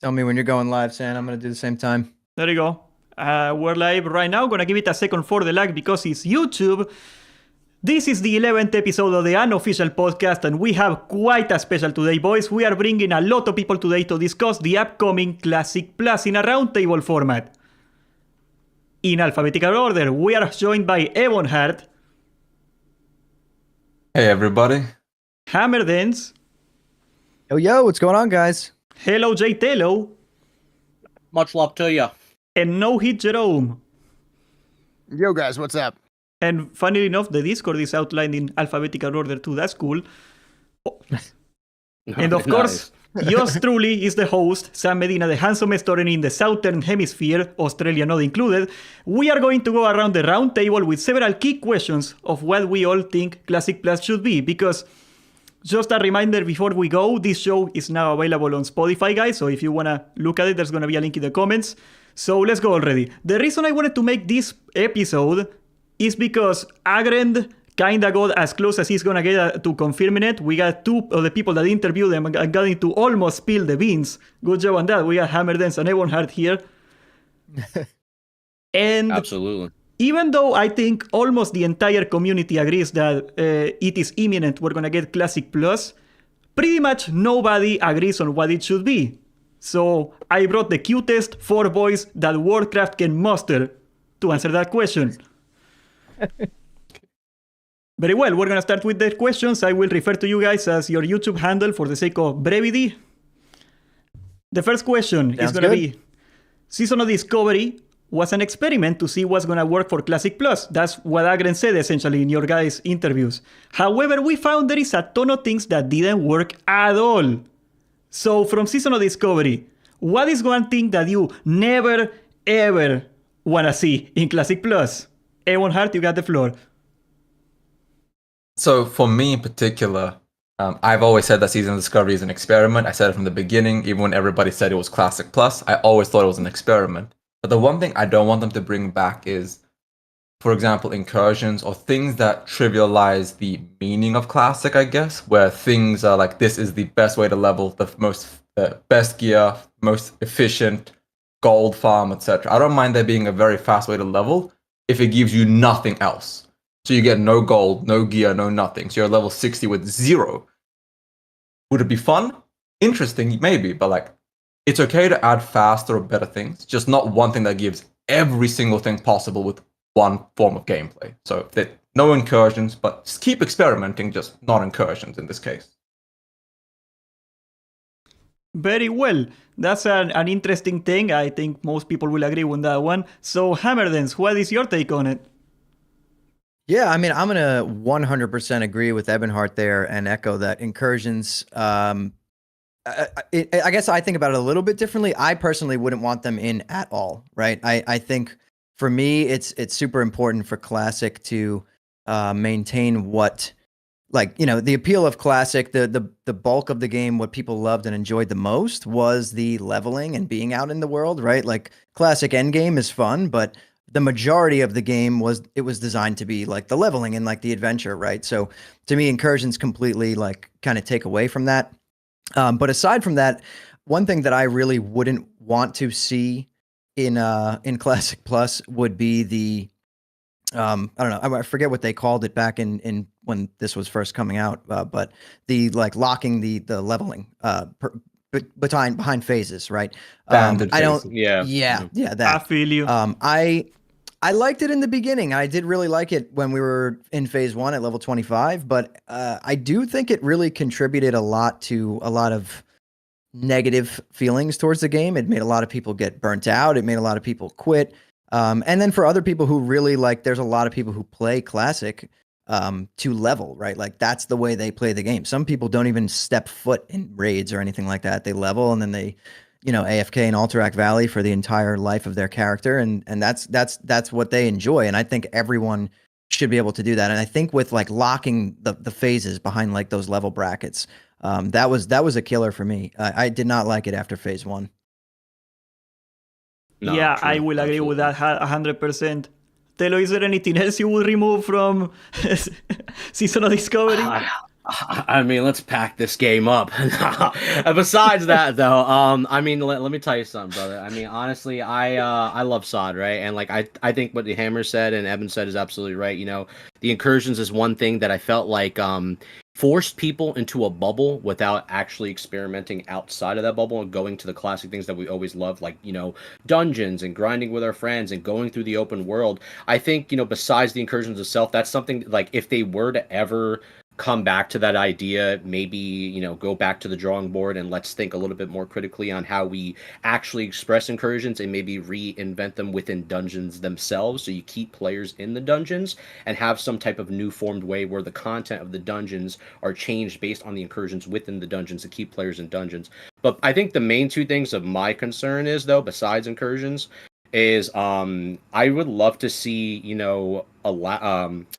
Tell me when you're going live, San. I'm going to do the same time. There you go. We're live right now. Gonna give it a second for the lag because it's YouTube. This is the 11th episode of the unofficial podcast, and we have quite a special today, boys. We are bringing a lot of people today to discuss the upcoming Classic Plus in a roundtable format. In alphabetical order, we are joined by Ebonhardt. Hey, everybody. Hammerdance. Yo, what's going on, guys? HelloJTello. Much love to you. And NOHITJEROME. Yo, guys, what's up? And funnily enough, the Discord is outlined in alphabetical order too. That's cool. Oh. And of course, yours truly is the host, Sam Medina, the handsomest foreigner in the Southern Hemisphere, Australia not included. We are going to go around the round table with several key questions of what we all think Classic Plus should be. Because, just a reminder before we go, this show is now available on Spotify, guys. So if you want to look at it, there's going to be a link in the comments. So let's go already. The reason I wanted to make this episode is because Agrend kinda got as close as he's gonna get to confirming it. We got two of the people that interviewed them and got into almost spill the beans. Good job on that. We got Hammerdance and Ebonhardt here. And absolutely. Even though I think almost the entire community agrees that it is imminent we're gonna get Classic Plus, pretty much nobody agrees on what it should be. So I brought the cutest 4 boys that Warcraft can muster to answer that question. Very well, we're going to start with the questions. I will refer to you guys as your YouTube handle for the sake of brevity. The first question is going to be, Season of Discovery was an experiment to see what's going to work for Classic Plus. That's what Agren said essentially in your guys' interviews. However, we found there is a ton of things that didn't work at all. So from Season of Discovery, what is one thing that you never, ever want to see in Classic Plus? Ebonhardt, you got the floor. So for me in particular, I've always said that Season of Discovery is an experiment. I said it from the beginning, even when everybody said it was Classic Plus. I always thought it was an experiment. But the one thing I don't want them to bring back is, for example, incursions or things that trivialize the meaning of Classic, I guess, where things are like, this is the best way to level, the best gear, most efficient, gold farm, etc. I don't mind there being a very fast way to level if it gives you nothing else. So you get no gold, no gear, no nothing. So you're level 60 with 0. Would it be fun? Interesting, maybe, but like, it's okay to add faster or better things, just not one thing that gives every single thing possible with one form of gameplay. So no incursions, but just keep experimenting, just not incursions in this case. Very well. That's an interesting thing. I think most people will agree with that one. So, Hammerdance, what is your take on it? Yeah, I mean, I'm going to 100% agree with Ebonhardt there and echo that incursions. I guess I think about it a little bit differently. I personally wouldn't want them in at all, right? I think for me, it's super important for Classic to maintain what, like, you know, the appeal of Classic, the bulk of the game, what people loved and enjoyed the most was the leveling and being out in the world, right? Like, Classic Endgame is fun, but the majority of the game was designed to be like the leveling and like the adventure, right? So to me, incursions completely like kind of take away from that. But aside from that, one thing that I really wouldn't want to see in Classic Plus would be the I don't know, I forget what they called it back in when this was first coming out, but the like locking the leveling behind phases, right? I don't. Yeah. That. I feel you. I liked it in the beginning. I did really like it when we were in phase 1 at level 25, but I do think it really contributed a lot to a lot of negative feelings towards the game. It made a lot of people get burnt out. It made a lot of people quit. And then for other people who really like, there's a lot of people who play Classic to level, right? Like that's the way they play the game. Some people don't even step foot in raids or anything like that. They level and then they, you know, AFK in Alterac Valley for the entire life of their character, and that's what they enjoy. And I think everyone should be able to do that. And I think with like locking the phases behind like those level brackets, that was a killer for me. I did not like it after phase 1. No, yeah, true. I will agree with that 100%. Tello, is there anything else you would remove from Season of Discovery? I mean, let's pack this game up. Besides that, though, I mean, let me tell you something, brother. I mean, honestly, I love SOD, right? And like, I think what the Hammer said and Evan said is absolutely right. You know, the incursions is one thing that I felt like forced people into a bubble without actually experimenting outside of that bubble and going to the classic things that we always loved, like, you know, dungeons and grinding with our friends and going through the open world. I think, you know, besides the incursions itself, that's something like if they were to ever come back to that idea, maybe, you know, go back to the drawing board and let's think a little bit more critically on how we actually express incursions and maybe reinvent them within dungeons themselves, so you keep players in the dungeons and have some type of new formed way where the content of the dungeons are changed based on the incursions within the dungeons to keep players in dungeons. But I think the main two things of my concern is, though, besides incursions, is I would love to see, you know,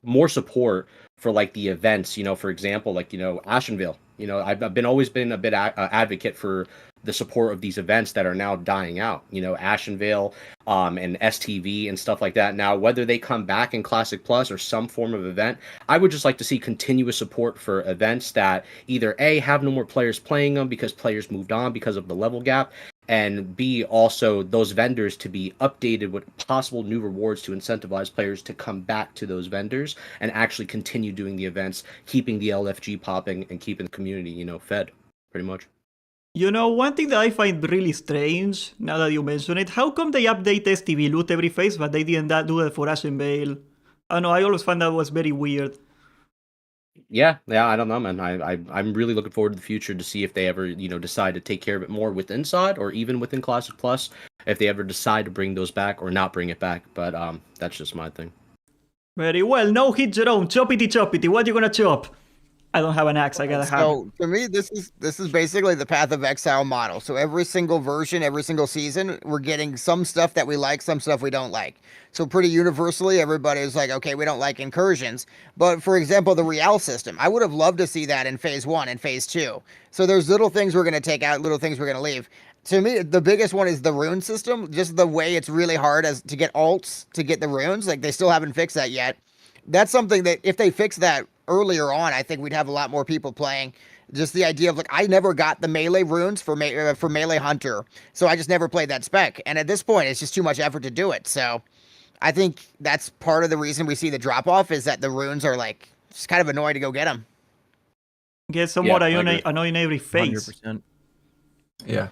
more support for like the events, you know, for example, like, you know, Ashenvale, you know, I've always been a bit advocate for the support of these events that are now dying out, you know, Ashenvale, and STV and stuff like that. Now, whether they come back in Classic Plus or some form of event, I would just like to see continuous support for events that either A, have no more players playing them because players moved on because of the level gap, and B, also those vendors to be updated with possible new rewards to incentivize players to come back to those vendors and actually continue doing the events, keeping the LFG popping and keeping the community, you know, fed, pretty much. You know, one thing that I find really strange, now that you mention it, how come they update STV loot every phase, but they didn't do it for Ashenvale? I don't know, I always found that was very weird. Yeah, I don't know, man. I'm really looking forward to the future to see if they ever, you know, decide to take care of it more within SOD or even within Classic Plus, if they ever decide to bring those back or not bring it back. But that's just my thing. Very well. No hit Jerome. Choppity. What you gonna chop? I don't have an axe. I gotta have it. So to me, this is basically the Path of Exile model. So every single version, every single season, we're getting some stuff that we like, some stuff we don't like. So pretty universally, everybody's like, okay, we don't like incursions. But for example, the Real system, I would have loved to see that in Phase 1 and Phase 2. So there's little things we're going to take out, little things we're going to leave. To me, the biggest one is the rune system. Just the way it's really hard to get alts to get the runes. Like, they still haven't fixed that yet. That's something that if they fix that earlier on, I think we'd have a lot more people playing. Just the idea of like, I never got the melee runes for melee hunter, so I just never played that spec. And at this point, it's just too much effort to do it. So I think that's part of the reason we see the drop off is that the runes are like just kind of annoying to go get them. Get some more annoying every phase. 100%. Yeah.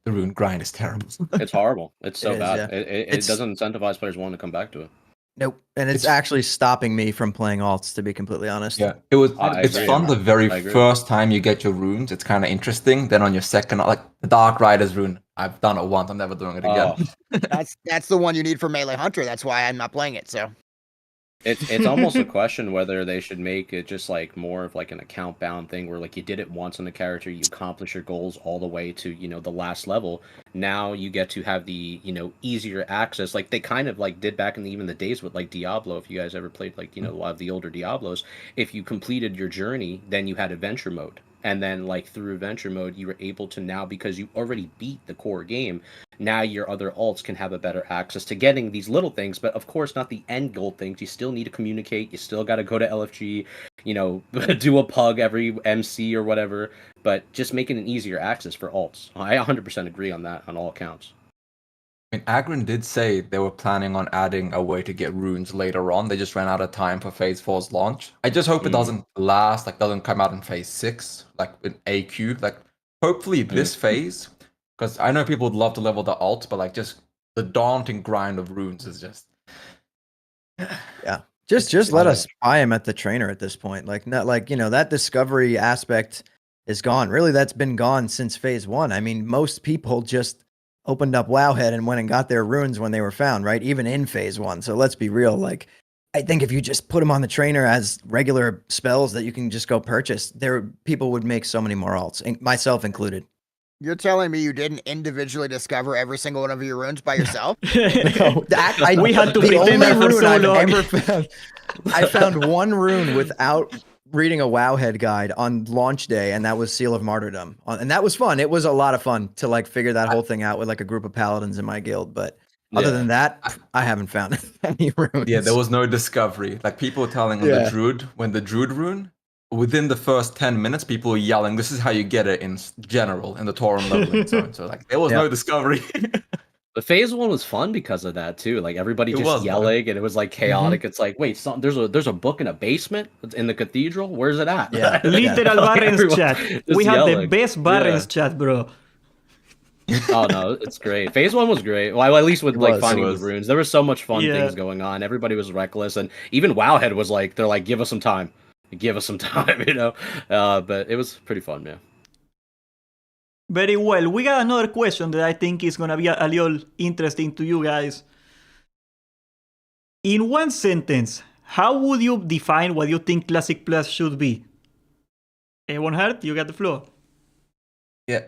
The rune grind is terrible. It's horrible. It's so It is, bad. yeah. It doesn't incentivize players wanting to come back to it. Nope. And it's actually stopping me from playing alts, to be completely honest. Yeah, I it's agree. fun the very I agree. first time you get your runes. It's kind of interesting. Then on your second, like the Dark Rider's rune, I've done it once. I'm never doing it again. That's the one you need for melee hunter. That's why I'm not playing it. So It's almost a question whether they should make it just like more of like an account bound thing where like you did it once on the character, you accomplish your goals all the way to, you know, the last level. Now you get to have the, you know, easier access like they kind of like did back in even the days with like Diablo. If you guys ever played like, you know, a lot of the older Diablos, if you completed your journey, then you had adventure mode. And then like through adventure mode, you were able to now, because you already beat the core game, now your other alts can have a better access to getting these little things, but of course not the end goal things. You still need to communicate. You still got to go to LFG, you know, do a pug every MC or whatever, but just making an easier access for alts. I 100% agree on that on all accounts. I mean, Agron did say they were planning on adding a way to get runes later on. They just ran out of time for Phase 4's launch. I just hope it doesn't last, like doesn't come out in Phase 6, like in AQ. Like, hopefully this phase, because I know people would love to level the alt, but like just the daunting grind of runes is just... Yeah. Just let us buy him at the trainer at this point. Like, not like, you know, that discovery aspect is gone. Really, that's been gone since Phase 1. I mean, most people just opened up Wowhead and went and got their runes when they were found, right? Even in Phase 1. So let's be real. Like, I think if you just put them on the trainer as regular spells that you can just go purchase, people would make so many more alts, myself included. you're telling me you didn't individually discover every single one of your runes by yourself? No, we had to the pretend only that for rune so I've long. ever found. I found one rune without reading a Wowhead guide on launch day, and that was Seal of Martyrdom, and that was fun. It was a lot of fun to like figure that whole thing out with like a group of paladins in my guild. But other than that, I haven't found any runes. Yeah, there was no discovery. Like people were telling on the Druid, when the Druid rune within the first 10 minutes, people were yelling, "This is how you get it in general in the Tauren leveling zone." So like, there was no discovery. But phase 1 was fun because of that too. Like everybody It just was yelling, and it was like chaotic. It's like, wait, there's a book in a basement in the cathedral. Where's it at? Yeah. Literal Barrens Everyone chat. just We have the yelling. best Barrens chat, bro. Oh no, it's great. Phase 1 was great. Well, at least with like was. finding It the was. runes, there was so much fun Yeah. things going on. Everybody was reckless, and even Wowhead was like, they're like, give us some time, give us some time, you know. But it was pretty fun, man. Very well. We got another question that I think is gonna be a little interesting to you guys. In one sentence, how would you define what you think Classic Plus should be? Ebonhardt, you got the floor. Yeah,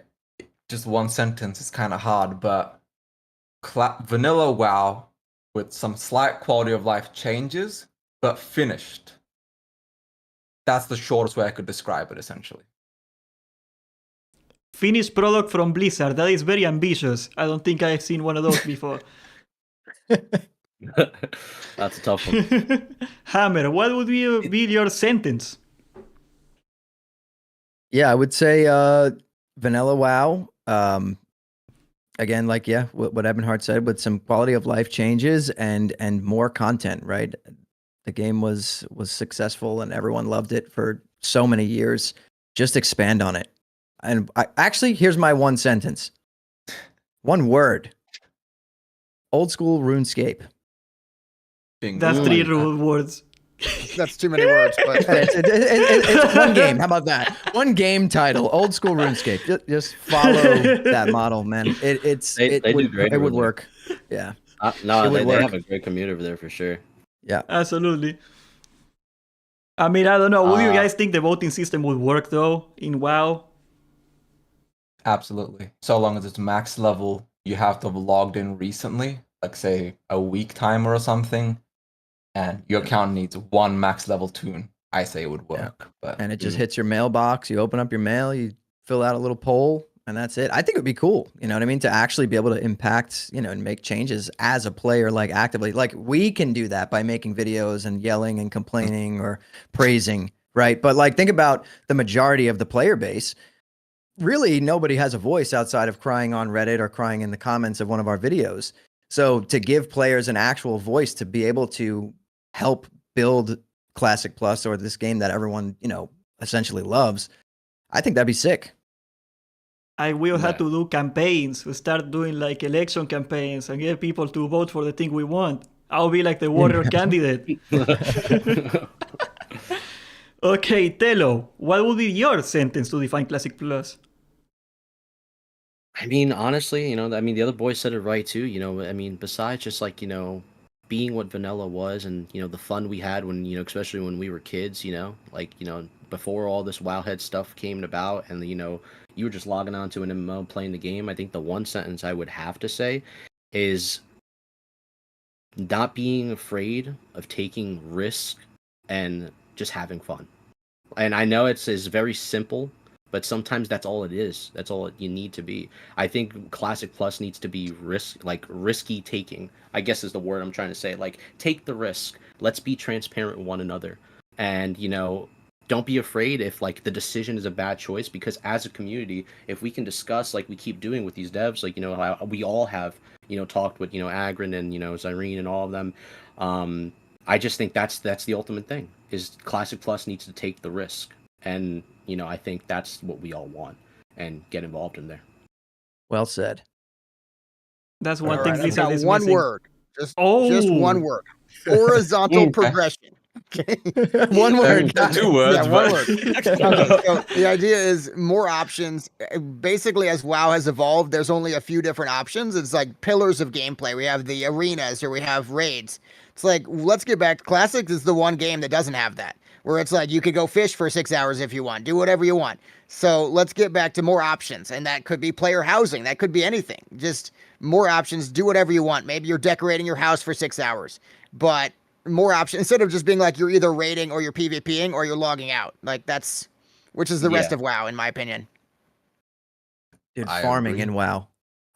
just one sentence is kind of hard, but vanilla WoW with some slight quality of life changes, but finished. That's the shortest way I could describe it, essentially. Finished product from Blizzard. That is very ambitious. I don't think I've seen one of those before. That's a tough one. Hammer, what would be your sentence? Yeah, I would say vanilla WoW. Again, like what Ebonhardt said, with some quality of life changes and more content. Right, the game was successful and everyone loved it for so many years. Just expand on it. And here's my one sentence, one word: old school RuneScape. That's 3 words. That's too many words, but It's one game. How about that? One game title: old school RuneScape. Just follow that model, man. They do great it over would there. work. Yeah. No, It would they work. have a great community over there for sure. Yeah. Absolutely. I mean, I don't know. Would you guys think the voting system would work though in WoW? Absolutely. So long as it's max level, you have to have logged in recently, like say a week timer or something, and your account needs one max level tune. I say it would work. But And it just hits your mailbox. You open up your mail, you fill out a little poll, and that's it. I think it would be cool, you know what I mean, to actually be able to impact, and make changes as a player, like actively. Like we can do that by making videos and yelling and complaining or praising, right? But like think about the majority of the player base. Really, nobody has a voice outside of crying on Reddit or crying in the comments of one of our videos. So to give players an actual voice to be able to help build Classic Plus or this game that everyone, essentially loves, I think that'd be sick. I will have to do campaigns. We start doing like election campaigns and get people to vote for the thing we want. I'll be like the warrior candidate. Okay, Tello, what would be your sentence to define Classic Plus? I mean, honestly, the other boy said it right too. Besides just like, being what vanilla was and, the fun we had when, especially when we were kids, before all this Wowhead stuff came about and, you were just logging on to an MMO playing the game. I think the one sentence I would have to say is not being afraid of taking risk and just having fun. And I know it's very simple, but sometimes that's all it is. That's all you need to be. I think Classic Plus needs to be risky taking, I guess is the word I'm trying to say. Like, take the risk. Let's be transparent with one another. And, don't be afraid if like the decision is a bad choice, because as a community, if we can discuss like we keep doing with these devs, like, how we all have, talked with, Agrin and, Zyrene and all of them. I just think that's the ultimate thing, is Classic Plus needs to take the risk. And, I think that's what we all want and get involved in there. Well said. That's one all thing right, I've Blizzard got is one missing. word. Just one word. Horizontal Okay. progression. Okay. One word. Two words, Yeah, one but word. Okay, so the idea is more options. Basically, as WoW has evolved, there's only a few different options. It's like pillars of gameplay. We have the arenas or we have raids. It's like, let's get back. Classics is the one game that doesn't have that, where it's like you could go fish for 6 hours if you want, do whatever you want. So let's get back to more options. And that could be player housing. That could be anything. Just more options. Do whatever you want. Maybe you're decorating your house for 6 hours, but more options, instead of just being like you're either raiding or you're PvPing or you're logging out. Like which is the rest of WoW, in my opinion. Dude, I farming agree. in WoW.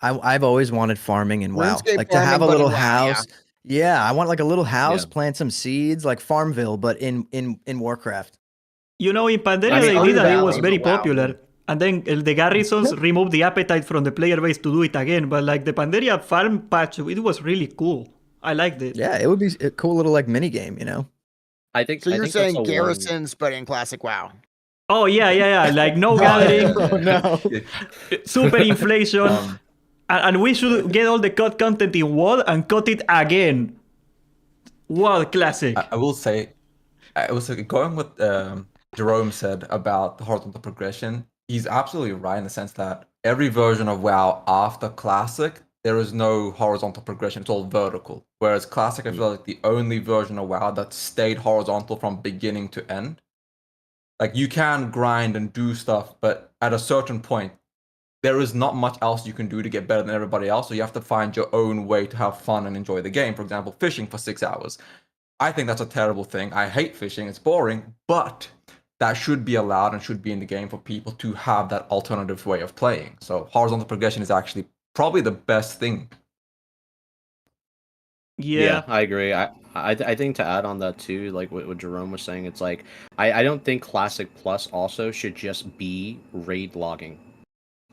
I've always wanted farming in WoW. RuneScape Like to have a farming, but in little WoW, yeah. house. Yeah, I want like a little house, Yeah. plant some seeds, like Farmville, but in Warcraft. You know, in Pandaria I mean, they did that. It was Valley, very wow. popular. And then the garrisons removed the appetite from the player base to do it again. But like the Pandaria farm patch, it was really cool. I liked it. Yeah, it would be a cool little like mini game, you know. I think So you're think that's saying a one- garrisons, but in classic WoW. Oh yeah. Like no gathering, Oh no. super inflation, Um, and we should get all the cut content in WoD and cut it again. WoD classic. I will say, going with Jerome said about the horizontal progression. He's absolutely right in the sense that every version of WoW after Classic, there is no horizontal progression. It's all vertical. Whereas Classic, I feel like the only version of WoW that stayed horizontal from beginning to end. Like you can grind and do stuff, but at a certain point, there is not much else you can do to get better than everybody else. So you have to find your own way to have fun and enjoy the game. For example, fishing for 6 hours. I think that's a terrible thing. I hate fishing. It's boring, but that should be allowed and should be in the game for people to have that alternative way of playing. So horizontal progression is actually probably the best thing. Yeah. I agree. I think to add on that too, like what Jerome was saying, it's like I don't think Classic Plus also should just be raid logging.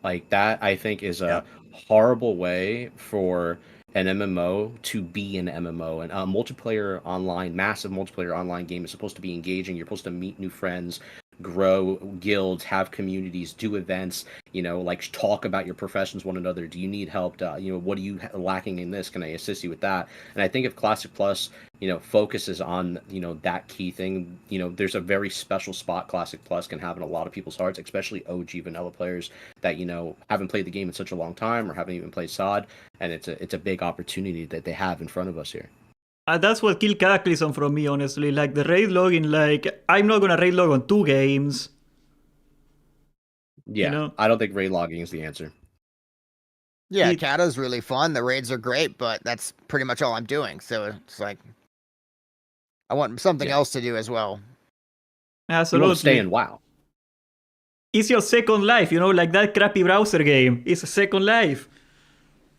Like that, I think is a horrible way for an MMO to be an MMO. And a multiplayer online, massive multiplayer online game is supposed to be engaging. You're supposed to meet new friends, grow guilds, have communities, do events, you know, like talk about your professions one another. Do you need help? You know, what are you lacking in this? Can I assist you with that? And I think if Classic Plus, you know, focuses on, you know, that key thing, you know, there's a very special spot Classic Plus can have in a lot of people's hearts, especially OG vanilla players that, you know, haven't played the game in such a long time or haven't even played SOD. And it's a big opportunity that they have in front of us here. That's what killed Cataclysm from me, honestly. Like the raid logging, like I'm not gonna raid log on 2 games. Yeah, You know? I don't think raid logging is the answer. Yeah, It- Kata's really fun. The raids are great, but that's pretty much all I'm doing. So it's like I want something else to do as well. You Absolutely. want to stay in WoW. It's your second life, you know, like that crappy browser game. It's a second life.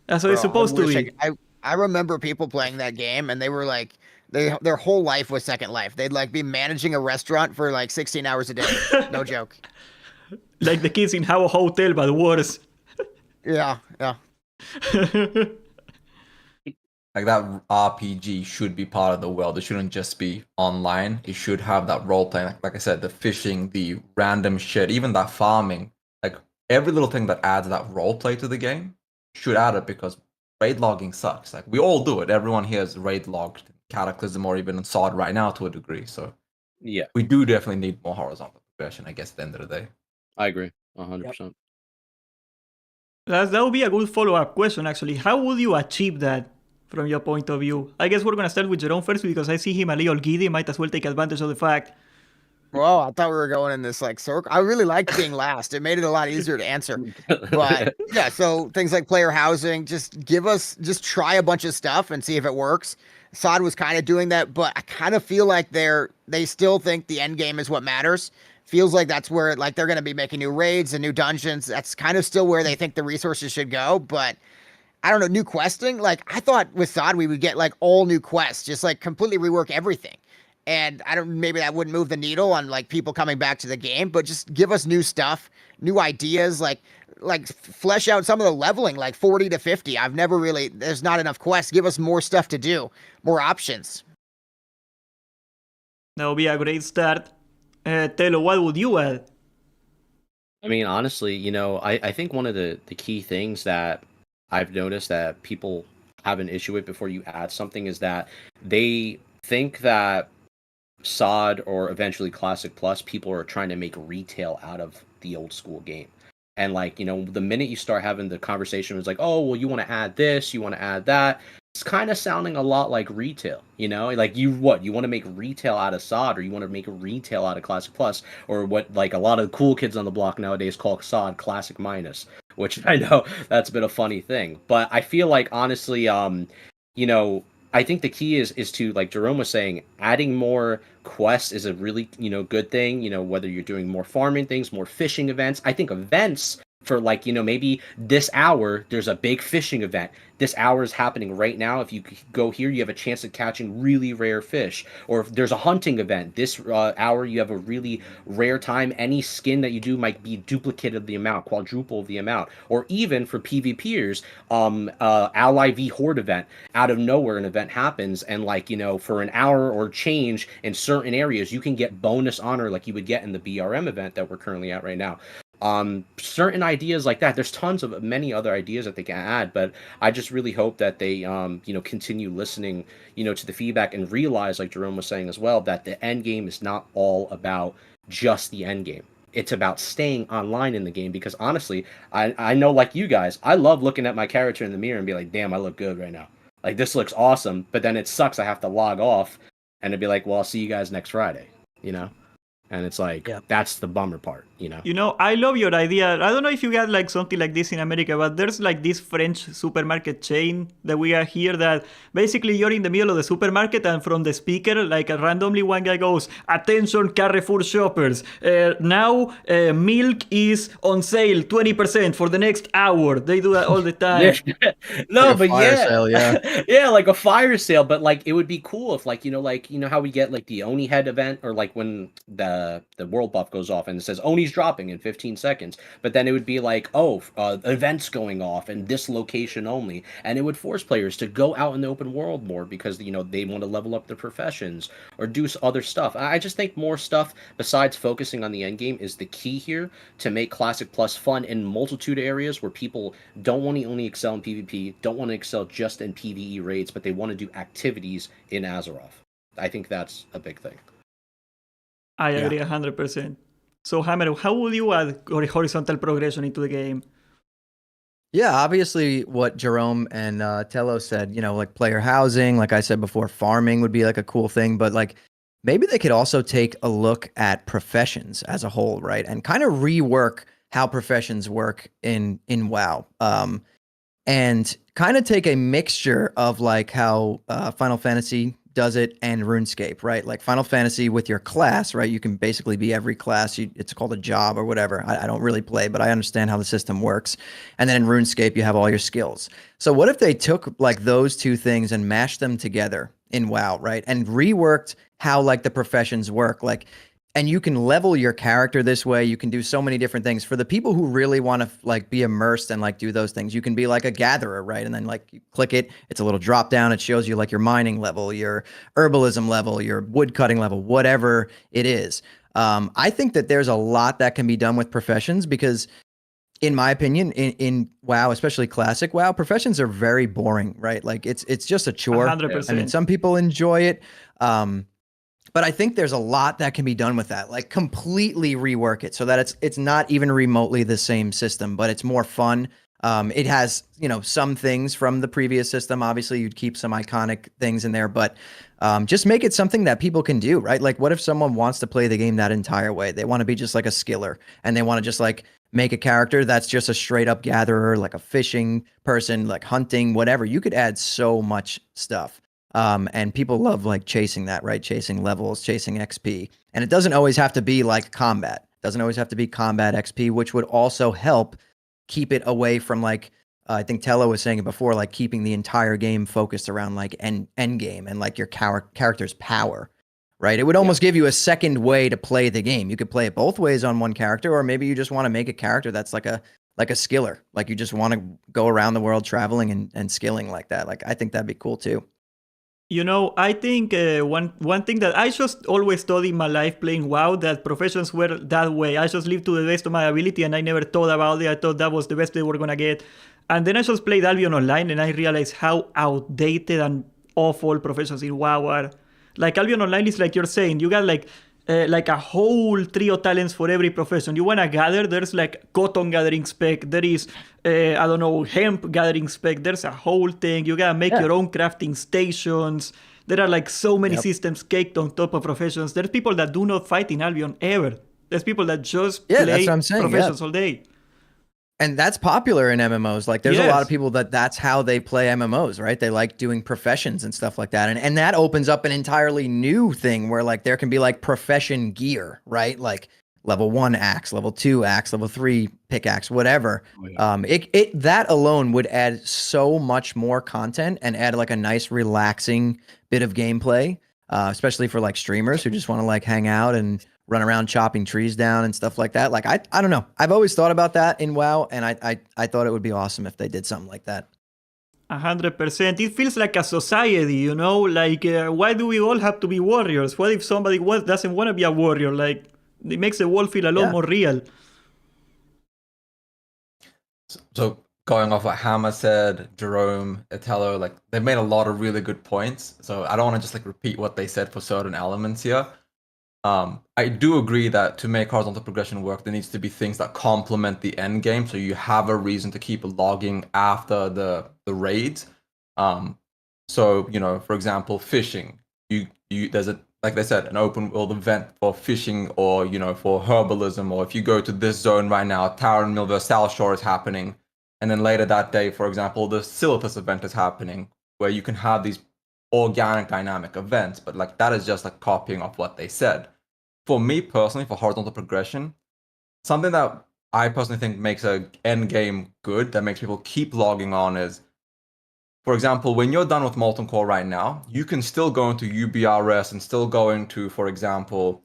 That's what it's Bro, supposed to wish be. I remember people playing that game and they were like their whole life was Second Life. They'd like be managing a restaurant for like 16 hours a day. No joke. Like the kids in How Hotel, but worse. Yeah. Like that RPG should be part of the world. It shouldn't just be online. It should have that role playing. Like I said, the fishing, the random shit, even that farming. Like every little thing that adds that role play to the game should add it because raid logging sucks. Like we all do it. Everyone here is raid logged Cataclysm or even in SOD right now to a degree. So Yeah, we do definitely need more horizontal progression, I guess, at the end of the day. I agree. 100%. That would be a good follow-up question, actually. How would you achieve that from your point of view? I guess we're going to start with Jerome first because I see him a little giddy. Might as well take advantage of the fact. Well, I thought we were going in this like circle. I really liked being last. It made it a lot easier to answer. But yeah, so things like player housing, just try a bunch of stuff and see if it works. SOD was kind of doing that, but I kind of feel like they still think the end game is what matters. Feels like that's where like they're going to be making new raids and new dungeons. That's kind of still where they think the resources should go. But I don't know, new questing. Like I thought with SOD we would get like all new quests, just like completely rework everything. And maybe that wouldn't move the needle on like people coming back to the game, but just give us new stuff, new ideas, like flesh out some of the leveling, like 40 to 50. There's not enough quests. Give us more stuff to do, more options. That would be a great start. Tello, what would you add? I mean, honestly, you know, I think one of the key things that I've noticed that people have an issue with before you add something is that they think that SOD or eventually Classic Plus, people are trying to make retail out of the old school game. And like, you know, the minute you start having the conversation, it's like, oh, well, you want to add this, you want to add that. It's kind of sounding a lot like retail, you know, like you want to make retail out of SOD or you want to make retail out of Classic Plus or what like a lot of cool kids on the block nowadays call SOD Classic Minus, which I know that's been a funny thing. But I feel like honestly, you know, I think the key is to, like Jerome was saying, adding more quests is a really, you know, good thing, you know, whether you're doing more farming things, more fishing events. I think events for like, maybe this hour there's a big fishing event. This hour is happening right now. If you go here, you have a chance of catching really rare fish. Or if there's a hunting event, this hour you have a really rare time. Any skin that you do might be duplicated the amount, quadruple the amount. Or even for PvPers, Ally v Horde event. Out of nowhere, an event happens, and like, for an hour or change in certain areas, you can get bonus honor like you would get in the BRM event that we're currently at right now. Certain ideas like that. There's tons of many other ideas that they can add, but I just really hope that they continue listening to the feedback and realize, like Jerome was saying as well, that the end game is not all about just the end game. It's about staying online in the game, because honestly, I know, like you guys, I love looking at my character in the mirror and be like, damn, I look good right now, like this looks awesome, but then it sucks I have to log off and it'd be like, well, I'll see you guys next Friday, and it's like, that's the bummer part, I love your idea. I don't know if you got like something like this in America, but there's like this French supermarket chain that we got here that basically you're in the middle of the supermarket, and from the speaker, like randomly one guy goes, "Attention Carrefour shoppers, now milk is on sale 20% for the next hour." They do that all the time. No, like but sale, yeah. yeah, like a fire sale. But like, it would be cool if like, how we get like the Oni head event, or like when the world buff goes off and it says Oni's dropping in 15 seconds, but then it would be like, events going off in this location only, and it would force players to go out in the open world more, because they want to level up their professions or do other stuff. I just think more stuff besides focusing on the end game is the key here to make Classic Plus fun in multitude of areas where people don't want to only excel in PvP, don't want to excel just in PvE raids, but they want to do activities in Azeroth. I think that's a big thing. I agree 100%. So Hammer, how would you add horizontal progression into the game? Yeah, obviously what Jerome and Tello said, like player housing, like I said before, farming would be like a cool thing, but like maybe they could also take a look at professions as a whole, right? And kind of rework how professions work in WoW. And kind of take a mixture of like how Final Fantasy does it and RuneScape, right? Like Final Fantasy with your class, right? You can basically be every class. It's called a job or whatever. I don't really play, but I understand how the system works. And then in RuneScape, you have all your skills. So what if they took like those two things and mashed them together in WoW, right? And reworked how like the professions work, like, and you can level your character this way. You can do so many different things. For the people who really want to like be immersed and like do those things, you can be like a gatherer, right? And then like you click it, it's a little drop down. It shows you like your mining level, your herbalism level, your wood cutting level, whatever it is. I think that there's a lot that can be done with professions, because in my opinion, in WoW, especially classic WoW, professions are very boring, right? Like it's just a chore. 100%. I mean, some people enjoy it. But I think there's a lot that can be done with that, like completely rework it so that it's not even remotely the same system, but it's more fun. It has, some things from the previous system. Obviously, you'd keep some iconic things in there, but just make it something that people can do, right? Like, what if someone wants to play the game that entire way? They want to be just like a skiller, and they want to just like make a character that's just a straight up gatherer, like a fishing person, like hunting, whatever. You could add so much stuff. And people love like chasing that, right? Chasing levels, chasing XP. And it doesn't always have to be like combat. It doesn't always have to be combat XP, which would also help keep it away from like, I think Tello was saying it before, like keeping the entire game focused around like end game and like your character's power, right? It would almost give you a second way to play the game. You could play it both ways on one character, or maybe you just want to make a character that's like a skiller. Like you just want to go around the world traveling and skilling like that. Like I think that'd be cool too. I think one thing that I just always thought in my life playing WoW, that professions were that way. I just lived to the best of my ability, and I never thought about it. I thought that was the best they were going to get. And then I just played Albion Online, and I realized how outdated and awful professions in WoW are. Like Albion Online is like you're saying, you got like a whole trio of talents for every profession. You want to gather, there's like cotton gathering spec, there is, hemp gathering spec, there's a whole thing. You got to make your own crafting stations. There are like so many systems caked on top of professions. There's people that do not fight in Albion ever. There's people that just play that's what I'm saying, professions all day. And that's popular in MMOs. Like there's a lot of people that's how they play MMOs, right? They like doing professions and stuff like that. And that opens up an entirely new thing where like there can be like profession gear, right? Like level 1 axe, level 2 axe, level 3 pickaxe, whatever. Oh, yeah. It that alone would add so much more content and add like a nice relaxing bit of gameplay, especially for like streamers who just want to like hang out and run around chopping trees down and stuff like that. Like I don't know. I've always thought about that in WoW, and I thought it would be awesome if they did something like that. 100%. It feels like a society, you know? Like, why do we all have to be warriors? What if somebody doesn't want to be a warrior? Like, it makes the world feel a lot more real. So going off what Hammer said, Jerome, Itello, like they've made a lot of really good points. So I don't want to just like repeat what they said for certain elements here. I do agree that to make horizontal progression work, there needs to be things that complement the end game, so you have a reason to keep logging after the raids. So you know, for example, fishing. There's a, like they said, an open world event for fishing, or you know, for herbalism, or if you go to this zone right now, Tower and Mill vs South Shore is happening, and then later that day, for example, the Silithus event is happening, where you can have these organic dynamic events, but like that is just like copying off what they said. For me personally, for horizontal progression, something that I personally think makes an end game good, that makes people keep logging on is, for example, when you're done with Molten Core right now, you can still go into UBRS and still go into, for example,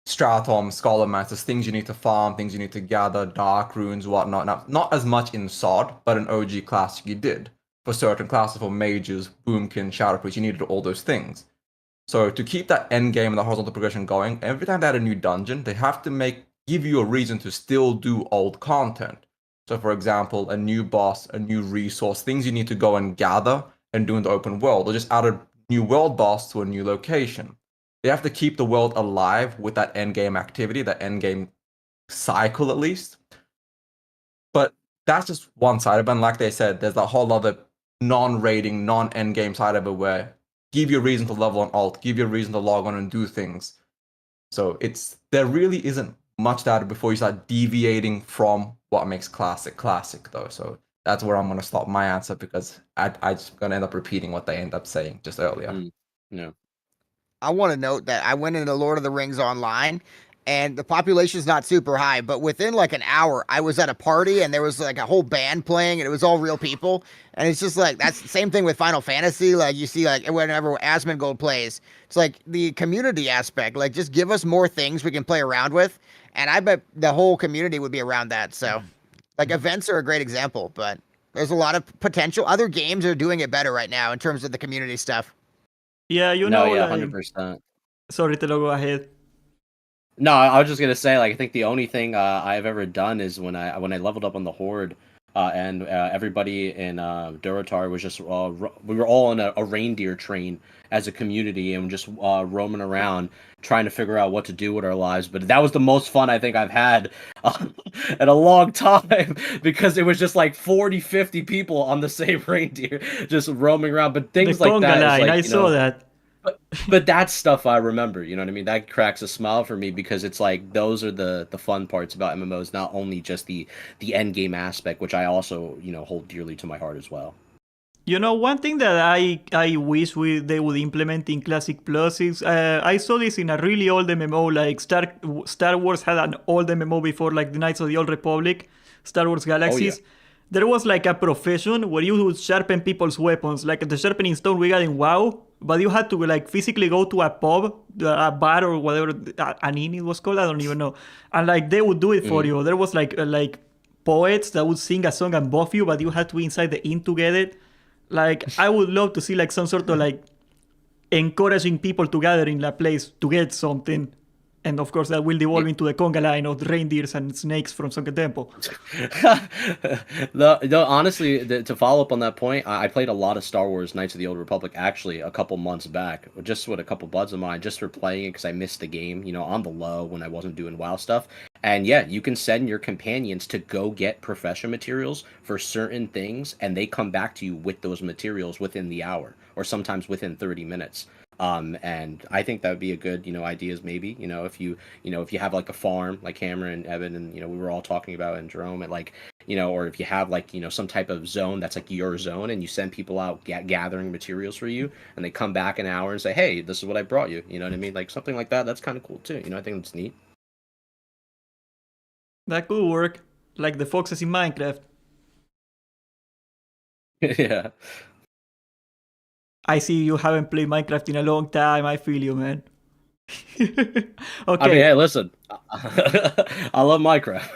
Stratom, Scholar Masters, things you need to farm, things you need to gather, Dark Runes, whatnot. Now, not as much in SOD, but in OG Classic you did. For certain classes, for mages, Boomkin, Shadow Priest, you needed all those things. So to keep that end game and the horizontal progression going, every time they add a new dungeon, they have to give you a reason to still do old content. So for example, a new boss, a new resource, things you need to go and gather and do in the open world, or just add a new world boss to a new location. They have to keep the world alive with that end game activity, that end game cycle at least. But that's just one side of it. And like they said, there's that whole other non-raiding, non-end game side of it where give you a reason to level on alt, give you a reason to log on and do things. So there really isn't much that before you start deviating from what makes classic though. So that's where I'm going to stop my answer, because I'm just going to end up repeating what they end up saying just earlier. No. I want to note that I went into Lord of the Rings Online, and the population is not super high, but within like an hour, I was at a party and there was like a whole band playing, and it was all real people. And it's just like, that's the same thing with Final Fantasy. Like you see, like whenever Asmongold plays, it's like the community aspect. Like just give us more things we can play around with, and I bet the whole community would be around that. So, like events are a great example, but there's a lot of potential. Other games are doing it better right now in terms of the community stuff. Yeah, you know, yeah, like, 100%. Sorry, Telo, go ahead. No, I was just gonna say, like, I think the only thing I've ever done is when I leveled up on the Horde, and everybody in Durotar was just we were all on a reindeer train as a community and just roaming around trying to figure out what to do with our lives. But that was the most fun I think I've had in a long time, because it was just like 40, 50 people on the same reindeer just roaming around. But things the like conga that is line, like, I saw that. But that's stuff I remember, you know what I mean? That cracks a smile for me, because it's like those are the fun parts about MMOs, not only just the end game aspect, which I also, you know, hold dearly to my heart as well. You know, one thing that I wish they would implement in Classic Plus is, I saw this in a really old MMO, like Star Wars had an old MMO before, like the Knights of the Old Republic, Star Wars Galaxies. Oh, yeah. There was like a profession where you would sharpen people's weapons, like the sharpening stone we got in WoW, but you had to like physically go to a pub, a bar or whatever, an inn it was called, I don't even know. And like they would do it for you. There was like poets that would sing a song and buff you, but you had to be inside the inn to get it. Like I would love to see like some sort of like encouraging people to gather in a place to get something. And of course, that will devolve into the conga line of reindeers and snakes from Sunken Temple. Honestly, to follow up on that point, I played a lot of Star Wars Knights of the Old Republic actually a couple months back, just with a couple buds of mine, just for playing it because I missed the game, you know, on the low when I wasn't doing WoW stuff. And yeah, you can send your companions to go get profession materials for certain things, and they come back to you with those materials within the hour, or sometimes within 30 minutes. And I think that would be a good, you know, ideas maybe, you know, if you have like a farm like Hammer and Evan and, you know, we were all talking about and Jerome, at like, you know, or if you have like, you know, some type of zone that's like your zone, and you send people out gathering materials for you, and they come back an hour and say, hey, this is what I brought you. You know what I mean? Like something like that. That's kind of cool too. You know, I think it's neat. That could work. Like the foxes in Minecraft. Yeah. I see you haven't played Minecraft in a long time. I feel you, man. Okay. I mean, hey, listen. I love Minecraft.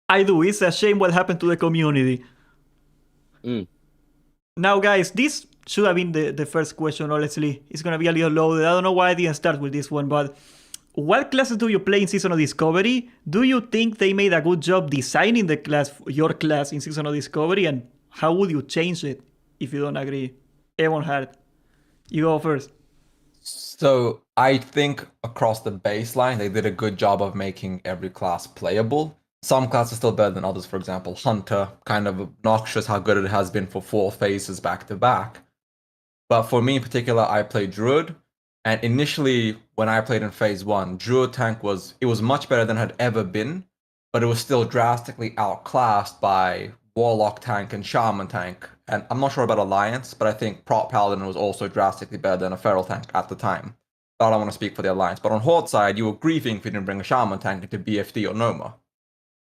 I do. It's a shame what happened to the community. Mm. Now, guys, this should have been the first question, honestly. It's going to be a little loaded. I don't know why I didn't start with this one, but what classes do you play in Season of Discovery? Do you think they made a good job designing the class, your class in Season of Discovery? And how would you change it if you don't agree? Ebonhardt, you go first. So I think across the baseline, they did a good job of making every class playable. Some classes still better than others. For example, Hunter, kind of obnoxious how good it has been for 4 phases back to back. But for me in particular, I played Druid. And initially, when I played in phase 1, Druid tank was much better than it had ever been, but it was still drastically outclassed by Warlock tank and Shaman tank. And I'm not sure about Alliance, but I think Prot Paladin was also drastically better than a Feral tank at the time. But I don't want to speak for the Alliance. But on Horde side, you were grieving if you didn't bring a Shaman tank into BFD or Noma.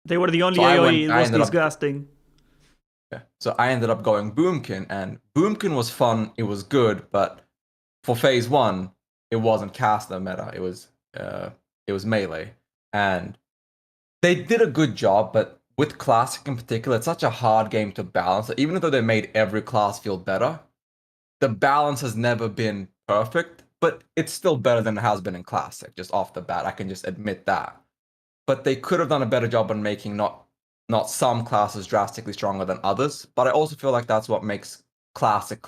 They were the only So AoE. It was disgusting. So I ended up going Boomkin, and Boomkin was fun, it was good, but for phase 1, it wasn't caster meta, it was melee. And they did a good job, but with Classic in particular, it's such a hard game to balance. Even though they made every class feel better, the balance has never been perfect, but it's still better than it has been in Classic, just off the bat. I can just admit that. But they could have done a better job on making not some classes drastically stronger than others. But I also feel like that's what makes Classic,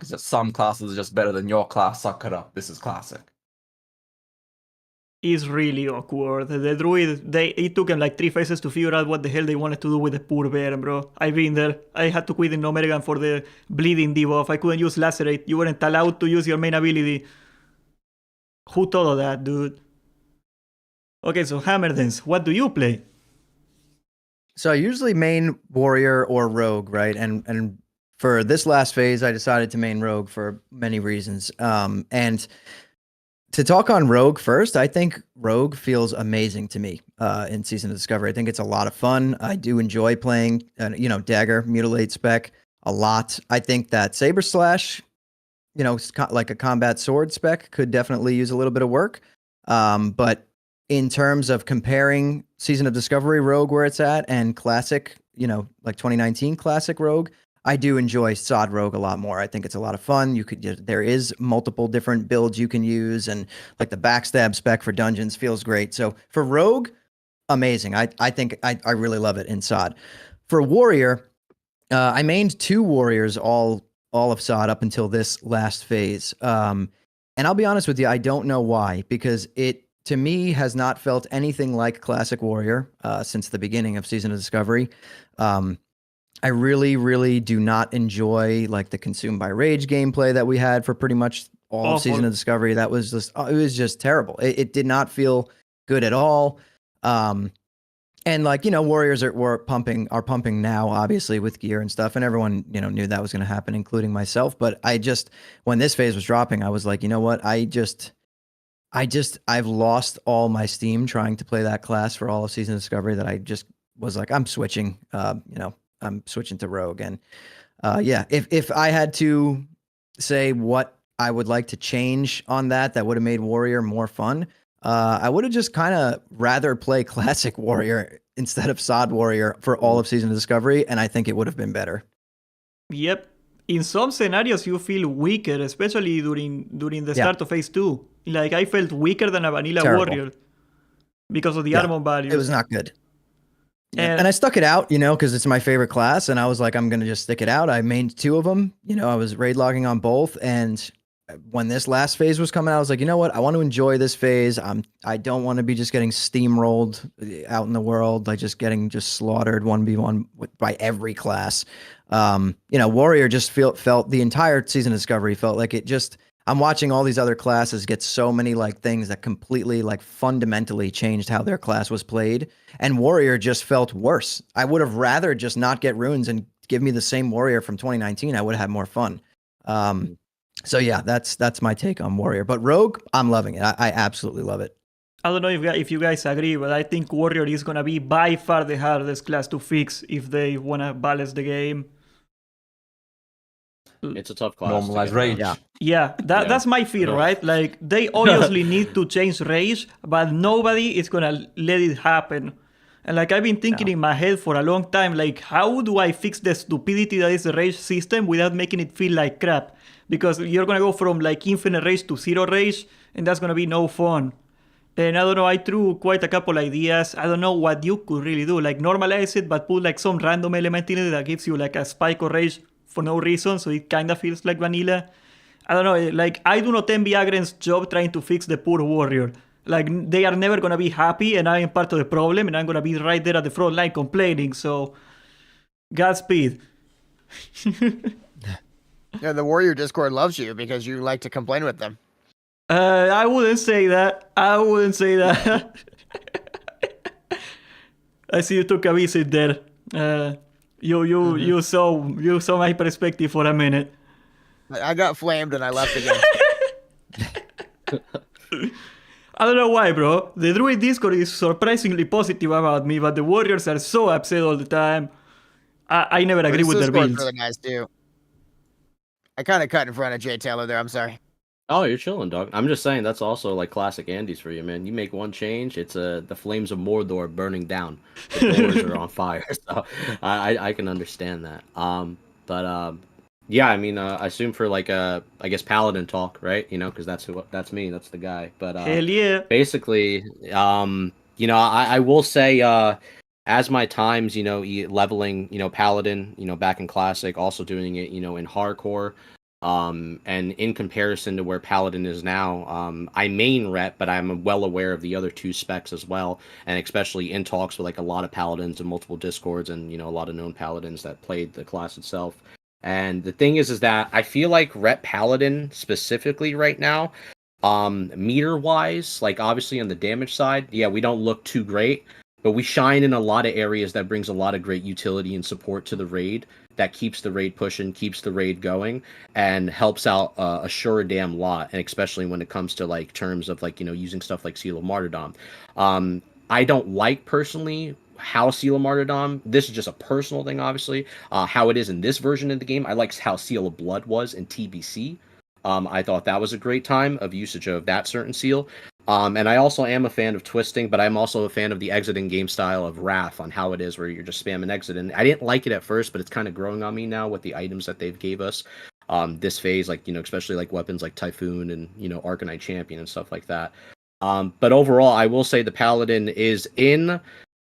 is that some classes are just better than your class. Suck it up. This is Classic. Is really awkward. The druid, it took them like 3 phases to figure out what the hell they wanted to do with the poor bear, bro. I've been there. I had to quit in Omegan for the bleeding debuff. I couldn't use Lacerate. You weren't allowed to use your main ability. Who thought of that, dude? Okay, so Hammerdance, what do you play? So I usually main warrior or rogue, right? And for this last phase, I decided to main rogue for many reasons. And to talk on rogue first, I think rogue feels amazing to me in Season of Discovery. I think it's a lot of fun. I do enjoy playing, dagger, mutilate spec a lot. I think that saber slash, like a combat sword spec could definitely use a little bit of work. But in terms of comparing Season of Discovery Rogue where it's at and Classic, like 2019 Classic Rogue, I do enjoy Sod Rogue a lot more. I think it's a lot of fun. There is multiple different builds you can use, and like the backstab spec for dungeons feels great. So for Rogue, amazing. I think I really love it in Sod. For Warrior, I mained 2 Warriors all of Sod up until this last phase. And I'll be honest with you, I don't know why, because it, to me, has not felt anything like Classic Warrior since the beginning of Season of Discovery. I really, really do not enjoy like the Consumed by Rage gameplay that we had for pretty much all of Season of Discovery. That was just, it was just terrible. It did not feel good at all. And like, Warriors are pumping now, obviously, with gear and stuff, and everyone, knew that was going to happen, including myself. But when this phase was dropping, I was like, you know what? I've lost all my steam trying to play that class for all of Season of Discovery, that I just was like, I'm switching, I'm switching to Rogue. And if I had to say what I would like to change on that would have made Warrior more fun, I would have just kind of rather play Classic Warrior instead of Sod Warrior for all of Season of Discovery, and I think it would have been better. Yep. In some scenarios, you feel weaker, especially during the start of Phase 2. Like, I felt weaker than a vanilla Warrior because of the armor value. It was not good. And I stuck it out, because it's my favorite class, and I was like, I'm going to just stick it out. I mained 2 of them. I was raid logging on both, and when this last phase was coming out, I was like, you know what? I want to enjoy this phase. I don't want to be just getting steamrolled out in the world, like just getting slaughtered 1v1 by every class. Warrior just felt the entire Season of Discovery felt like it just, I'm watching all these other classes get so many like things that completely like fundamentally changed how their class was played, and Warrior just felt worse. I would have rather just not get runes and give me the same Warrior from 2019. I would have had more fun. So yeah, that's my take on Warrior. But Rogue, I'm loving it. I absolutely love it. I don't know if you guys agree, but I think Warrior is gonna be by far the hardest class to fix if they wanna balance the game. It's a tough class. to Normalize get around. rage. Yeah, that's my fear, right? Like, they obviously need to change rage, but nobody is gonna let it happen. And like, I've been thinking in my head for a long time, like, how do I fix the stupidity that is the rage system without making it feel like crap? Because you're gonna go from like infinite rage to zero rage, and that's gonna be no fun. And I don't know, I threw quite a couple ideas. I don't know what you could really do. Like, normalize it, but put like some random element in it that gives you like a spike or rage for no reason, so it kind of feels like vanilla. I don't know, like, I do not envy Agren's job trying to fix the poor warrior. Like, they are never gonna be happy, and I am part of the problem, and I'm gonna be right there at the front line complaining, so Godspeed. Yeah, the Warrior Discord loves you because you like to complain with them. I wouldn't say that. I wouldn't say that. I see you took a visit there. You saw my perspective for a minute. I got flamed and I left again. I don't know why, bro. The Druid Discord is surprisingly positive about me, but the Warriors are so upset all the time. I never agree with their Discord's builds. really nice too. I kind of cut in front of JTello there. I'm sorry. Oh, you're chilling, dog. I'm just saying that's also like classic Andes for you, man. You make one change, it's the flames of Mordor burning down. The doors are on fire. So I can understand that. Yeah, I mean, I assume for like I guess Paladin talk, right? You know, because that's me, that's the guy. But Hell yeah. basically, you know, I will say, as my times, you know, leveling, you know, Paladin, you know, back in Classic, also doing it, you know, in Hardcore, and in comparison to where Paladin is now, I main rep, but I'm well aware of the other two specs as well, and especially in talks with like a lot of Paladins and multiple Discords, and you know, a lot of known Paladins that played the class itself. And the thing is that I feel like rep Paladin specifically right now, meter wise, like obviously on the damage side, yeah, we don't look too great, but we shine in a lot of areas that brings a lot of great utility and support to the raid, that keeps the raid pushing, keeps the raid going, and helps out a sure damn lot, and especially when it comes to like terms of like, you know, using stuff like Seal of Martyrdom. I don't like personally how Seal of Martyrdom, this is just a personal thing obviously, how it is in this version of the game. I like how Seal of Blood was in TBC. I thought that was a great time of usage of that certain seal. And I also am a fan of twisting, but I'm also a fan of the exiting game style of Wrath on how it is where you're just spamming exit. And I didn't like it at first, but it's kind of growing on me now with the items that they've gave us this phase, like, you know, especially like weapons like Typhoon and, you know, Arcanite Champion and stuff like that. But overall, I will say the Paladin is in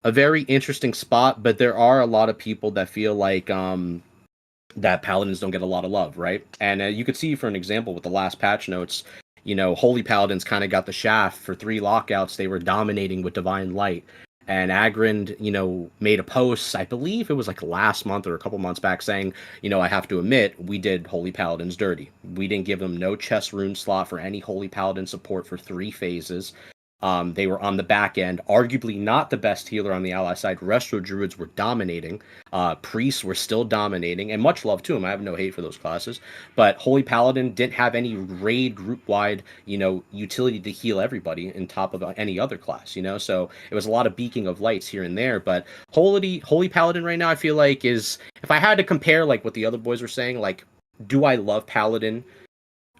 a very interesting spot, but there are a lot of people that feel like that Paladins don't get a lot of love, right? And you could see, for an example, with the last patch notes, you know, Holy Paladins kind of got the shaft for 3 lockouts. They were dominating with Divine Light. And Agrind, you know, made a post, I believe it was like last month or a couple months back, saying, you know, I have to admit, we did Holy Paladins dirty. We didn't give them no chest rune slot for any Holy Paladin support for 3 phases. They were on the back end, arguably not the best healer on the ally side. Resto Druids were dominating. Priests were still dominating, and much love to them. I have no hate for those classes. But Holy Paladin didn't have any raid group-wide, you know, utility to heal everybody in top of any other class, you know? So it was a lot of beaking of lights here and there. But Holy Paladin right now, I feel like is, if I had to compare like what the other boys were saying, like, do I love Paladin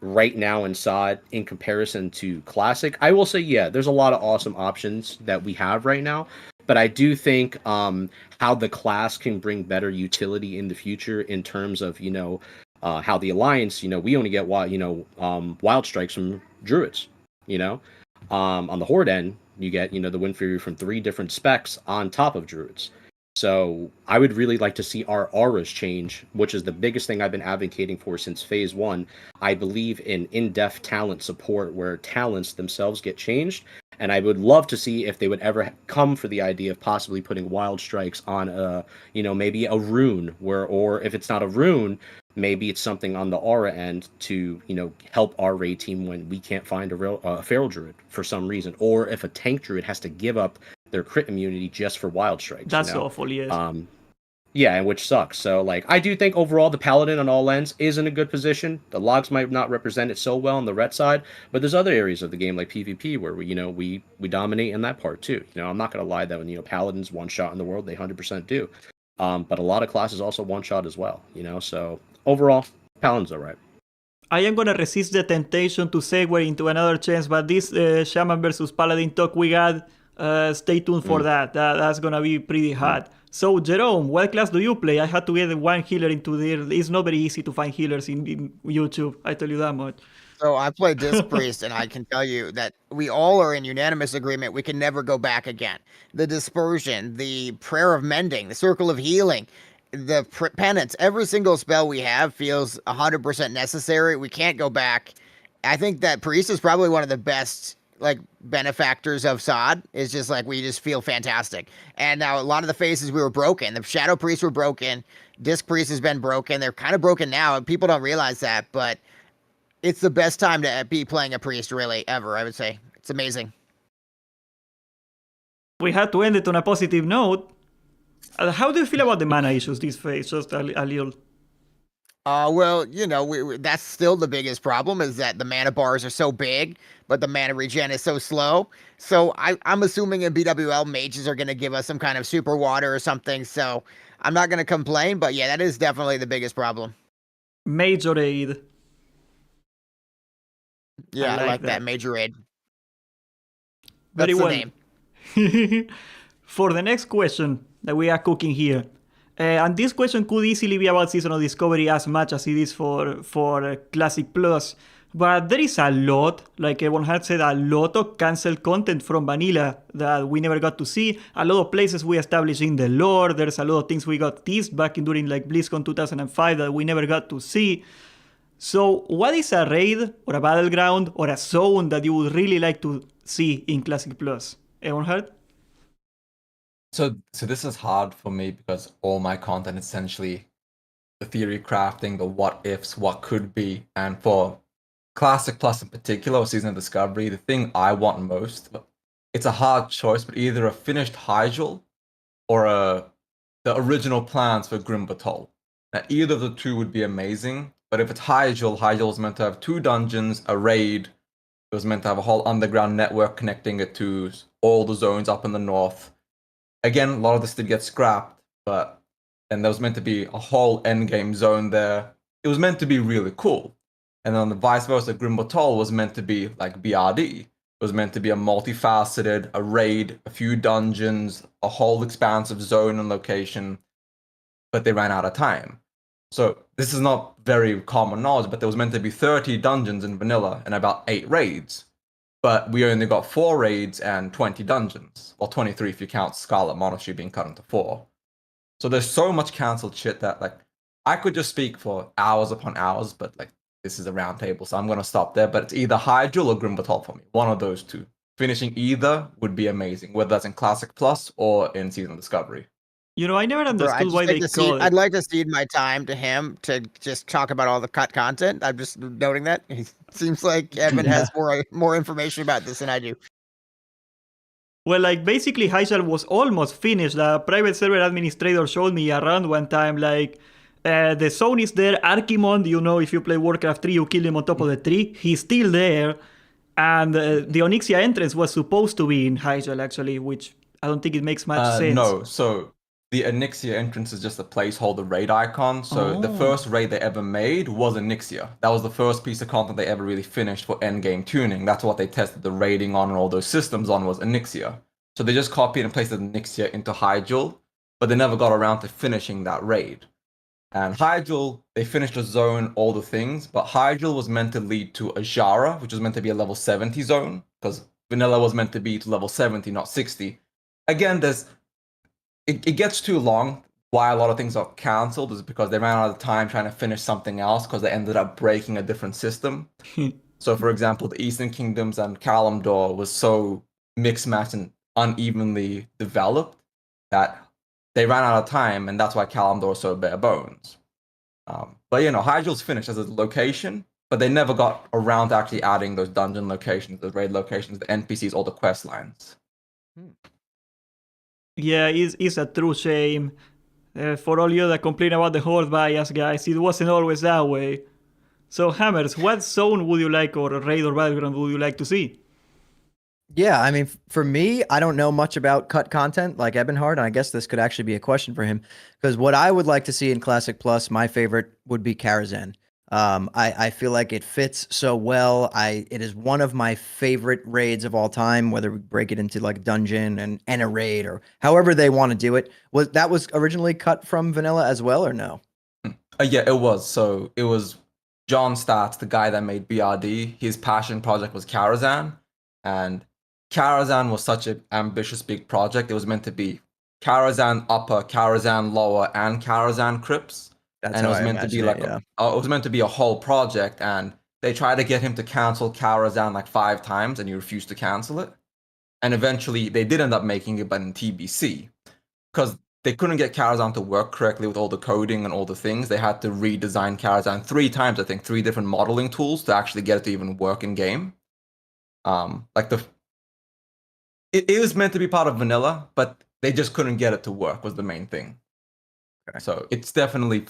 right now in SOD in comparison to Classic? I will say, yeah, there's a lot of awesome options that we have right now, but I do think how the class can bring better utility in the future in terms of, you know, how the Alliance, you know, we only get wild strikes from Druids, you know, on the Horde end, you get, you know, the Wind Fury from 3 different specs on top of Druids. So I would really like to see our auras change, which is the biggest thing I've been advocating for since phase 1. I believe in-depth talent support where talents themselves get changed. And I would love to see if they would ever come for the idea of possibly putting wild strikes on you know, maybe a rune, or if it's not a rune, maybe it's something on the aura end to, you know, help our raid team when we can't find a feral druid for some reason, or if a tank druid has to give up their crit immunity just for wild strikes. That's you know? awful, yes. Yeah, which sucks. So, like, I do think overall the Paladin on all ends is in a good position. The logs might not represent it so well on the ret side, but there's other areas of the game like PvP where we dominate in that part too. I'm not gonna lie that when Paladins one shot in the world, they 100% do. But a lot of classes also one shot as well. So overall, Paladin's alright. I am gonna resist the temptation to segue into another chance, but this Shaman versus Paladin talk we got, stay tuned for that. That's gonna be pretty hot. So, Jerome, what class do you play? I had to get one healer into there. It's not very easy to find healers in YouTube. I tell you that much. So I play Disc Priest, and I can tell you that we all are in unanimous agreement we can never go back again. The Dispersion, the Prayer of Mending, the Circle of Healing, the Penance, every single spell we have feels 100% necessary. We can't go back. I think that Priest is probably one of the best benefactors of Sod. It's just we just feel fantastic. And now a lot of the phases we were broken. The Shadow Priests were broken. Disc Priest has been broken. They're kind of broken now. People don't realize that, but it's the best time to be playing a Priest, really, ever, I would say. It's amazing. We had to end it on a positive note. How do you feel about the mana issues this phase? Just a little. Well, that's still the biggest problem is that the mana bars are so big, but the mana regen is so slow. So I'm assuming in BWL, mages are going to give us some kind of super water or something. So I'm not going to complain, but yeah, that is definitely the biggest problem. Major aid. Yeah, I like that. Major aid. Very That's well. The name. For the next question that we are cooking here. And this question could easily be about Seasonal Discovery as much as it is for Classic Plus. But there is a lot, like Ebonhard said, a lot of cancelled content from Vanilla that we never got to see. A lot of places we established in the lore. There's a lot of things we got teased back during BlizzCon 2005 that we never got to see. So what is a raid or a battleground or a zone that you would really like to see in Classic Plus? Ebonhard? So this is hard for me because all my content is essentially the theory crafting, the what ifs, what could be, and for Classic Plus in particular, or Season of Discovery, the thing I want most, it's a hard choice, but either a finished Hyjal or the original plans for Grim Batol. Now, either of the two would be amazing, but if it's Hyjal was meant to have 2 dungeons, a raid. It was meant to have a whole underground network connecting it to all the zones up in the north. Again, a lot of this did get scrapped, and there was meant to be a whole endgame zone there. It was meant to be really cool. And then the vice versa, Grim Batol was meant to be like BRD. It was meant to be a multifaceted, a raid, a few dungeons, a whole expansive zone and location, but they ran out of time. So this is not very common knowledge, but there was meant to be 30 dungeons in vanilla and about 8 raids. But we only got 4 raids and 20 dungeons. Or 23 if you count Scarlet Monastery being cut into 4. So there's so much cancelled shit that I could just speak for hours upon hours, but this is a roundtable, so I'm gonna stop there. But it's either Hyjal or Grim Batol for me. One of those two. Finishing either would be amazing, whether that's in Classic Plus or in Season of Discovery. I never understood why they call it. I'd like to cede my time to him to just talk about all the cut content. I'm just noting that. It seems like Evan has more information about this than I do. Well, basically, Hyjal was almost finished. A private server administrator showed me around one time, the zone is there. Archimond, if you play Warcraft 3, you kill him on top of the tree. He's still there. And the Onyxia entrance was supposed to be in Hyjal, actually, which I don't think it makes much sense. No, so the Onyxia entrance is just a placeholder raid icon. So the first raid they ever made was Onyxia. That was the first piece of content they ever really finished for endgame tuning. That's what they tested the raiding on and all those systems on was Onyxia. So they just copied and pasted Onyxia into Hyjal, but they never got around to finishing that raid. And Hyjal, they finished the zone, all the things, but Hyjal was meant to lead to Ajara, which was meant to be a level 70 zone, because Vanilla was meant to be to level 70, not 60. Again, it gets too long. Why a lot of things are cancelled is because they ran out of time trying to finish something else because they ended up breaking a different system. So, for example, the Eastern Kingdoms and Kalimdor was so mixed-matched and unevenly developed that they ran out of time, and that's why Kalimdor is so bare bones. But, Hyjal's finished as a location, but they never got around to actually adding those dungeon locations, the raid locations, the NPCs, all the quest lines. Yeah, it's a true shame. For all you that complain about the horde bias, guys, it wasn't always that way. So, Hammers, what zone would you like, or raid or battleground would you like to see? Yeah, I mean, for me, I don't know much about cut content like Ebonhard, and I guess this could actually be a question for him. Because what I would like to see in Classic Plus, my favorite would be Karazhan. I feel like it fits so well. It is one of my favorite raids of all time, whether we break it into like dungeon and a raid or however they want to do it. Was originally cut from vanilla as well, or no? Yeah, it was. So it was John Stats, the guy that made BRD. His passion project was Karazhan, and Karazhan was such an ambitious big project. It was meant to be Karazhan Upper, Karazhan Lower, and Karazhan Crypts. That's And it how was I meant to be imagine like it, yeah. it was meant to be a whole project, and they tried to get him to cancel Karazhan like 5 times, and he refused to cancel it. And eventually, they did end up making it, but in TBC, because they couldn't get Karazhan to work correctly with all the coding and all the things. They had to redesign Karazhan 3 times, I think, 3 different modeling tools to actually get it to even work in game. It was meant to be part of vanilla, but they just couldn't get it to work was the main thing. Okay. So it's definitely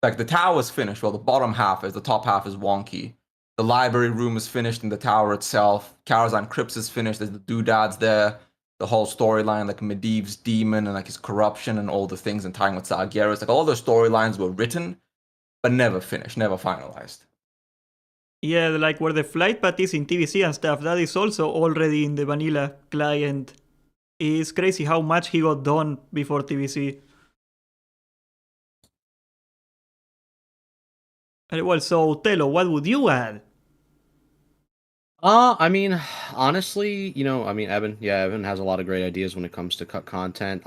like the tower is finished. Well, the bottom half is, the top half is wonky. The library room is finished in the tower itself. Karazhan Crypts is finished. There's the doodads there. The whole storyline, like Medivh's demon and like his corruption and all the things and tying with Sargeras. Like all those storylines were written, but never finished, never finalized. Yeah, like where the flight path is in TBC and stuff, that is also already in the vanilla client. It's crazy how much he got done before TBC. Well, so Tello, what would you add? I mean, honestly, Evan has a lot of great ideas when it comes to cut content.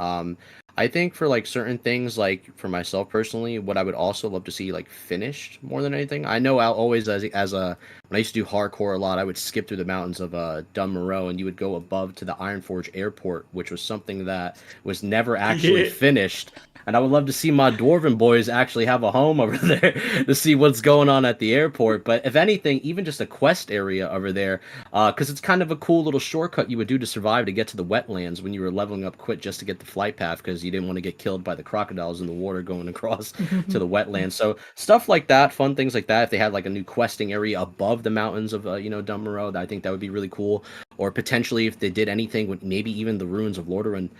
I think for like certain things, like for myself personally, what I would also love to see like finished more than anything. I know I'll always when I used to do hardcore a lot, I would skip through the mountains of Dunmoreau, and you would go above to the Ironforge Airport, which was something that was never actually finished. And I would love to see my dwarven boys actually have a home over there to see what's going on at the airport. But if anything, even just a quest area over there, because it's kind of a cool little shortcut you would do to survive to get to the wetlands when you were leveling up quick just to get the flight path, because you didn't want to get killed by the crocodiles in the water going across to the wetlands. So stuff like that, fun things like that. If they had like a new questing area above the mountains of Dunmoreau, I think that would be really cool. Or potentially if they did anything with maybe even the ruins of Lordaeron,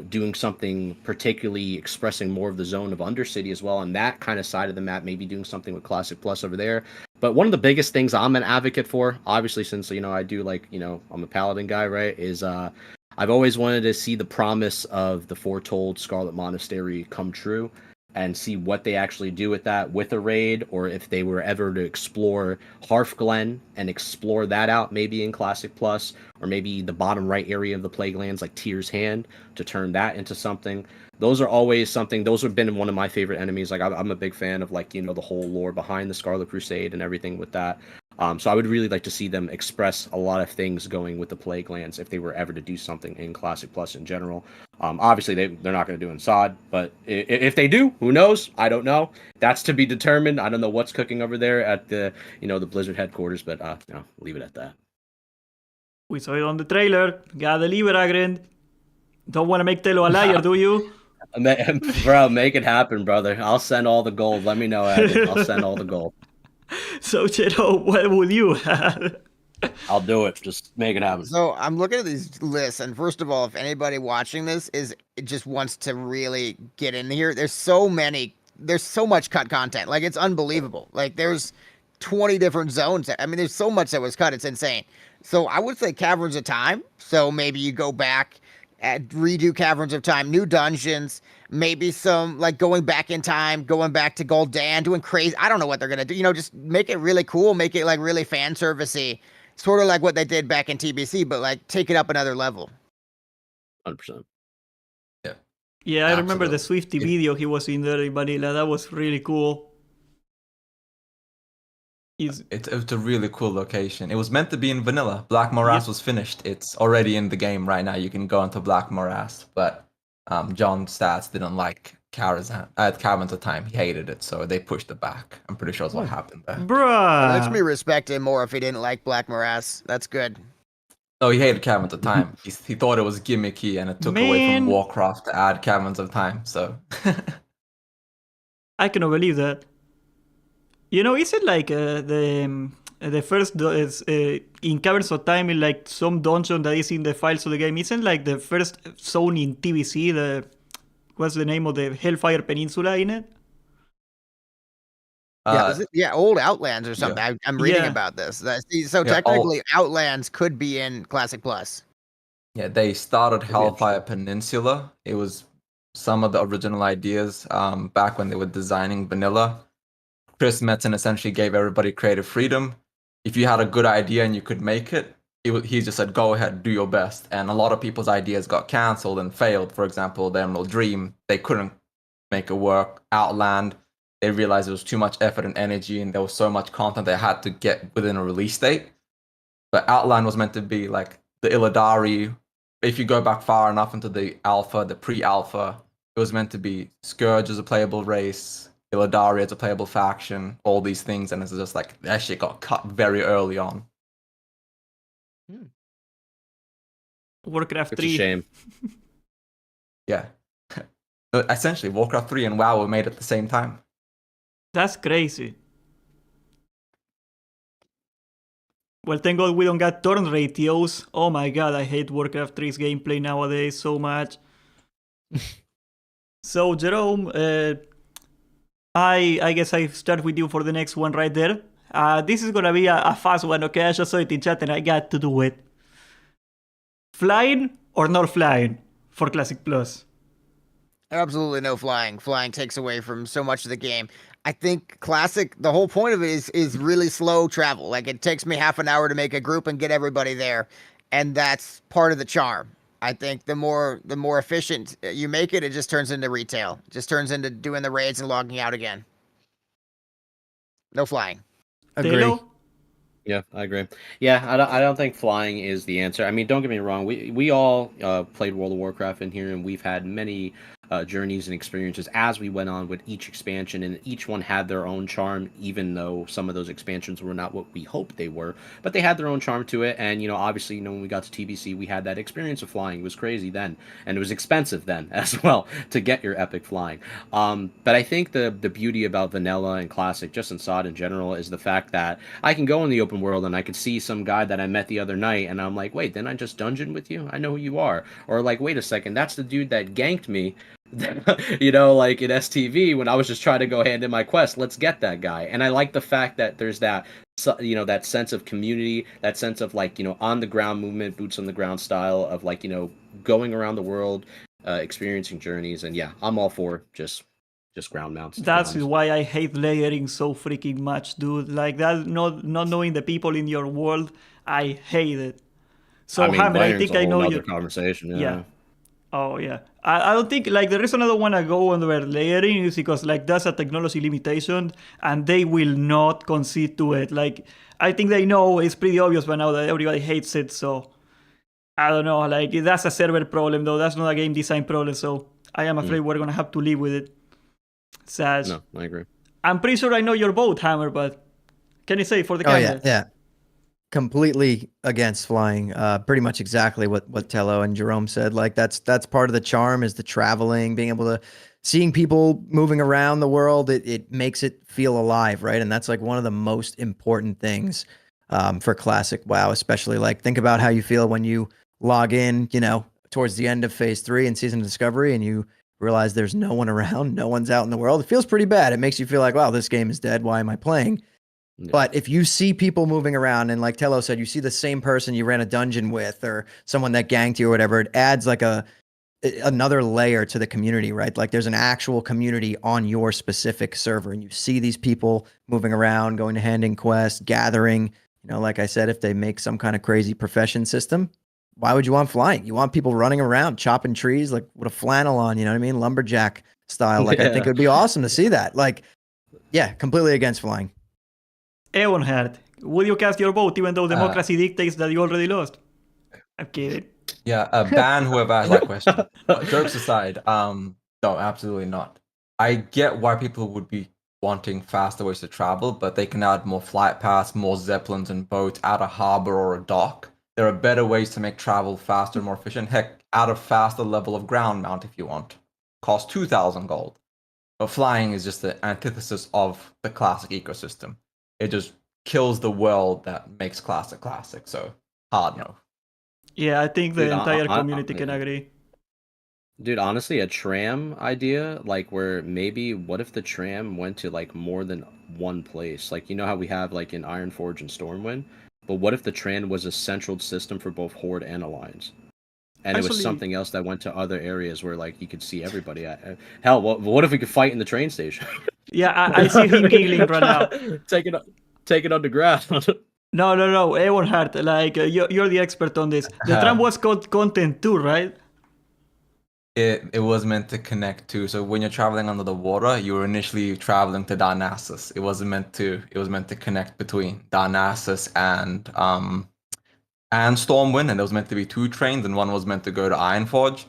doing something particularly expressing more of the zone of Undercity as well on that kind of side of the map, maybe doing something with Classic Plus over there. But one of the biggest things I'm an advocate for, obviously, since I do I'm a paladin guy, right, is I've always wanted to see the promise of the foretold Scarlet Monastery come true, and see what they actually do with that with a raid, or if they were ever to explore Hearthglen and explore that out maybe in Classic Plus, or maybe the bottom right area of the Plaguelands like Tyr's Hand to turn that into something. Those are always something, those have been one of my favorite enemies. Like I'm a big fan of the whole lore behind the Scarlet Crusade and everything with that. So I would really like to see them express a lot of things going with the Plaguelands if they were ever to do something in Classic Plus in general. Obviously, they're not going to do in SOD, but if they do, who knows? I don't know. That's to be determined. I don't know what's cooking over there at the Blizzard headquarters, but leave it at that. We saw it on the trailer. Gotta deliver, Agren. Don't want to make Tello a liar, do you? Bro, make it happen, brother. I'll send all the gold. Let me know, Agren. I'll send all the gold. So, Jero, what would you add? I'll do it. Just make it happen. So I'm looking at these lists, and first of all, if anybody watching this just wants to really get in here, there's so much cut content. Like, it's unbelievable. Like, there's 20 different zones. I mean, there's so much that was cut. It's insane. So I would say Caverns of Time. So maybe you go back and redo Caverns of Time, new dungeons, maybe some like going back in time, going back to Gul'dan, doing crazy. I don't know what they're gonna do. Just make it really cool, make it like really fan servicey, sort of like what they did back in TBC, but like take it up another level. 100%. Yeah, I remember the Swifty video he was in there in Vanilla. That was really cool. It's a really cool location. It was meant to be in vanilla. Black Morass was finished. It's already in the game right now. You can go into Black Morass, but John Stats didn't like Karazhan at Caverns of Time. He hated it, so they pushed it back. I'm pretty sure that's what happened there. Bruh. Let me respect him more if he didn't like Black Morass. That's good. No, he hated caverns of time. He thought it was gimmicky and it took away from Man, Warcraft to add caverns of time. So I cannot believe that. You know, is it like the first in Caverns of Time in like some dungeon that is in the files of the game? Isn't like the first zone in TBC? What's the name of the Hellfire Peninsula in it? Old Outlands or something. Yeah. I'm reading Yeah. about this. So Yeah, technically, Outlands could be in Classic Plus. Yeah, they started be Hellfire Peninsula. It was some of the original ideas back when they were designing vanilla. Chris Metzen essentially gave everybody creative freedom. If you had a good idea and you could make it, he just said, go ahead, do your best. And a lot of people's ideas got cancelled and failed. For example, the Emerald Dream, they couldn't make it work. Outland, they realized it was too much effort and energy and there was so much content they had to get within a release date. But Outland was meant to be like the Illidari. If you go back far enough into the alpha, the pre-alpha, it was meant to be Scourge as a playable race, Illidari as a playable faction, all these things, and it's just like that shit got cut very early on. Warcraft It's 3. a shame. Yeah. Essentially, Warcraft 3 and WoW were made at the same time. That's crazy. Well, thank God we don't got turn ratios. Oh my god, I hate Warcraft 3's gameplay nowadays so much. So, Jerome, I guess I start with you for the next one right there. This is gonna be a fast one, okay? I just saw it in chat and I got to do it. Flying or not flying for Classic Plus? Absolutely no flying. Flying takes away from so much of the game. I think Classic, the whole point of it is really slow travel. Like it takes me half an hour to make a group and get everybody there, and that's part of the charm. I think the more efficient you make it, it just turns into retail. It just turns into doing the raids and logging out again. No flying. Agree. Tello? Yeah, I agree. Yeah, I don't think flying is the answer. I mean, don't get me wrong. We all played World of Warcraft in here, and we've had many journeys and experiences as we went on with each expansion, and each one had their own charm, even though some of those expansions were not what we hoped they were. But they had their own charm to it, and obviously, when we got to TBC, we had that experience of flying. It was crazy then, and it was expensive then as well to get your epic flying. But I think the beauty about vanilla and classic, just in SOD in general, is the fact that I can go in the open world and I could see some guy that I met the other night, and I'm like, wait, didn't I just dungeon with you? I know who you are. Or like, wait a second, that's the dude that ganked me. Like in STV when I was just trying to go hand in my quest. Let's get that guy. And I like the fact that there's that that sense of community, that sense of like on the ground movement, boots on the ground style of like going around the world, experiencing journeys. And yeah, I'm all for just ground mounts. That's why I hate layering so freaking much, dude. Like that, not knowing the people in your world, I hate it. So I mean, Hammer, I think I know your you. conversation. Yeah. Oh yeah. I don't think like the reason I don't want to go on the layering is because like that's a technology limitation and they will not concede to it. Like I think they know it's pretty obvious by now that everybody hates it. So I don't know. Like that's a server problem though. That's not a game design problem. So I am afraid we're gonna have to live with it. Sad. No, I agree. I'm pretty sure I know your vote, Hammer, but can you say for the camera? Yeah. Completely against flying. Pretty much exactly what Tello and Jerome said. Like that's part of the charm is the traveling, being able to seeing people moving around the world. It makes it feel alive, right? And that's like one of the most important things for classic WoW, especially like think about how you feel when you log in, towards the end of phase 3 in Season of Discovery and you realize there's no one around, no one's out in the world. It feels pretty bad. It makes you feel like, wow, this game is dead. Why am I playing? Yeah. But if you see people moving around and like Tello said, you see the same person you ran a dungeon with or someone that ganked you or whatever, it adds like another layer to the community, right? Like there's an actual community on your specific server and you see these people moving around, going to hand in quests, gathering, like I said, if they make some kind of crazy profession system, why would you want flying? You want people running around, chopping trees, like with a flannel on, you know what I mean? Lumberjack style. Like, I think it would be awesome to see that. Like, yeah, completely against flying. Ebonhardt, would you cast your vote even though democracy dictates that you already lost? I'm kidding. Yeah, ban whoever asked that question. Jokes aside, no, absolutely not. I get why people would be wanting faster ways to travel, but they can add more flight paths, more zeppelins and boats, add a harbor or a dock. there are better ways to make travel faster, more efficient. Heck, add a faster level of ground mount if you want. Cost 2,000 gold. But flying is just the antithesis of the classic ecosystem. It just kills the world that makes classic classic. So hard no. Yeah, I think the Dude, entire community can agree. Dude, honestly, a tram idea, like where maybe what if the tram went to like more than one place? Like, you know how we have like in Ironforge and Stormwind, but what if the tram was a central system for both Horde and Alliance? And it was Actually- something else that went to other areas where like you could see everybody at. Hell, what if we could fight in the train station? Yeah, I see him giggling right now. Take it underground. No, Ebonhardt, like you're the expert on this. The tram was called content too, right? It was meant to connect to. So when you're traveling under the water, you were initially traveling to Darnassus. It was meant to connect between Darnassus and Stormwind, and there was meant to be 2 trains, and one was meant to go to Ironforge.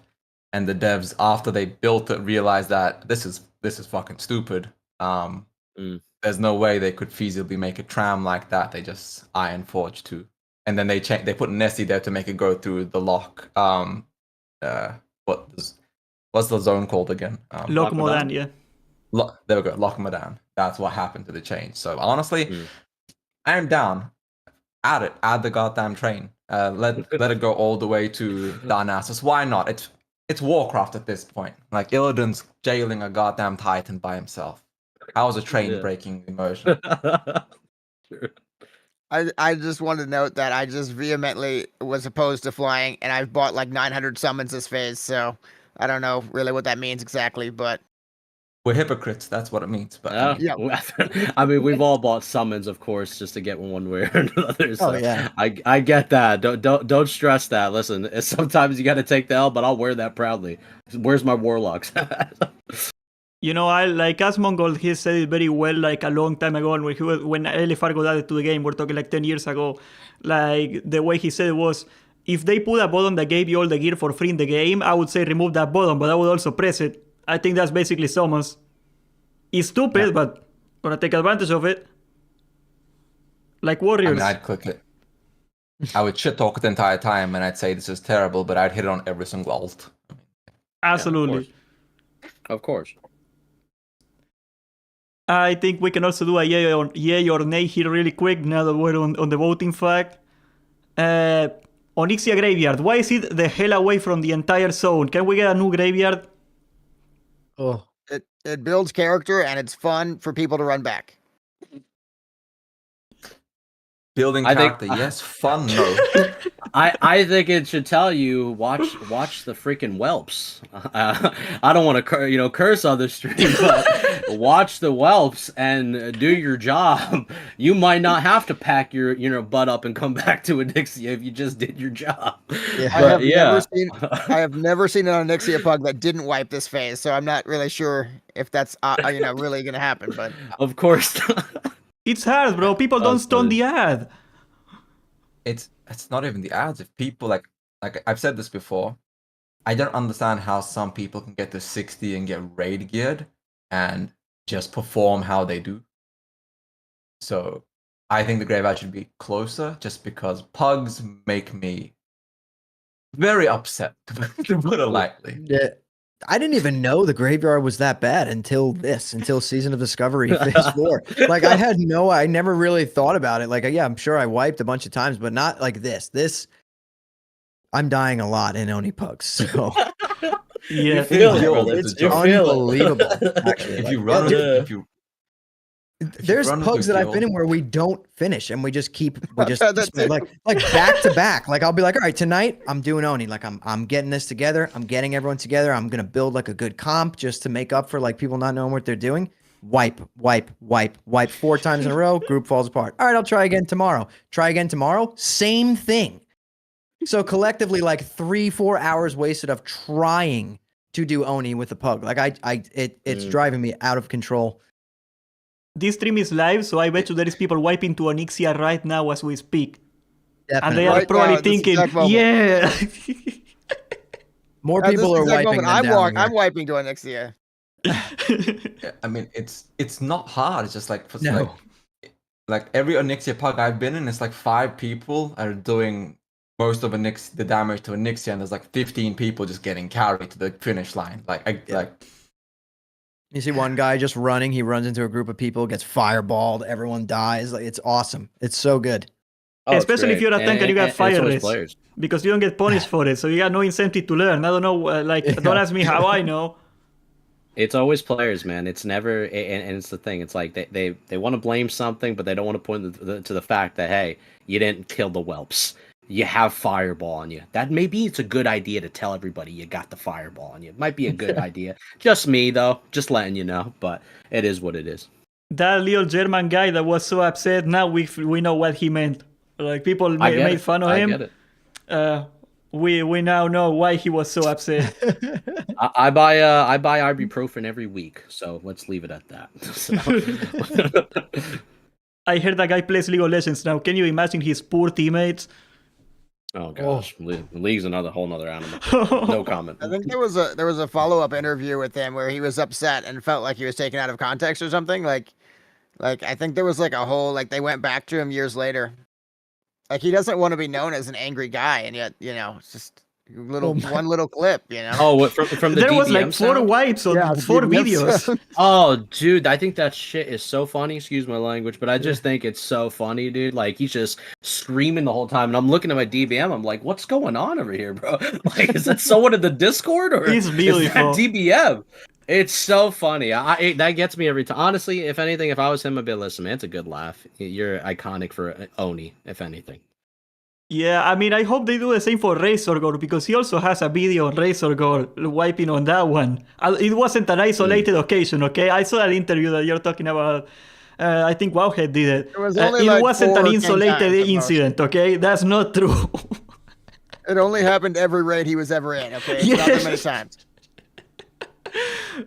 And the devs, after they built it, realized that this is fucking stupid. There's no way they could feasibly make a tram like that. They just Ironforge 2. And then they put Nessie there to make it go through the lock. What's the zone called again? Loch Modan, yeah. There we go, Loch Modan. That's what happened to the change. So honestly, I'm down. Add the goddamn train. Let it go all the way to Darnassus. Why not? It's Warcraft at this point. Like Illidan's jailing a goddamn Titan by himself. How is a train breaking immersion? I just want to note that I just vehemently was opposed to flying, and I've bought like 900 summons this phase, so I don't know really what that means exactly, but We're hypocrites, that's what it means. But I mean, we've all bought summons, of course, just to get one way or another. So yeah. I get that. Don't stress that. Listen, sometimes you got to take the L, but I'll wear that proudly. Where's my warlocks? You know, I like Asmongold, he said it very well like a long time ago when LFR got added to the game, we're talking like 10 years ago. Like the way he said it was, if they put a button that gave you all the gear for free in the game, I would say remove that button, but I would also press it. I think that's basically summons. It's stupid, but gonna take advantage of it. Like Warriors. I mean, I'd click it. I would shit talk it the entire time, and I'd say this is terrible, but I'd hit it on every single alt. Absolutely. Of course. I think we can also do a yay or nay here really quick now that we're on the voting fact. Onyxia Graveyard. Why is it the hell away from the entire zone? Can we get a new graveyard? Oh, it builds character and it's fun for people to run back. Building character, yes. Fun, no. I think it should tell you watch the freaking whelps. I don't want to curse on the stream, but watch the whelps and do your job. You might not have to pack your butt up and come back to Onyxia if you just did your job. Yeah. I have never seen an Onyxia pug that didn't wipe this phase, so I'm not really sure if that's really gonna happen. But of course. It's hard, bro. People don't stun the ad. It's not even the ads. If people like I've said this before, I don't understand how some people can get to 60 and get raid geared and just perform how they do. So I think the graveyard should be closer, just because pugs make me very upset, to put it lightly. yeah. I didn't even know the graveyard was that bad until Season of Discovery Phase 4. Like I never really thought about it. Like, yeah, I'm sure I wiped a bunch of times, but not like this. I'm dying a lot in Oni Pugs. So yeah, it's unbelievable. Actually, If you run there's pugs that I've been in where we don't finish and we just like back to back. Like I'll be like, all right, tonight I'm doing Oni. Like I'm getting this together. I'm getting everyone together. I'm gonna build like a good comp just to make up for like people not knowing what they're doing. Wipe 4 times in a row. Group falls apart. All right, I'll try again tomorrow. Try again tomorrow. Same thing. So collectively, like 3-4 hours wasted of trying to do Oni with the pug. Like it's driving me out of control. This stream is live, so I bet you there is people wiping to Onyxia right now as we speak. Definitely. And they are probably thinking, yeah. More people are wiping. I'm wiping to Onyxia. Yeah, I mean, it's not hard. It's just like like every Onyxia pug I've been in, it's like 5 people are doing most of the damage to a Nixie, and there's like 15 people just getting carried to the finish line. You see one guy just running, he runs into a group of people, gets fireballed, everyone dies. Like, it's awesome. It's so good. Oh, it's Especially if great. you're a tank and you got it's fire always rates. players. Because you don't get punished for it, so you got no incentive to learn. I don't know, don't ask me how I know. It's always players, man. It's never, and it's the thing. It's like they want to blame something, but they don't want to point to the fact that, hey, you didn't kill the whelps. You have fireball on you. That maybe it's a good idea to tell everybody you got the fireball on you. It might be a good idea. Just me though, just letting you know. But it is what it is. That little German guy that was so upset, now we know what he meant. Like, people made fun of him. I get it. We now know why he was so upset. I buy ibuprofen every week, so let's leave it at that. I heard that guy plays League of Legends now. Can you imagine his poor teammates? Oh gosh, League's another whole nother animal. No comment. I think there was a follow-up interview with him where he was upset and felt like he was taken out of context or something. Like I think there was like a whole, like, they went back to him years later. Like, he doesn't want to be known as an angry guy, and yet, it's just one little clip, Oh, from the there DBM was like 4 sound? wipes on Yeah, 4 DBM videos. sound. Oh, dude, I think that shit is so funny. Excuse my language, but I just think it's so funny, dude. Like, he's just screaming the whole time, and I'm looking at my DBM. I'm like, what's going on over here, bro? Like, is that someone in the Discord, or It's beautiful. is that DBM? It's so funny. That gets me every time. Honestly, if anything, if I was him, I'd be, listen, man, it's a good laugh. You're iconic for Oni, if anything. Yeah, I mean, I hope they do the same for Razorgore, because he also has a video on Razorgore wiping on that one. It wasn't an isolated occasion, okay? I saw that interview that you're talking about. I think Wowhead did it. It was only like wasn't 4 an or 10 insulated times at most. incident, okay? That's not true. It only happened every raid he was ever in. Okay, it's not that many times.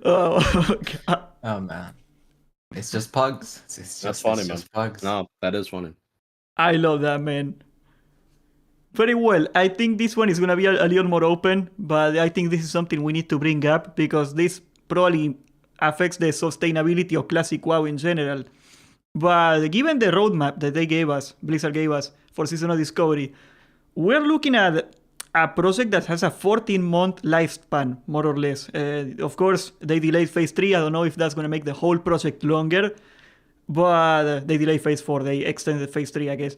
Oh, God. Oh man, it's just pugs. That's funny, man. Pugs. No, that is funny. I love that, man. Very well. I think this one is going to be a little more open, but I think this is something we need to bring up, because this probably affects the sustainability of Classic WoW in general. But given the roadmap that Blizzard gave us for Seasonal Discovery, we're looking at a project that has a 14-month lifespan, more or less. Of course, they delayed Phase 3. I don't know if that's going to make the whole project longer, but they delayed Phase 4. They extended Phase 3, I guess.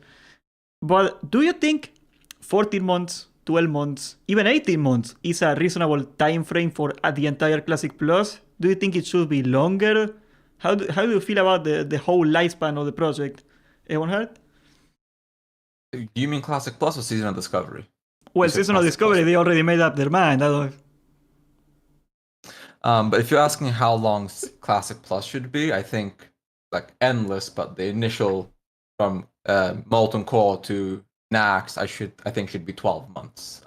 But do you think 14 months, 12 months, even 18 months is a reasonable time frame for the entire Classic Plus? Do you think it should be longer? How do you feel about the whole lifespan of the project? Ebonhardt? Do you mean Classic Plus or Seasonal Discovery? Well, You said Seasonal Classic Discovery, Plus. they already made up their mind. But if you're asking how long Classic Plus should be, I think like endless. But the initial from Molten Core to Nax, I think should be 12 months.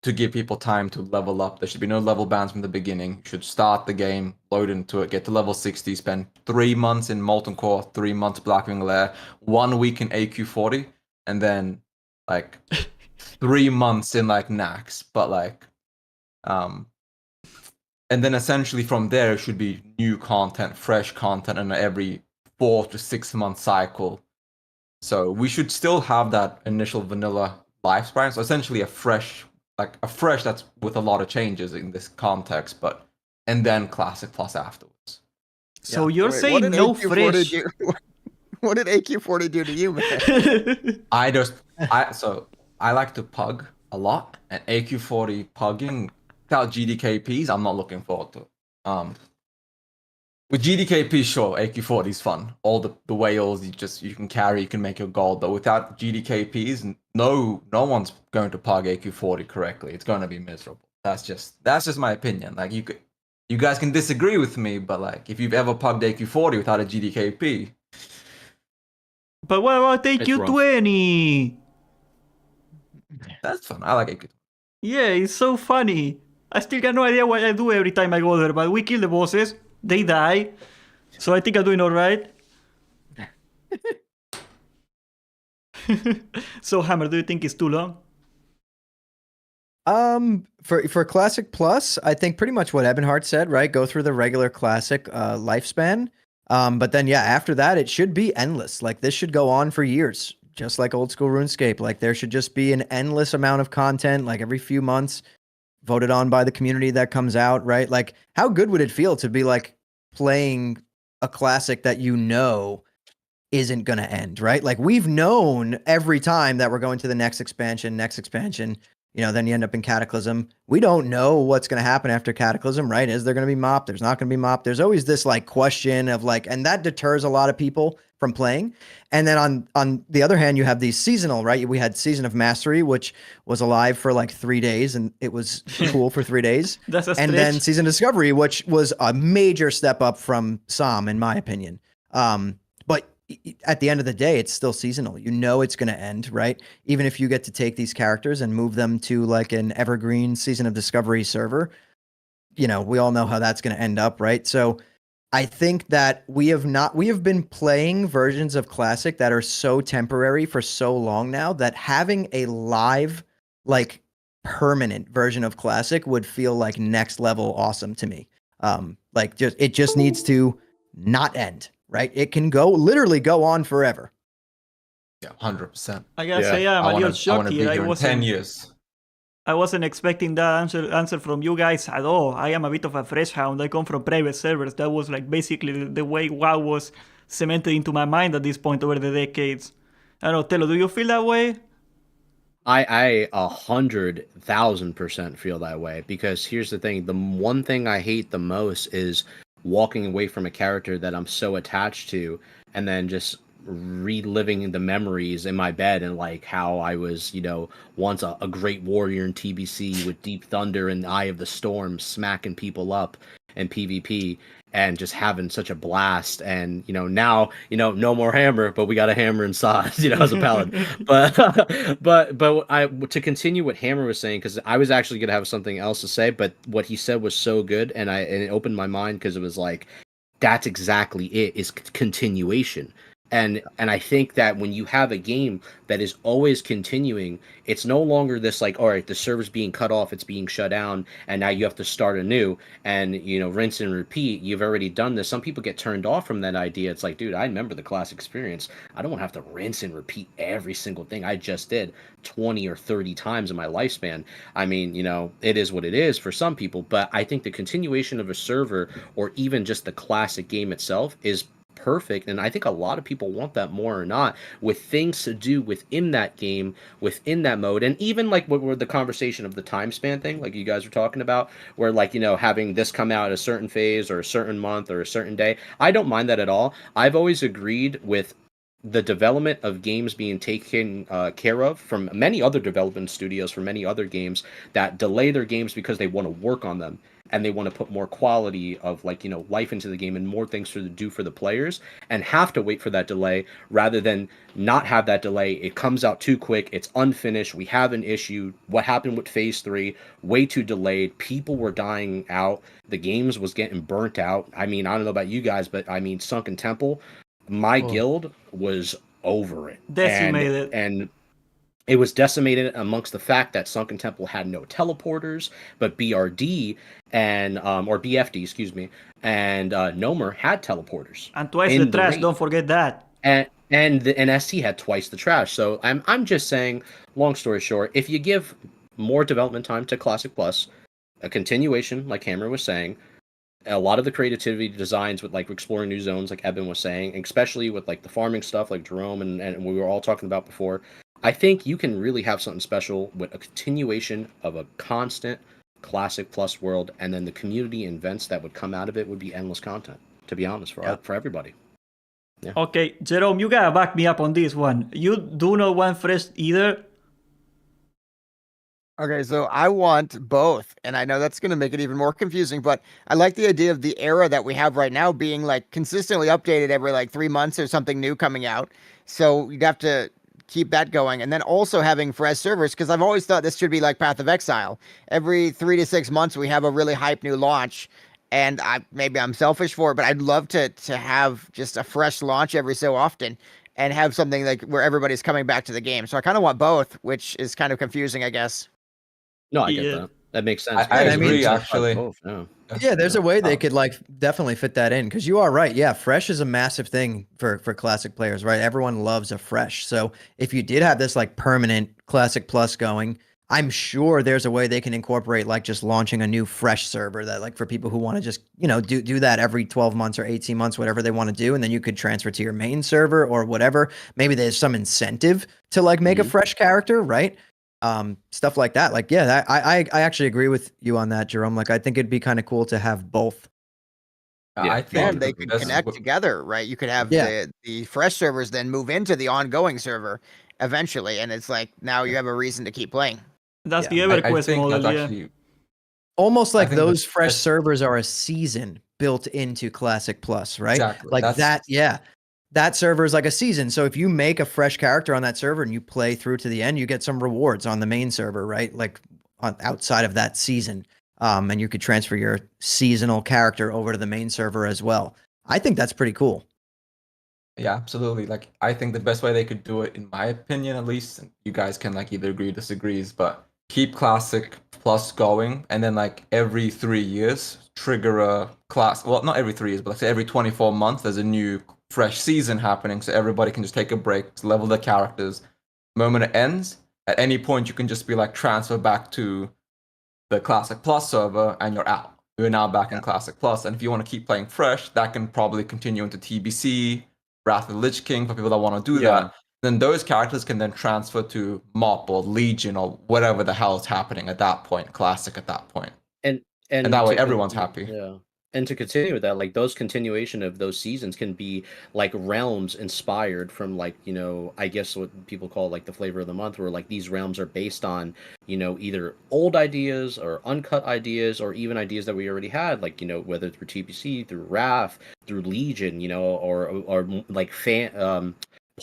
To give people time to level up. There should be no level bans from the beginning. You should start the game, load into it, get to level 60, spend 3 months in Molten Core, 3 months Blackwing Lair, 1 week in AQ40, and then like 3 months in like Nax. But like and then essentially from there it should be new content, fresh content in every 4 to 6 month cycle. So we should still have that initial vanilla lifespan. So essentially a fresh that's with a lot of changes in this context, and then Classic Plus afterwards. So Yeah. you're Wait, saying no fresh. What did AQ40 do to you, man? I like to pug a lot, and AQ40 pugging without GDKPs, I'm not looking forward to it. With GDKP, sure, AQ40 is fun. All the whales you can carry, you can make your gold. But without GDKPs, no one's going to pug AQ40 correctly. It's going to be miserable. That's just my opinion. Like you guys can disagree with me, but like if you've ever pugged AQ40 without a GDKP, But what about AQ20? that's fun. I like AQ20. Yeah, it's so funny. I still got no idea what I do every time I go there, but we kill the bosses, they die, so I think I'm doing alright. So Hammer, do you think it's too long? For Classic Plus, I think pretty much what Ebonhardt said, right? Go through the regular Classic lifespan. But then, yeah, after that, it should be endless. Like, this should go on for years. just like old school RuneScape. Like there should just be an endless amount of content, like every few months, voted on by the community that comes out, right? Like how good would it feel to be like playing a classic that you know isn't going to end, right? Like we've known every time that we're going to the next expansion, then you end up in Cataclysm. We don't know what's going to happen after Cataclysm, right? Is there going to be mop? There's not going to be mop. There's always this like question of like, and that deters a lot of people from playing. And then on the other hand, you have these seasonal, right? We had Season of Mastery, which was alive for like 3 days, and it was cool for 3 days. And then Season of Discovery, which was a major step up from Som, in my opinion. But at the end of the day, it's still seasonal. You know it's going to end, right? Even if you get to take these characters and move them to like an evergreen Season of Discovery server, we all know how that's going to end up, right? So I think that we have been playing versions of Classic that are so temporary for so long now that having a live, like permanent version of Classic would feel like next level awesome to me. It just needs to not end. Right? It can literally go on forever. Yeah, 100%. I gotta say, I'm a little shocked here. I want to be here in 10 years. I wasn't expecting that answer from you guys at all. I am a bit of a fresh hound. I come from private servers. That was like basically the way WoW was cemented into my mind at this point over the decades. I don't know, Tello, do you feel that way? I 100,000% feel that way, because here's the thing. The one thing I hate the most is walking away from a character that I'm so attached to, and then just reliving the memories in my bed, and like how I was, once a great warrior in TBC with Deep Thunder and Eye of the Storm, smacking people up in PvP and just having such a blast. And now no more hammer, but we got a hammer inside, as a paladin. but to continue what Hammer was saying, because I was actually gonna have something else to say, but what he said was so good, and it opened my mind, because it was like, that's exactly it, is continuation. And I think that when you have a game that is always continuing, it's no longer this like, all right, the server's being cut off, it's being shut down, and now you have to start anew and, rinse and repeat. You've already done this. Some people get turned off from that idea. It's like, dude, I remember the Classic experience. I don't want to have to rinse and repeat every single thing I just did 20 or 30 times in my lifespan. I mean, it is what it is for some people, but I think the continuation of a server, or even just the Classic game itself, is perfect. And I think a lot of people want that more or not, with things to do within that game, within that mode. And even like what were the conversation of the time span thing, like you guys were talking about, where like, having this come out at a certain phase or a certain month or a certain day, I don't mind that at all. I've always agreed with the development of games being taken care of from many other development studios for many other games that delay their games because they want to work on them, and they want to put more quality of life into the game and more things to do for the players, and have to wait for that delay rather than not have that delay. It comes out too quick. It's unfinished. We have an issue. What happened with Phase 3? Way too delayed. People were dying out. The games was getting burnt out. I mean, I don't know about you guys, but I mean, Sunken Temple, my guild was over it. Decimated. And it was decimated amongst the fact that Sunken Temple had no teleporters, but BRD and or BFD, excuse me, and Nomer had teleporters. And twice the trash, don't forget that. And ST had twice the trash. So I'm just saying, long story short, if you give more development time to Classic Plus, a continuation, like Hammer was saying, a lot of the creativity designs with like exploring new zones, like Eben was saying, especially with like the farming stuff like Jerome and we were all talking about before, I think you can really have something special with a continuation of a constant Classic Plus world, and then the community events that would come out of it would be endless content, to be honest, for everybody. Yeah. Okay, Jerome, you gotta back me up on this one. You do not want fresh either? Okay, so I want both, and I know that's going to make it even more confusing, but I like the idea of the era that we have right now being like consistently updated every like 3 months or something new coming out. So you'd have to keep that going, and then also having fresh servers, because I've always thought this should be like Path of Exile. Every 3 to 6 months we have a really hype new launch, and maybe I'm selfish for it, but I'd love to have just a fresh launch every so often and have something like where everybody's coming back to the game. So I kind of want both, which is kind of confusing, I guess. No, I get that. That makes sense. I Yeah, I mean- agree, Incentivize actually. both, yeah. Yeah, there's a way they Um, could like definitely fit that in because you are right. Yeah, fresh is a massive thing for classic players, right? Everyone loves a fresh. So if you did have this like permanent classic plus going, I'm sure there's a way they can incorporate like just launching a new fresh server that like for people who want to just, you know, do that every 12 months or 18 months, whatever they want to do. And then you could transfer to your main server or whatever. Maybe there's some incentive to like make a fresh character, right? Stuff like that. Like, yeah, I actually agree with you on that, Jerome. Like, I think it'd be kind of cool to have both. Yeah. I think And they the could best connect w- together, right? You could have Yeah. the fresh servers then move into the ongoing server eventually, and it's like now you have a reason to keep playing. That's Yeah, the I EverQuest think model, that's yeah. actually Almost I like think the those fresh best- servers are a season built into Classic Plus, right? Exactly. Like That's- that, yeah. That server is like a season. So if you make a fresh character on that server and you play through to the end, you get some rewards on the main server, right? Like outside of that season. And you could transfer your seasonal character over to the main server as well. I think that's pretty cool. Yeah, absolutely. Like, I think the best way they could do it, in my opinion, at least, and you guys can like either agree or disagrees, but keep Classic Plus going, and then like every 3 years trigger a class. Well, not every 3 years, but let's say every 24 months, there's a new fresh season happening, so everybody can just take a break, level their characters. Moment it ends, at any point you can just be like transfer back to the Classic Plus server, and you're out. You're now back in Classic Plus, and if you want to keep playing fresh, that can probably continue into TBC. Wrath of the Lich King for people that want to do Yeah. that. Then those characters can then transfer to MOP or Legion or whatever the hell is happening at that point, Classic at that point. And that way to everyone's happy. Yeah. And to continue with that, like those continuation of those seasons can be like realms inspired from like, you know, I guess what people call like the flavor of the month, where like these realms are based on, you know, either old ideas or uncut ideas or even ideas that we already had, like, you know, whether through TPC, through Wrath, through Legion, you know, or like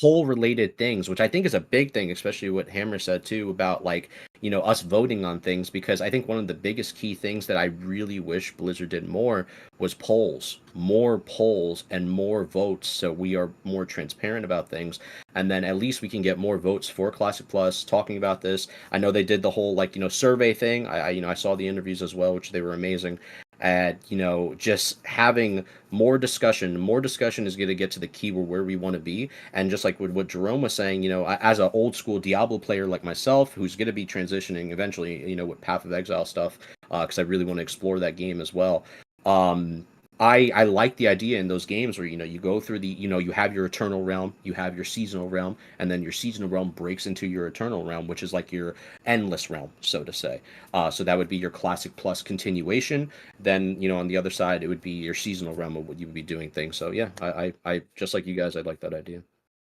poll related things, which I think is a big thing, especially what Hammer said too about like, you know, us voting on things, because I think one of the biggest key things that I really wish Blizzard did more was polls, more polls and more votes, so we are more transparent about things, and then at least we can get more votes for Classic Plus talking about this. I know they did the whole like, you know, survey thing. I saw the interviews as well, which they were amazing. And, you know, just having more discussion is going to get to the key where we want to be. And just like what Jerome was saying, you know, as an old school Diablo player like myself, who's going to be transitioning eventually, you know, with Path of Exile stuff, because I really want to explore that game as well. I like the idea in those games where, you know, you go through the, you know, you have your eternal realm, you have your seasonal realm, and then your seasonal realm breaks into your eternal realm, which is like your endless realm, so to say. So that would be your Classic Plus continuation. Then, you know, on the other side, it would be your seasonal realm of what you would be doing things. So yeah, I just like you guys, I like that idea.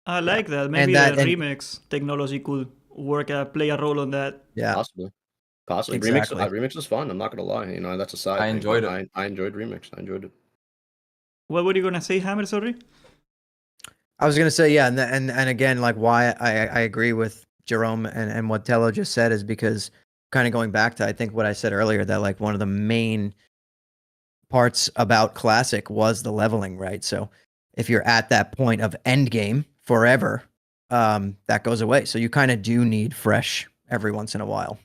I like that. Maybe the remix technology could play a role on that. Yeah. Possibly. Exactly. Remix was fun. I'm not gonna lie. You know, that's a side. I thing, enjoyed but it. I enjoyed Remix. I enjoyed it. What were you gonna say, Hammer? Sorry. I was gonna say, yeah, and again, like why I agree with Jerome and what Tello just said is because kind of going back to I think what I said earlier, that like one of the main parts about Classic was the leveling, right? So if you're at that point of end game forever, that goes away. So you kind of do need fresh every once in a while.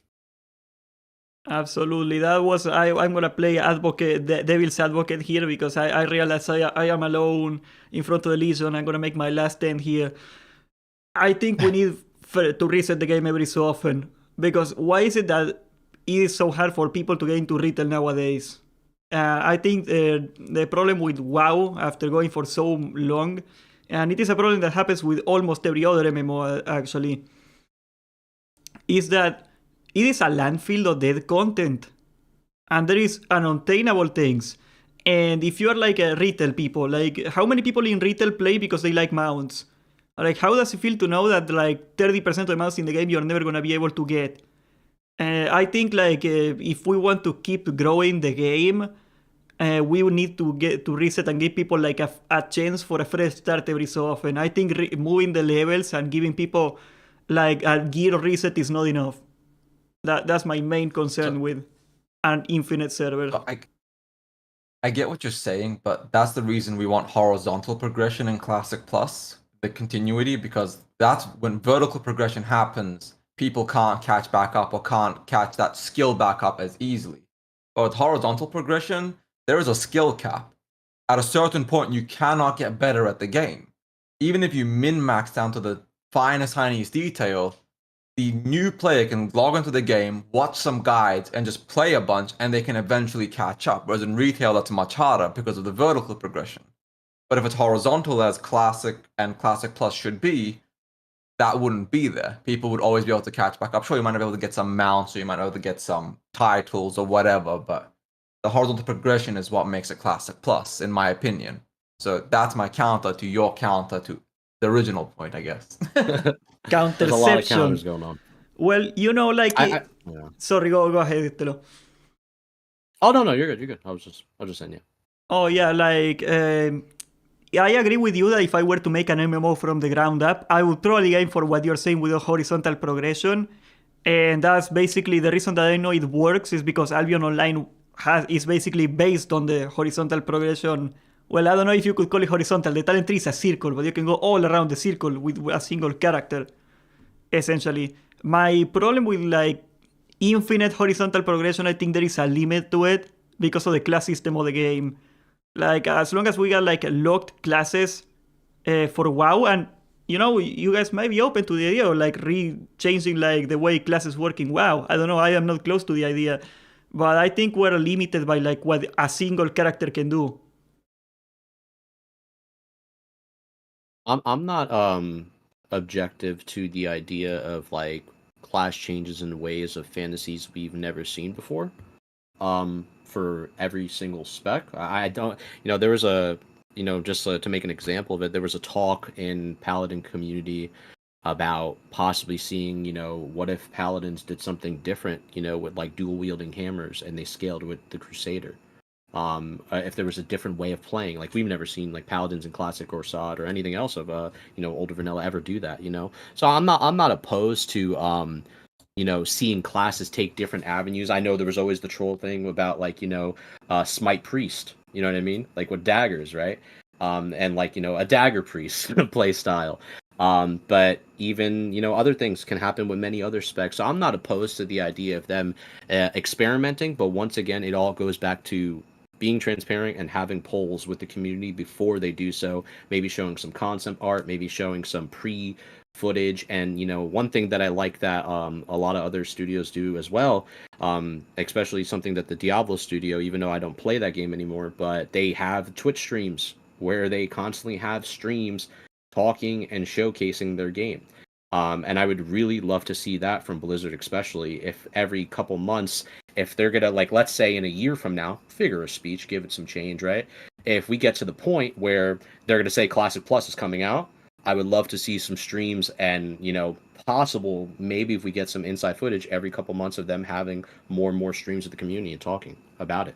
Absolutely. That was I'm gonna play advocate, the devil's advocate here, because I realize I am alone in front of the Legion. I'm gonna make my last stand here. I think we need to reset the game every so often, because why is it that it is so hard for people to get into retail nowadays? I think the problem with WoW, after going for so long, and it is a problem that happens with almost every other MMO actually, is that it is a landfill of dead content, and there is unobtainable things. And if you are like a retail people, like how many people in retail play because they like mounts? Like how does it feel to know that like 30% of the mounts in the game you're never gonna be able to get? I think like if we want to keep growing the game, we will need to get to reset and give people like a chance for a fresh start every so often. I think moving the levels and giving people like a gear reset is not enough. That's my main concern with an infinite server. I get what you're saying, but that's the reason we want horizontal progression in Classic Plus, the continuity, because that's when vertical progression happens, people can't catch back up or can't catch that skill back up as easily. But with horizontal progression, there is a skill cap. At a certain point, you cannot get better at the game. Even if you min-max down to the finest, tiniest detail, the new player can log into the game, watch some guides, and just play a bunch, and they can eventually catch up. Whereas in retail, that's much harder because of the vertical progression. But if it's horizontal, as Classic and Classic Plus should be, that wouldn't be there. People would always be able to catch back up. Sure, you might not be able to get some mounts, or you might not be able to get some titles or whatever, but the horizontal progression is what makes it Classic Plus, in my opinion. So that's my counter to your counter to the original point, I guess. There's a lot of counters Counterception. going on. Well, you know, like Yeah. sorry, go ahead, Telo. Oh no, you're good. You're good. I was just saying, yeah. Oh yeah, like I agree with you that if I were to make an MMO from the ground up, I would probably aim for what you're saying with the horizontal progression, and that's basically the reason that I know it works is because Albion Online is basically based on the horizontal progression. Well, I don't know if you could call it horizontal. The talent tree is a circle, but you can go all around the circle with a single character, essentially. My problem with like infinite horizontal progression, I think there is a limit to it because of the class system of the game. Like, as long as we got like locked classes for WoW, and you know, you guys might be open to the idea of like changing like the way classes work in WoW. I don't know, I am not close to the idea, but I think we're limited by like what a single character can do. I'm not objective to the idea of like class changes in ways of fantasies we've never seen before. For every single spec, I don't. There was a just to make an example of it, there was a talk in Paladin community about possibly seeing what if Paladins did something different with like dual wielding hammers and they scaled with the Crusader. If there was a different way of playing, like we've never seen like Paladins in Classic or SOD or anything else of older vanilla ever do that. So I'm not opposed to seeing classes take different avenues. I know there was always the troll thing about like Smite Priest, you know what I mean, like with daggers, right? And like a dagger priest play style. But even other things can happen with many other specs. So I'm not opposed to the idea of them experimenting, but once again, it all goes back to being transparent and having polls with the community before they do so. Maybe showing some concept art, maybe showing some footage. And one thing that I like that a lot of other studios do as well, especially something that the Diablo studio, even though I don't play that game anymore, but they have Twitch streams where they constantly have streams talking and showcasing their game. And I would really love to see that from Blizzard, especially if every couple months, if they're gonna, like, let's say in a year from now, figure of speech, give it some change, right? If we get to the point where they're gonna say Classic Plus is coming out, I would love to see some streams and, possible, maybe if we get some inside footage every couple months of them having more and more streams with the community and talking about it,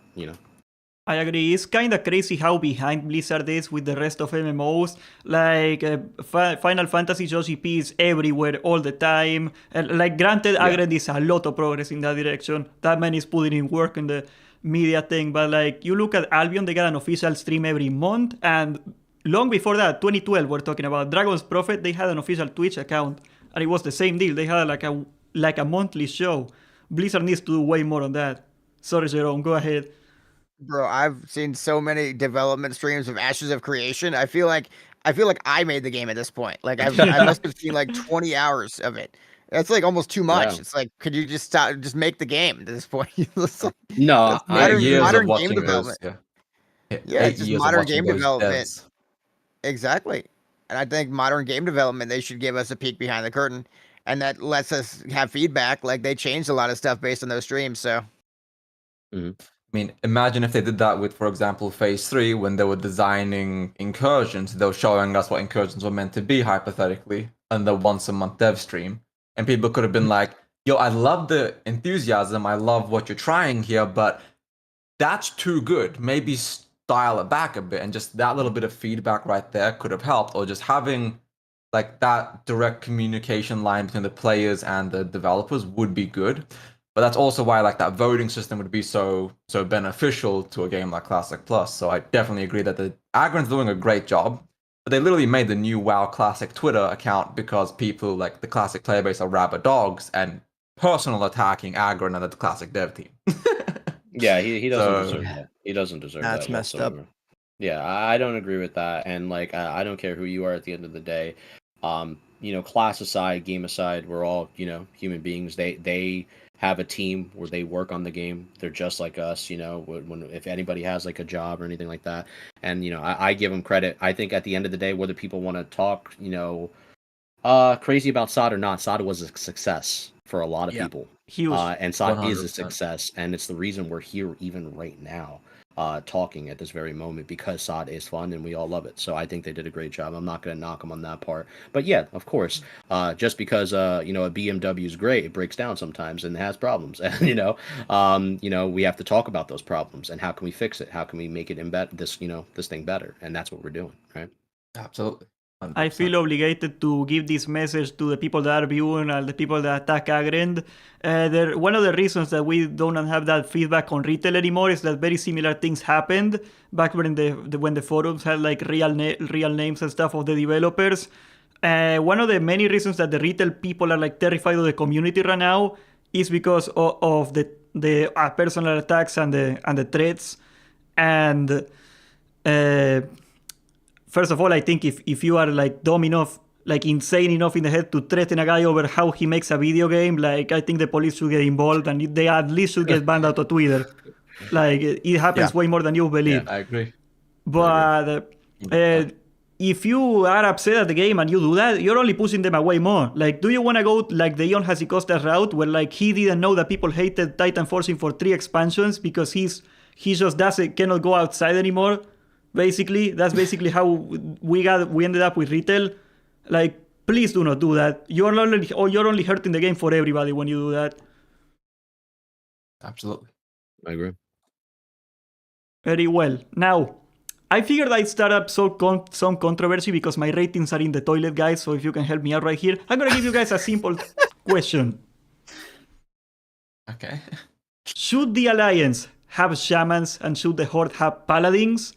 I agree. It's kind of crazy how behind Blizzard is with the rest of MMOs. Like, Final Fantasy GP is everywhere all the time. Like, granted, I agree there's a lot of progress in that direction. That man is putting in work in the media thing. But, like, you look at Albion, they got an official stream every month. And long before that, 2012, we're talking about Dragon's Prophet, they had an official Twitch account. And it was the same deal. They had, like a monthly show. Blizzard needs to do way more on that. Sorry, Jerome, go ahead. Bro, I've seen so many development streams of Ashes of Creation. I feel like I made the game at this point. Like I must have seen like 20 hours of it. That's like almost too much. Yeah. It's like, could you just make the game at this point? No, modern game development. Yeah, it's just modern game development. Devs. Exactly. And I think modern game development, they should give us a peek behind the curtain, and that lets us have feedback. Like they changed a lot of stuff based on those streams. So. I mean, imagine if they did that with, for example, Phase 3, when they were designing incursions. They were showing us what incursions were meant to be, hypothetically, on the once-a-month dev stream. And people could have been like, yo, I love the enthusiasm, I love what you're trying here, but that's too good. Maybe dial it back a bit. And just that little bit of feedback right there could have helped. Or just having like that direct communication line between the players and the developers would be good. But that's also why like that voting system would be so beneficial to a game like Classic Plus. So I definitely agree that the Agron's doing a great job. But they literally made the new WoW Classic Twitter account because people like the Classic player base are rabid dogs and personal attacking aggro another the Classic dev team. Yeah, he doesn't So- deserve that. He doesn't deserve That's that messed up. whatsoever. Yeah, I don't agree with that. And like, I don't care who you are at the end of the day. Class aside, game aside, we're all, human beings. They have a team where they work on the game. They're just like us, when if anybody has like a job or anything like that. And, I give them credit. I think at the end of the day, whether people want to talk, crazy about SOD or not, SOD was a success for a lot of people. Huge. And SOD is a 100%. success, and it's the reason we're here even right now, talking at this very moment, because SOD is fun and we all love it. So I think they did a great job. I'm not going to knock them on that part. But yeah, of course, just because a BMW is great, it breaks down sometimes and has problems, and we have to talk about those problems and how can we fix it? How can we make it embed this thing better? And that's what we're doing, right? Absolutely. I 100%. feel obligated to give this message to the people that are viewing and the people that attack Agrend. One of the reasons that we don't have that feedback on retail anymore is that very similar things happened back when the forums had like real names and stuff of the developers. One of the many reasons that the retail people are like terrified of the community right now is because of the personal attacks and the threats. And first of all, I think if you are like dumb enough, like insane enough in the head to threaten a guy over how he makes a video game, like I think the police should get involved and they at least should get banned out of Twitter. Like it happens way more than you believe. I agree. But if you are upset at the game and you do that, you're only pushing them away more. Like, do you want to go like the Ion Hasikosta route where like he didn't know that people hated Titan Forcing for 3 expansions because he just cannot go outside anymore? Basically, that's basically how we ended up with retail. Like, please do not do that. You're only hurting the game for everybody when you do that. Absolutely. I agree. Very well. Now, I figured I'd start up some controversy because my ratings are in the toilet, guys. So if you can help me out right here, I'm gonna give you guys a simple question. Okay. Should the Alliance have shamans and should the Horde have paladins?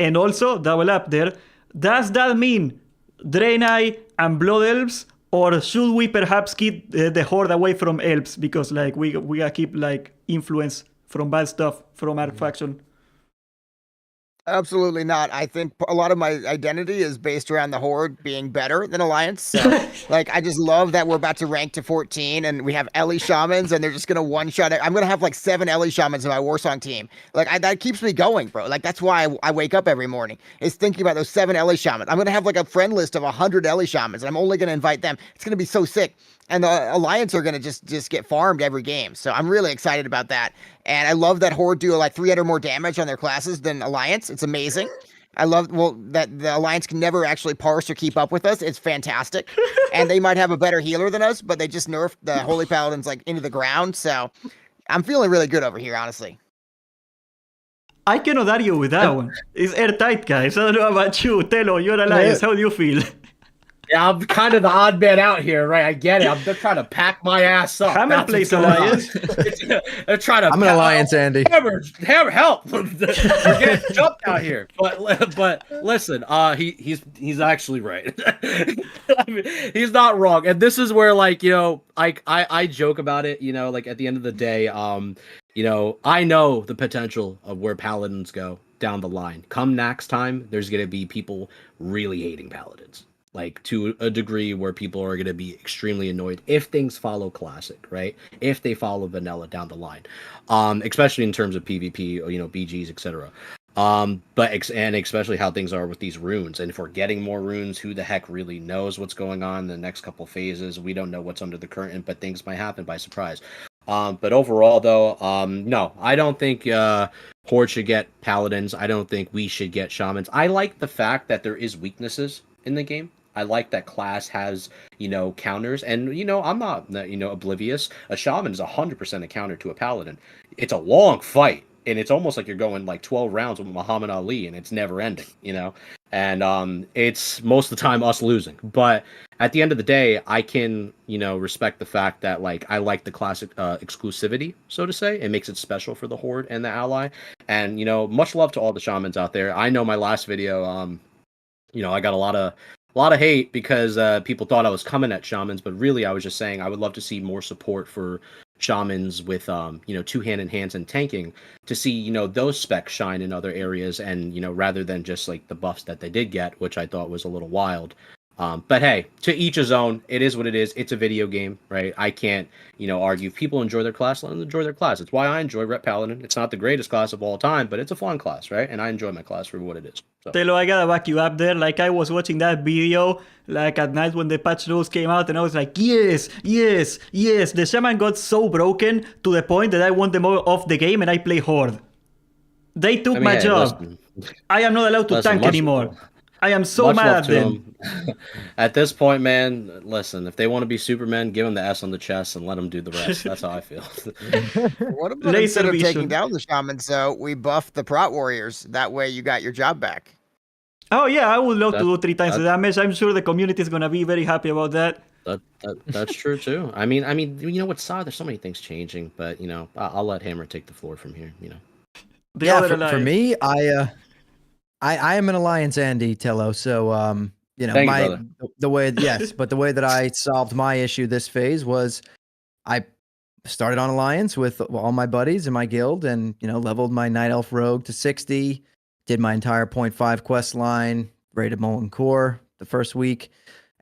And also, double up there, does that mean Draenei and Blood Elves? Or should we perhaps keep the Horde away from Elves? Because like we gotta keep like influence from bad stuff from our faction. Absolutely not. I think a lot of my identity is based around the Horde being better than Alliance. So, like, I just love that we're about to rank to 14 and we have Ellie Shamans and they're just going to one-shot it. I'm going to have like 7 Ellie Shamans in my Warsong team. Like, that keeps me going, bro. Like, that's why I wake up every morning, is thinking about those 7 Ellie Shamans. I'm going to have like a friend list of 100 Ellie Shamans and I'm only going to invite them. It's going to be so sick. And the Alliance are going to just get farmed every game. So I'm really excited about that. And I love that Horde do like 300 more damage on their classes than Alliance. It's amazing. I love, that the Alliance can never actually parse or keep up with us. It's fantastic. And they might have a better healer than us, but they just nerfed the Holy Paladins like into the ground. So I'm feeling really good over here, honestly. I cannot argue with that one. It's airtight, guys. I don't know about you. Tello, you're Alliance. How do you feel? Yeah, I'm kind of the odd man out here, right? I get it. I'm just trying to pack my ass up. Hammer That's plays what's going on. Alliance. They're trying to. I'm an Alliance, Andy. Hammer, help! We're getting jumped out here. But listen, he's actually right. I mean, he's not wrong, and this is where I joke about it. Like at the end of the day, I know the potential of where Paladins go down the line. Come next time, there's gonna be people really hating Paladins. Like to a degree where people are going to be extremely annoyed if things follow classic, right? If they follow vanilla down the line, especially in terms of PvP, or, BGs, etc. And especially how things are with these runes. And if we're getting more runes, who the heck really knows what's going on in the next couple phases? We don't know what's under the curtain, but things might happen by surprise. But overall, though, no, I don't think Horde should get Paladins. I don't think we should get Shamans. I like the fact that there is weaknesses in the game. I like that class has, counters, and I'm not, oblivious. A shaman is 100% a counter to a paladin. It's a long fight, and it's almost like you're going like 12 rounds with Muhammad Ali, and it's never ending, And it's most of the time us losing. But at the end of the day, I can, respect the fact that I like the classic exclusivity, so to say. It makes it special for the Horde and the Ally. And much love to all the shamans out there. I know my last video, I got a lot of hate because people thought I was coming at shamans, but really I was just saying I would love to see more support for shamans with two-handed hands and tanking to see those specs shine in other areas, and rather than just like the buffs that they did get, which I thought was a little wild. But hey, to each his own. It is what it is. It's a video game, right? I can't, argue. If people enjoy their class, let them enjoy their class. It's why I enjoy Rep Paladin. It's not the greatest class of all time, but it's a fun class, right? And I enjoy my class for what it is. So. Telo, I gotta back you up there. Like, I was watching that video, like, at night when the patch notes came out, and I was like, yes. The Shaman got so broken to the point that I want them all off the game and I play Horde. They took my job. Listen, I am not allowed to tank anymore. I am so mad at them. At this point, man, listen, if they want to be Superman, give them the S on the chest and let them do the rest. That's how I feel. What about instead of taking down the shamans, though, we buffed the prot warriors? That way you got your job back. Oh, yeah, I would love to do 3 times the damage. I'm sure the community is going to be very happy about that. That's true, too. I mean, with Saw, there's so many things changing, but, I'll let Hammer take the floor from here, For me, I am an Alliance Andy Tello, so the way that I solved my issue this phase was I started on Alliance with all my buddies in my guild, and leveled my Night Elf Rogue to 60, did my entire 0.5 quest line, raided Molten Core the first week,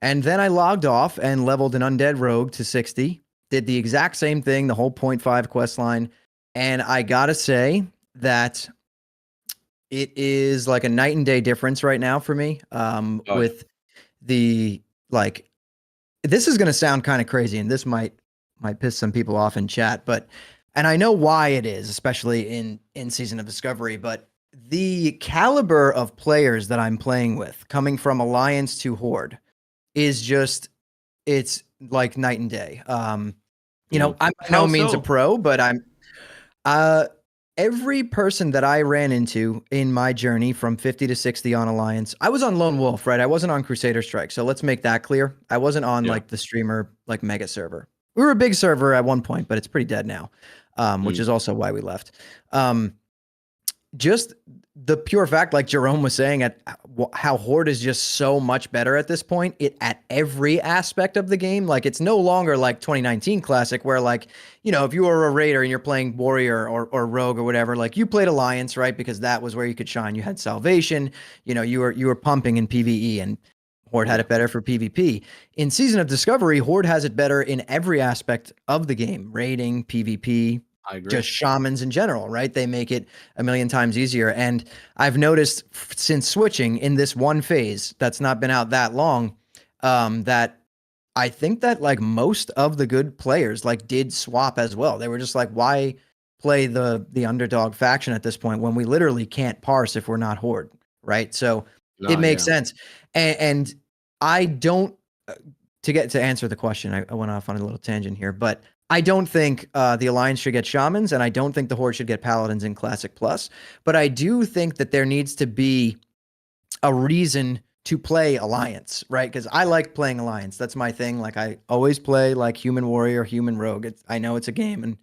and then I logged off and leveled an Undead Rogue to 60, did the exact same thing, the whole 0.5 quest line, and I gotta say that it is like a night and day difference right now for me. With the this is going to sound kind of crazy, and this might piss some people off in chat, and I know why it is, especially in Season of Discovery, but the caliber of players that I'm playing with, coming from Alliance to Horde, is just, it's like night and day. I'm by no means a pro, but I'm every person that I ran into in my journey from 50 to 60 on Alliance, I was on Lone Wolf, right? I wasn't on Crusader Strike. So let's make that clear. I wasn't on like the streamer, like mega server. We were a big server at one point, but it's pretty dead now, which is also why we left. Just the pure fact, like Jerome was saying, at how Horde is just so much better at this point, at every aspect of the game. Like, it's no longer like 2019 Classic where, like, if you were a raider and you're playing warrior or rogue or whatever, like, you played Alliance, right? Because that was where you could shine. You had salvation, you were pumping in PvE, and Horde had it better for PvP. In Season of Discovery, Horde has it better in every aspect of the game: raiding, PvP, I agree. just shamans in general, right? They make it a million times easier. And I've noticed since switching in this one phase that's not been out that long, that I think that like most of the good players like did swap as well. They were just like, why play the underdog faction at this point when we literally can't parse if we're not Horde, right? So it makes sense. And I don't, to answer the question, I went off on a little tangent here, but I don't think the Alliance should get Shamans, and I don't think the Horde should get Paladins in Classic Plus. But I do think that there needs to be a reason to play Alliance, right? Because I like playing Alliance. That's my thing. Like, I always play like Human Warrior, Human Rogue. I know it's a game, and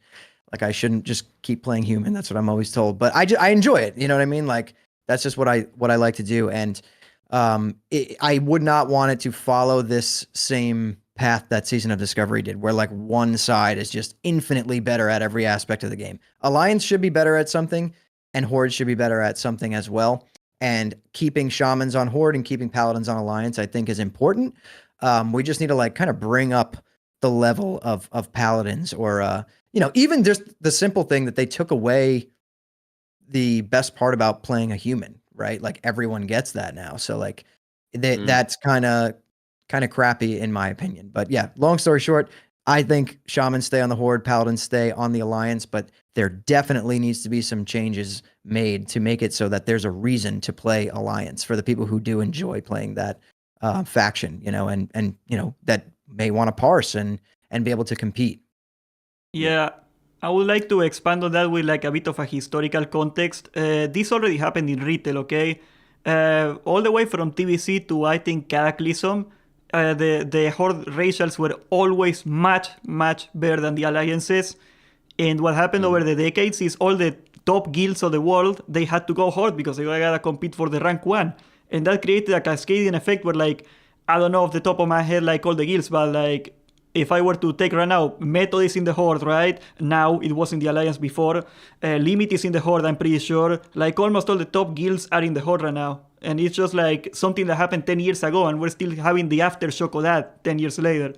like I shouldn't just keep playing Human. That's what I'm always told. But I enjoy it. You know what I mean? Like, that's just what I like to do. And I would not want it to follow this same path that Season of Discovery did, where like one side is just infinitely better at every aspect of the game. Alliance should be better at something, and Horde should be better at something as well. And keeping Shamans on Horde and keeping Paladins on Alliance, I think, is important. We just need to like kind of bring up the level of Paladins, or even just the simple thing that they took away the best part about playing a human, right? Like, everyone gets that now. So like that's kind of crappy in my opinion. But yeah, long story short, I think Shamans stay on the Horde, Paladins stay on the Alliance, but there definitely needs to be some changes made to make it so that there's a reason to play Alliance for the people who do enjoy playing that faction, and that may want to parse and be able to compete. Yeah, I would like to expand on that with like a bit of a historical context. This already happened in retail, okay? All the way from TBC to, I think, Cataclysm, the Horde racials were always much better than the alliances. And what happened over the decades is all the top guilds of the world, they had to go Horde because they gotta compete for the rank 1. And that created a cascading effect where, like, I don't know off the top of my head, like, all the guilds, but, like, if I were to take right now, Method is in the Horde, right? Now, it was in the Alliance before. Limit is in the Horde, I'm pretty sure. Like, almost all the top guilds are in the Horde right now. And it's just, like, something that happened 10 years ago, and we're still having the aftershock of that 10 years later.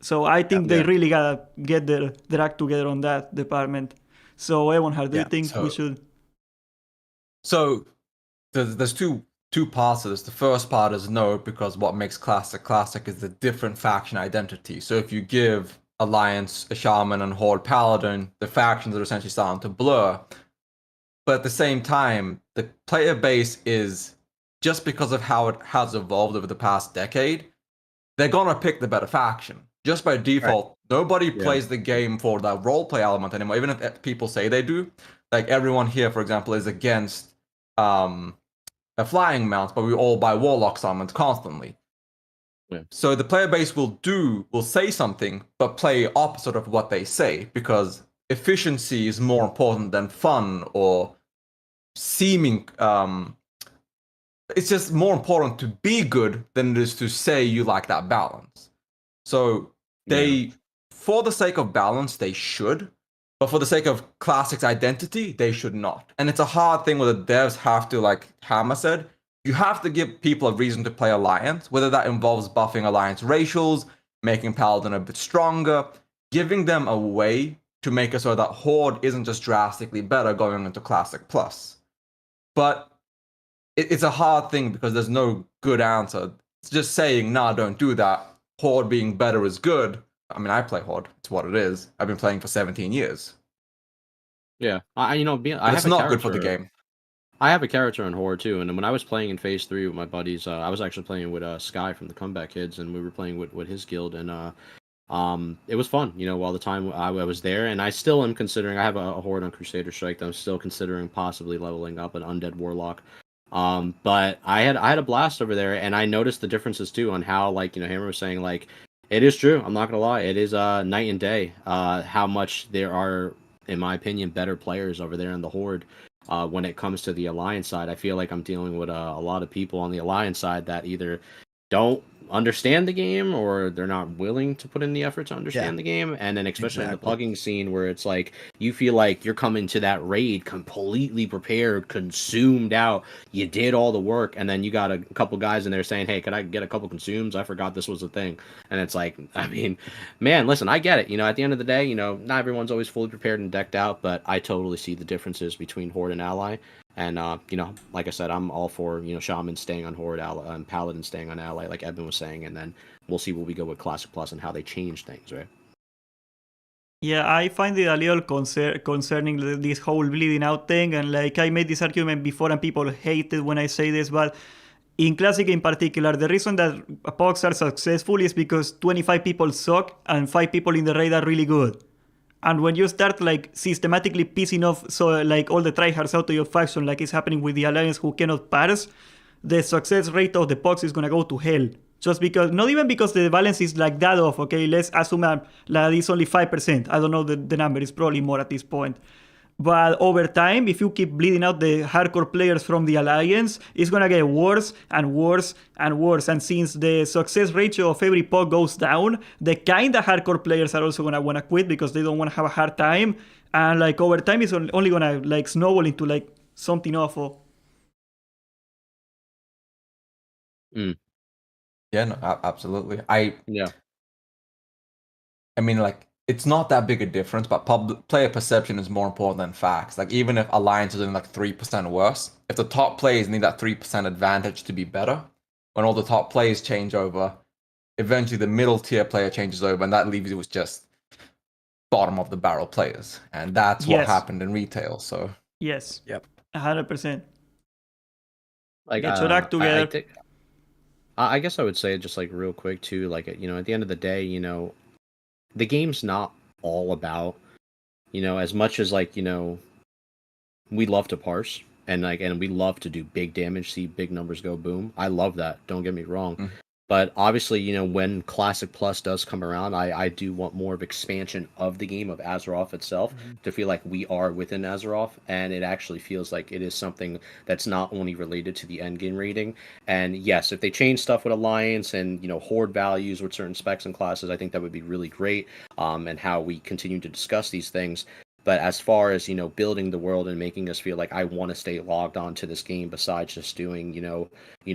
So I think they really gotta get their act together on that department. So, Ebonhard, do you think we should... So, there's two parts of this. The first part is no, because what makes classic is the different faction identity. So if you give Alliance a Shaman and Horde Paladin, the factions are essentially starting to blur. But at the same time, the player base is, just because of how it has evolved over the past decade, they're gonna pick the better faction. Just by default, nobody plays the game for that roleplay element anymore, even if people say they do. Like, everyone here, for example, is against a flying mount, but we all buy warlock summons constantly. Yeah. So the player base will say something, but play opposite of what they say, because efficiency is more important than fun or seeming. It's just more important to be good than it is to say you like that balance. So they, for the sake of balance, they should. But for the sake of Classic's identity, they should not. And it's a hard thing where the devs have to, like Hammer said, you have to give people a reason to play Alliance, whether that involves buffing Alliance racials, making Paladin a bit stronger, giving them a way to make it so that Horde isn't just drastically better going into Classic Plus. But it's a hard thing because there's no good answer. It's just saying, nah, don't do that. Horde being better is good. I mean, I play Horde. It's what it is. I've been playing for 17 years. Yeah, it's not good for the game. I have a character in Horde too, and when I was playing in Phase 3 with my buddies, I was actually playing with Sky from the Comeback Kids, and we were playing with his guild, and it was fun, while the time I was there, and I still am considering, I have a Horde on Crusader Strike that I'm still considering possibly leveling up an Undead Warlock. But I had a blast over there, and I noticed the differences too on how, like, Hammer was saying, like, it is true. I'm not gonna lie. It is night and day. How much there are, in my opinion, better players over there in the Horde. When it comes to the Alliance side, I feel like I'm dealing with a lot of people on the Alliance side that either don't understand the game or they're not willing to put in the effort to understand the game. And then especially in the plugging scene where it's like you feel like you're coming to that raid completely prepared, consumed out, you did all the work, and then you got a couple guys in there saying, hey, could I get a couple consumes? I forgot this was a thing. And it's like, I mean, man, listen, I get it. At the end of the day, not everyone's always fully prepared and decked out, but I totally see the differences between Horde and Ally. And, like I said, I'm all for, Shaman staying on Horde, and Paladin staying on Ally, like Eben was saying, and then we'll see where we go with Classic Plus and how they change things, right? Yeah, I find it a little concerning this whole bleeding out thing, and, like, I made this argument before and people hate it when I say this, but in Classic in particular, the reason that POCs are successful is because 25 people suck and 5 people in the raid are really good. And when you start, like, systematically pissing off like all the tryhards out of your faction, like it's happening with the Alliance who cannot parse, the success rate of the POCs is gonna go to hell. Just because, not even because the balance is like that off, okay? Let's assume that it's only 5%. I don't know the number, it's probably more at this point. But over time, if you keep bleeding out the hardcore players from the Alliance, it's gonna get worse and worse and worse. And since the success ratio of every POC goes down, the kinda hardcore players are also gonna wanna quit because they don't wanna have a hard time. And, like, over time, it's only gonna, like, snowball into, like, something awful. Yeah, no, absolutely. I mean, like, it's not that big a difference, but player perception is more important than facts. Like, even if Alliance is doing like 3% worse, if the top players need that 3% advantage to be better, when all the top players change over, eventually the middle tier player changes over, and that leaves you with just bottom of the barrel players. And that's what happened in retail. So yes, 100%. Like, get your act together. I guess I would say, just, like, real quick too, like, at the end of the day, the game's not all about, as much as, like, we love to parse and we love to do big damage, see big numbers go boom. I love that. Don't get me wrong. But obviously, you know, when Classic Plus does come around, I do want more of expansion of the game of Azeroth itself to feel like we are within Azeroth, and it actually feels like it is something that's not only related to the end game rating. And yes, if they change stuff with Alliance and, you know, Horde values with certain specs and classes, I think that would be really great. And how we continue to discuss these things. But as far as, you know, building the world and making us feel like I want to stay logged on to this game, besides just doing, you know,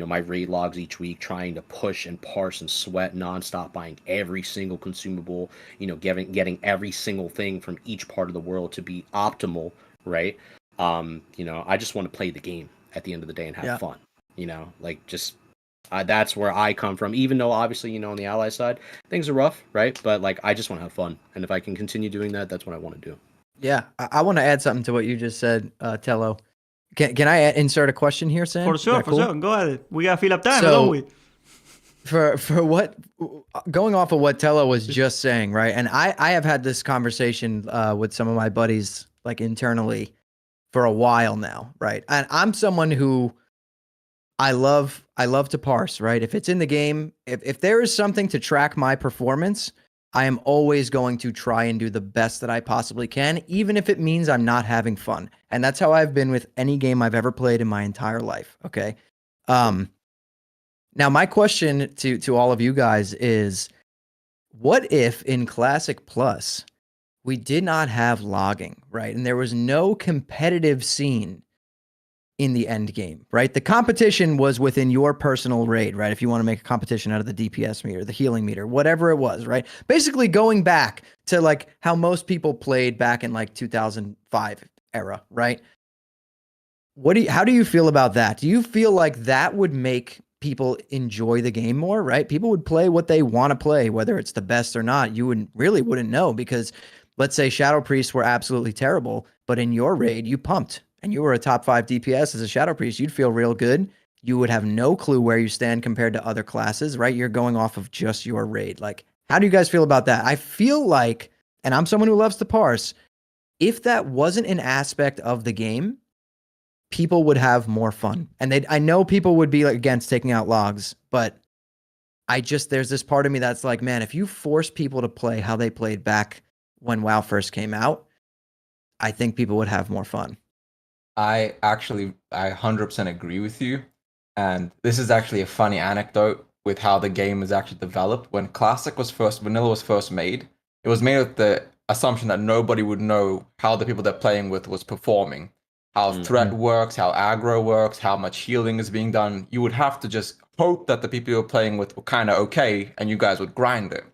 my raid logs each week, trying to push and parse and sweat nonstop, buying every single consumable, you know, getting every single thing from each part of the world to be optimal, right? You know, I just want to play the game at the end of the day and have fun, you know, like just that's where I come from. Even though obviously, you know, on the ally side, things are rough, right? But like, I just want to have fun, and if I can continue doing that, that's what I want to do. Yeah, I want to add something to what you just said, Tello. Can I insert a question here, Sam? For sure, for sure. Go ahead. We got to fill up time, don't we? For what, going off of what Tello was just saying, right? And I have had this conversation with some of my buddies, like internally, for a while now, right? And I'm someone who I love to parse, right? If it's in the game, if there is something to track my performance, I am always going to try and do the best that I possibly can, even if it means I'm not having fun. And that's how I've been with any game I've ever played in my entire life. Okay. Now my question to all of you guys is, what if in Classic Plus we did not have logging, right? And there was no competitive scene in the end game, right? The competition was within your personal raid, right? If you want to make a competition out of the DPS meter, the healing meter, whatever it was, right? Basically going back to like how most people played back in like 2005 era, right? How do you feel about that? Do you feel like that would make people enjoy the game more, right? People would play what they want to play, whether it's the best or not. You wouldn't know, because let's say Shadow Priests were absolutely terrible, but in your raid you pumped and you were a top 5 DPS as a Shadow Priest, you'd feel real good. You would have no clue where you stand compared to other classes, right? You're going off of just your raid. Like, how do you guys feel about that? I feel like, and I'm someone who loves to parse, if that wasn't an aspect of the game, people would have more fun. And I know people would be like against taking out logs, but there's this part of me that's like, man, if you force people to play how they played back when WoW first came out, I think people would have more fun. I 100% agree with you. And this is actually a funny anecdote with how the game is actually developed. When Vanilla was first made, it was made with the assumption that nobody would know how the people they're playing with was performing, how threat works, how aggro works, how much healing is being done. You would have to just hope that the people you're playing with were kind of okay, and you guys would grind it.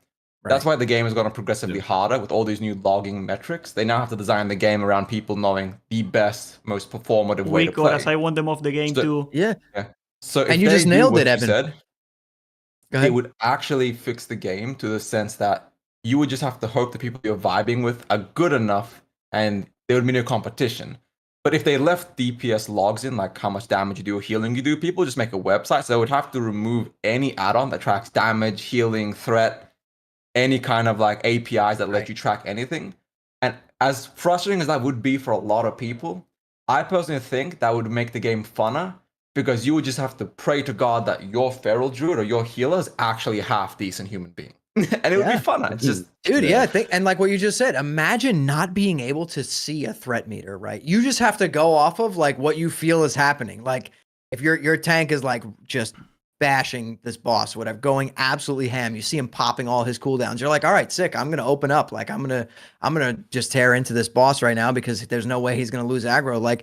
Right. That's why the game is going to progressively harder with all these new logging metrics. They now have to design the game around people knowing the best, most performative way to play. As I want them off the game too. Yeah. So and you just nailed it, Eben. It would actually fix the game to the sense that you would just have to hope the people you're vibing with are good enough, and there would be no competition. But if they left DPS logs in, like how much damage you do or healing you do, people just make a website. So they would have to remove any add-on that tracks damage, healing, threat, any kind of like APIs that let you track anything. And as frustrating as that would be for a lot of people, I personally think that would make the game funner, because you would just have to pray to God that your feral druid or your healer is actually a half decent human being. And it would be funner. It's just, dude, and like what you just said, imagine not being able to see a threat meter, right? You just have to go off of like what you feel is happening. Like if your tank is like just bashing this boss, whatever, going absolutely ham, you see him popping all his cooldowns, you're like, all right, sick, I'm gonna open up, like I'm gonna just tear into this boss right now, because there's no way he's gonna lose aggro. Like,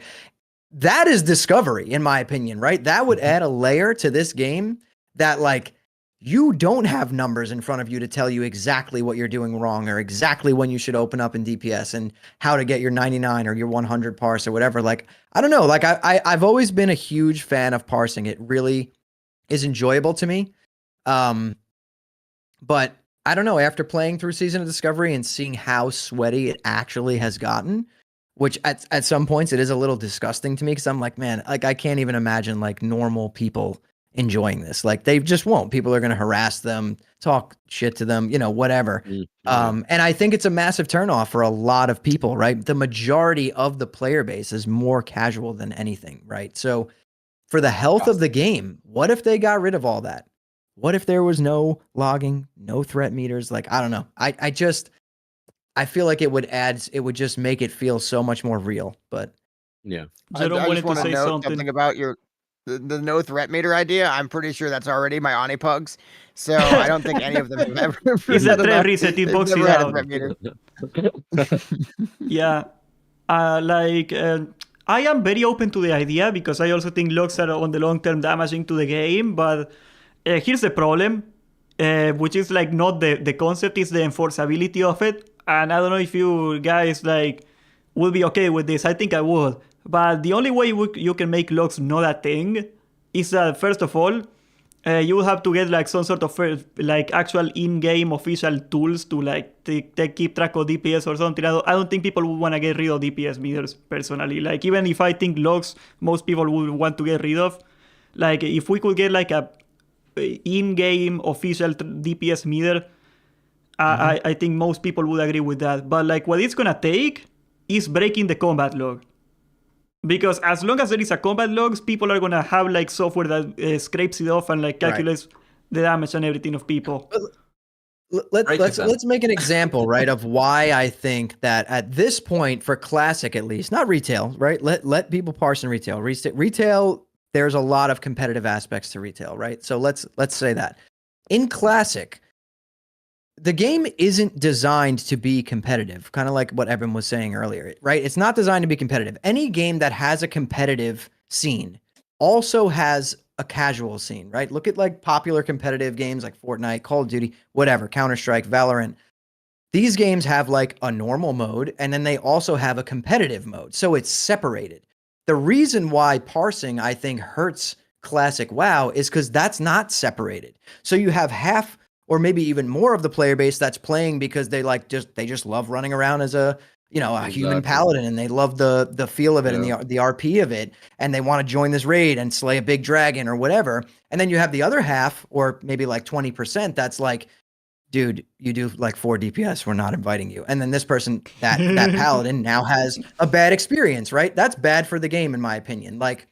that is discovery, in my opinion, right? That would add a layer to this game that, like, you don't have numbers in front of you to tell you exactly what you're doing wrong, or exactly when you should open up in DPS, and how to get your 99 or your 100 parse or whatever. Like, I don't know, like I've always been a huge fan of parsing. It really is enjoyable to me. But I don't know, after playing through Season of Discovery and seeing how sweaty it actually has gotten, which at some points it is a little disgusting to me, because I'm like, man, like I can't even imagine like normal people enjoying this. Like, they just won't. People are going to harass them, talk shit to them, you know, whatever. And I think it's a massive turnoff for a lot of people, right? The majority of the player base is more casual than anything, right? So for the health of the game, what if they got rid of all that? what if there was no logging, no threat meters? Like, I don't know. I feel like it would just make it feel so much more real. But Yeah. Jerome I wanted just to want to say note something. something about the no threat meter idea. I'm pretty sure that's already my Onipugs. So I don't think any of them have ever It's a had threat reset, it they've boxes never had a out. threat meter. Yeah. I am very open to the idea because I also think logs are on the long term damaging to the game. But here's the problem, which is like not the concept, is the enforceability of it. And I don't know if you guys like will be okay with this. I think I would. But the only way you can make logs not a thing is that, first of all, you will have to get like some sort of like actual in-game official tools to like keep track of DPS or something. I don't think people would want to get rid of DPS meters personally. Like, even if I think logs most people would want to get rid of, like if we could get like a in-game official DPS meter, I think most people would agree with that. But like what it's gonna take is breaking the combat log. Because as long as there is a combat logs, people are gonna have like software that scrapes it off and like calculates the damage and everything of people. Let's make an example, right, of why I think that at this point for Classic, at least, not retail, right? Let people parse in retail. Retail, there's a lot of competitive aspects to retail, right? So let's say that in Classic, the game isn't designed to be competitive, kind of like what Evan was saying earlier, right? It's not designed to be competitive. Any game that has a competitive scene also has a casual scene, right? Look at like popular competitive games like Fortnite, Call of Duty, whatever, Counter-Strike, Valorant. These games have like a normal mode, and then they also have a competitive mode. So it's separated. The reason why parsing, I think, hurts Classic WoW is because that's not separated. So you have half or maybe even more of the player base that's playing because they just love running around as a human paladin, and they love the feel of it and the RP of it, and they want to join this raid and slay a big dragon or whatever. And then you have the other half, or maybe like 20%, that's like, dude, you do like 4 DPS, we're not inviting you. And then this person, that paladin now has a bad experience, right? That's bad for the game, in my opinion. Like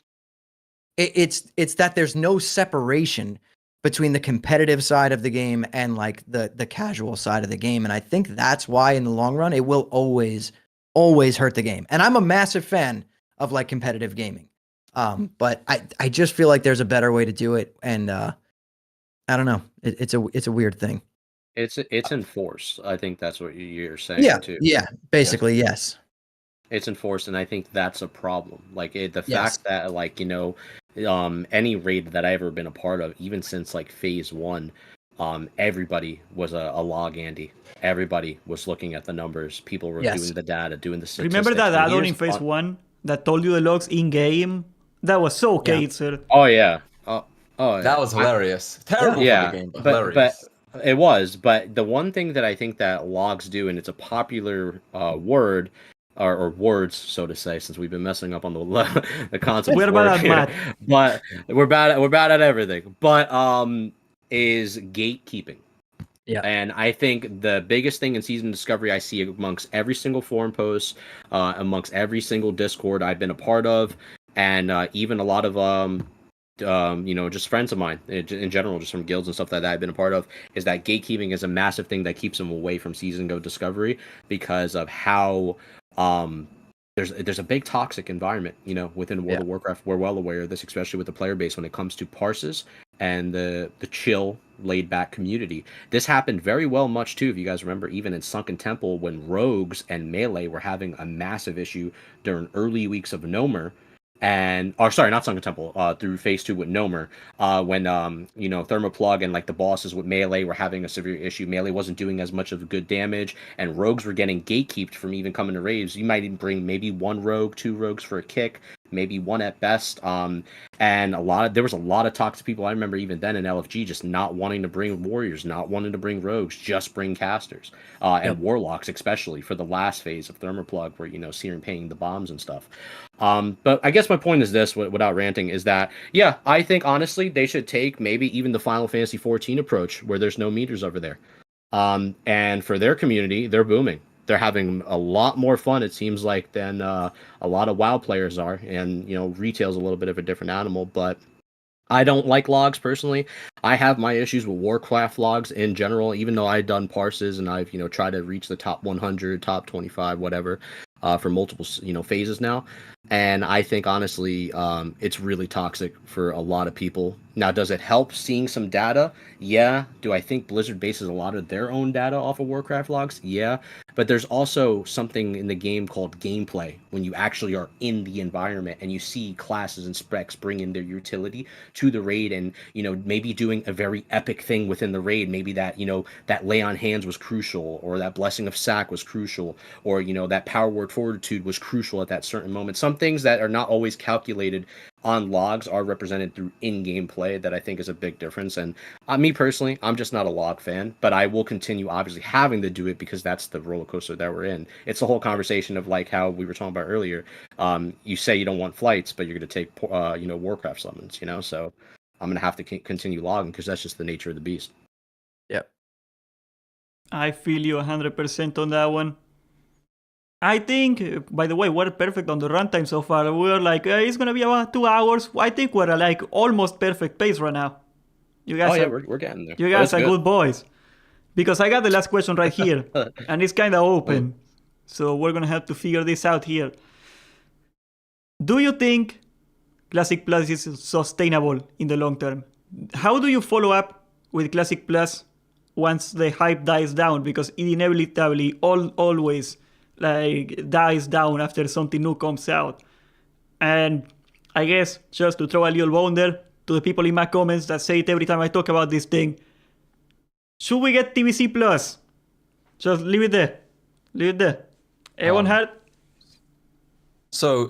it's that there's no separation between the competitive side of the game and like the casual side of the game. And I think that's why in the long run, it will always hurt the game. And I'm a massive fan of like competitive gaming. But I just feel like there's a better way to do it. And I don't know. It's a weird thing. It's enforced. I think that's what you're saying too. Yeah, basically, yes. It's enforced, and I think that's a problem. Like fact that like, any raid that I've ever been a part of, even since like phase 1, everybody was a log Andy. Everybody was looking at the numbers. People were doing the data, doing the statistics. Remember that add-on in phase 1 that told you the logs in game? That was so catered. Oh yeah. That was hilarious. Terrible for the game, but hilarious. But it was. But the one thing that I think that logs do, and it's a popular word, or words, so to say, since we've been messing up on the concept. We're bad at math. But we're bad at everything. But is gatekeeping. Yeah. And I think the biggest thing in Season Discovery I see amongst every single forum post, amongst every single Discord I've been a part of, and even a lot of just friends of mine in general, just from guilds and stuff that I've been a part of, is that gatekeeping is a massive thing that keeps them away from Season Go Discovery because of how there's a big toxic environment, within World of Warcraft. We're well aware of this, especially with the player base when it comes to parses and the chill, laid back community. This happened very well much too, if you guys remember, even in Sunken Temple when rogues and melee were having a massive issue during early weeks of Nomer. Not Sunken Temple, through phase 2 with Nomer, when Thermoplug and like the bosses with melee were having a severe issue. Melee wasn't doing as much of good damage, and rogues were getting gatekeeped from even coming to raids. You might even bring maybe 1 rogue, 2 rogues for a kick, maybe 1 at best. And there was a lot of toxic people. I remember even then in LFG just not wanting to bring warriors, not wanting to bring rogues, just bring casters, and warlocks, especially for the last phase of Thermoplug, where Searing paying the bombs and stuff. But I guess my point is this, without ranting, is that I think honestly they should take maybe even the Final Fantasy 14 approach, where there's no meters over there. And for their community, they're booming. They're having a lot more fun, it seems like, than a lot of WoW players are. And retail's a little bit of a different animal, but I don't like logs personally. I have my issues with Warcraft logs in general, even though I've done parses and I've, tried to reach the top 100, top 25, whatever, for multiple, phases now. And I think honestly, it's really toxic for a lot of people. Now, does it help seeing some data? Yeah. Do I think Blizzard bases a lot of their own data off of Warcraft logs? Yeah. But there's also something in the game called gameplay, when you actually are in the environment and you see classes and specs bring in their utility to the raid, and maybe doing a very epic thing within the raid. Maybe that that lay on hands was crucial, or that blessing of sack was crucial, or that power word fortitude was crucial at that certain moment. Some things that are not always calculated on logs are represented through in-game play, that I think is a big difference. And me personally, I'm just not a log fan, but I will continue obviously having to do it because that's the roller coaster that we're in. It's the whole conversation of like how we were talking about earlier. You say you don't want flights, but you're going to take Warcraft summons, so I'm going to have to continue logging because that's just the nature of the beast. Yep. I feel you 100% on that one. I think, by the way, we're perfect on the runtime so far. We're like, it's going to be about 2 hours. I think we're like almost perfect pace right now. You guys we're getting there. You guys are good boys. Because I got the last question right here, and it's kind of open. So we're going to have to figure this out here. Do you think Classic Plus is sustainable in the long term? How do you follow up with Classic Plus once the hype dies down? Because it inevitably always dies down after something new comes out. And I guess just to throw a little bone there to the people in my comments that say it every time I talk about this thing, should we get TVC Plus? Just leave it there. Ebonhardt? So,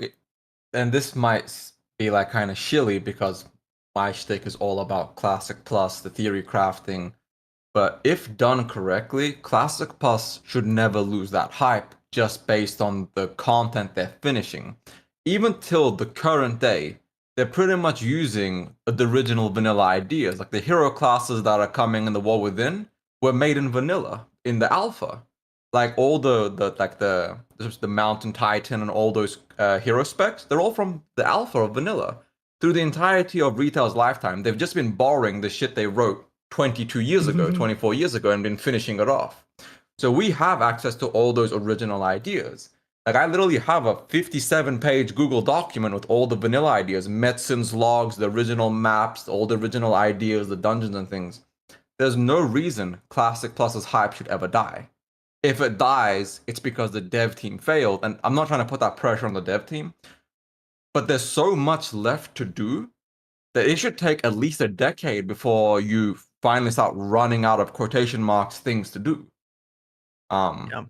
and this might be like kind of shilly because my shtick is all about Classic Plus, the theory crafting. But if done correctly, Classic Plus should never lose that hype just based on the content they're finishing. Even till the current day, they're pretty much using the original vanilla ideas. Like the hero classes that are coming in the War Within were made in vanilla in the alpha. Like all the Mountain Titan and all those hero specs, they're all from the alpha of vanilla. Through the entirety of retail's lifetime, they've just been borrowing the shit they wrote 22 years ago, 24 years ago, and been finishing it off. So we have access to all those original ideas. Like I literally have a 57-page Google document with all the vanilla ideas, medicines logs, the original maps, all the original ideas, the dungeons and things. There's no reason Classic Plus's hype should ever die. If it dies, it's because the dev team failed. And I'm not trying to put that pressure on the dev team, but there's so much left to do that it should take at least a decade before you finally start running out of quotation marks things to do. No.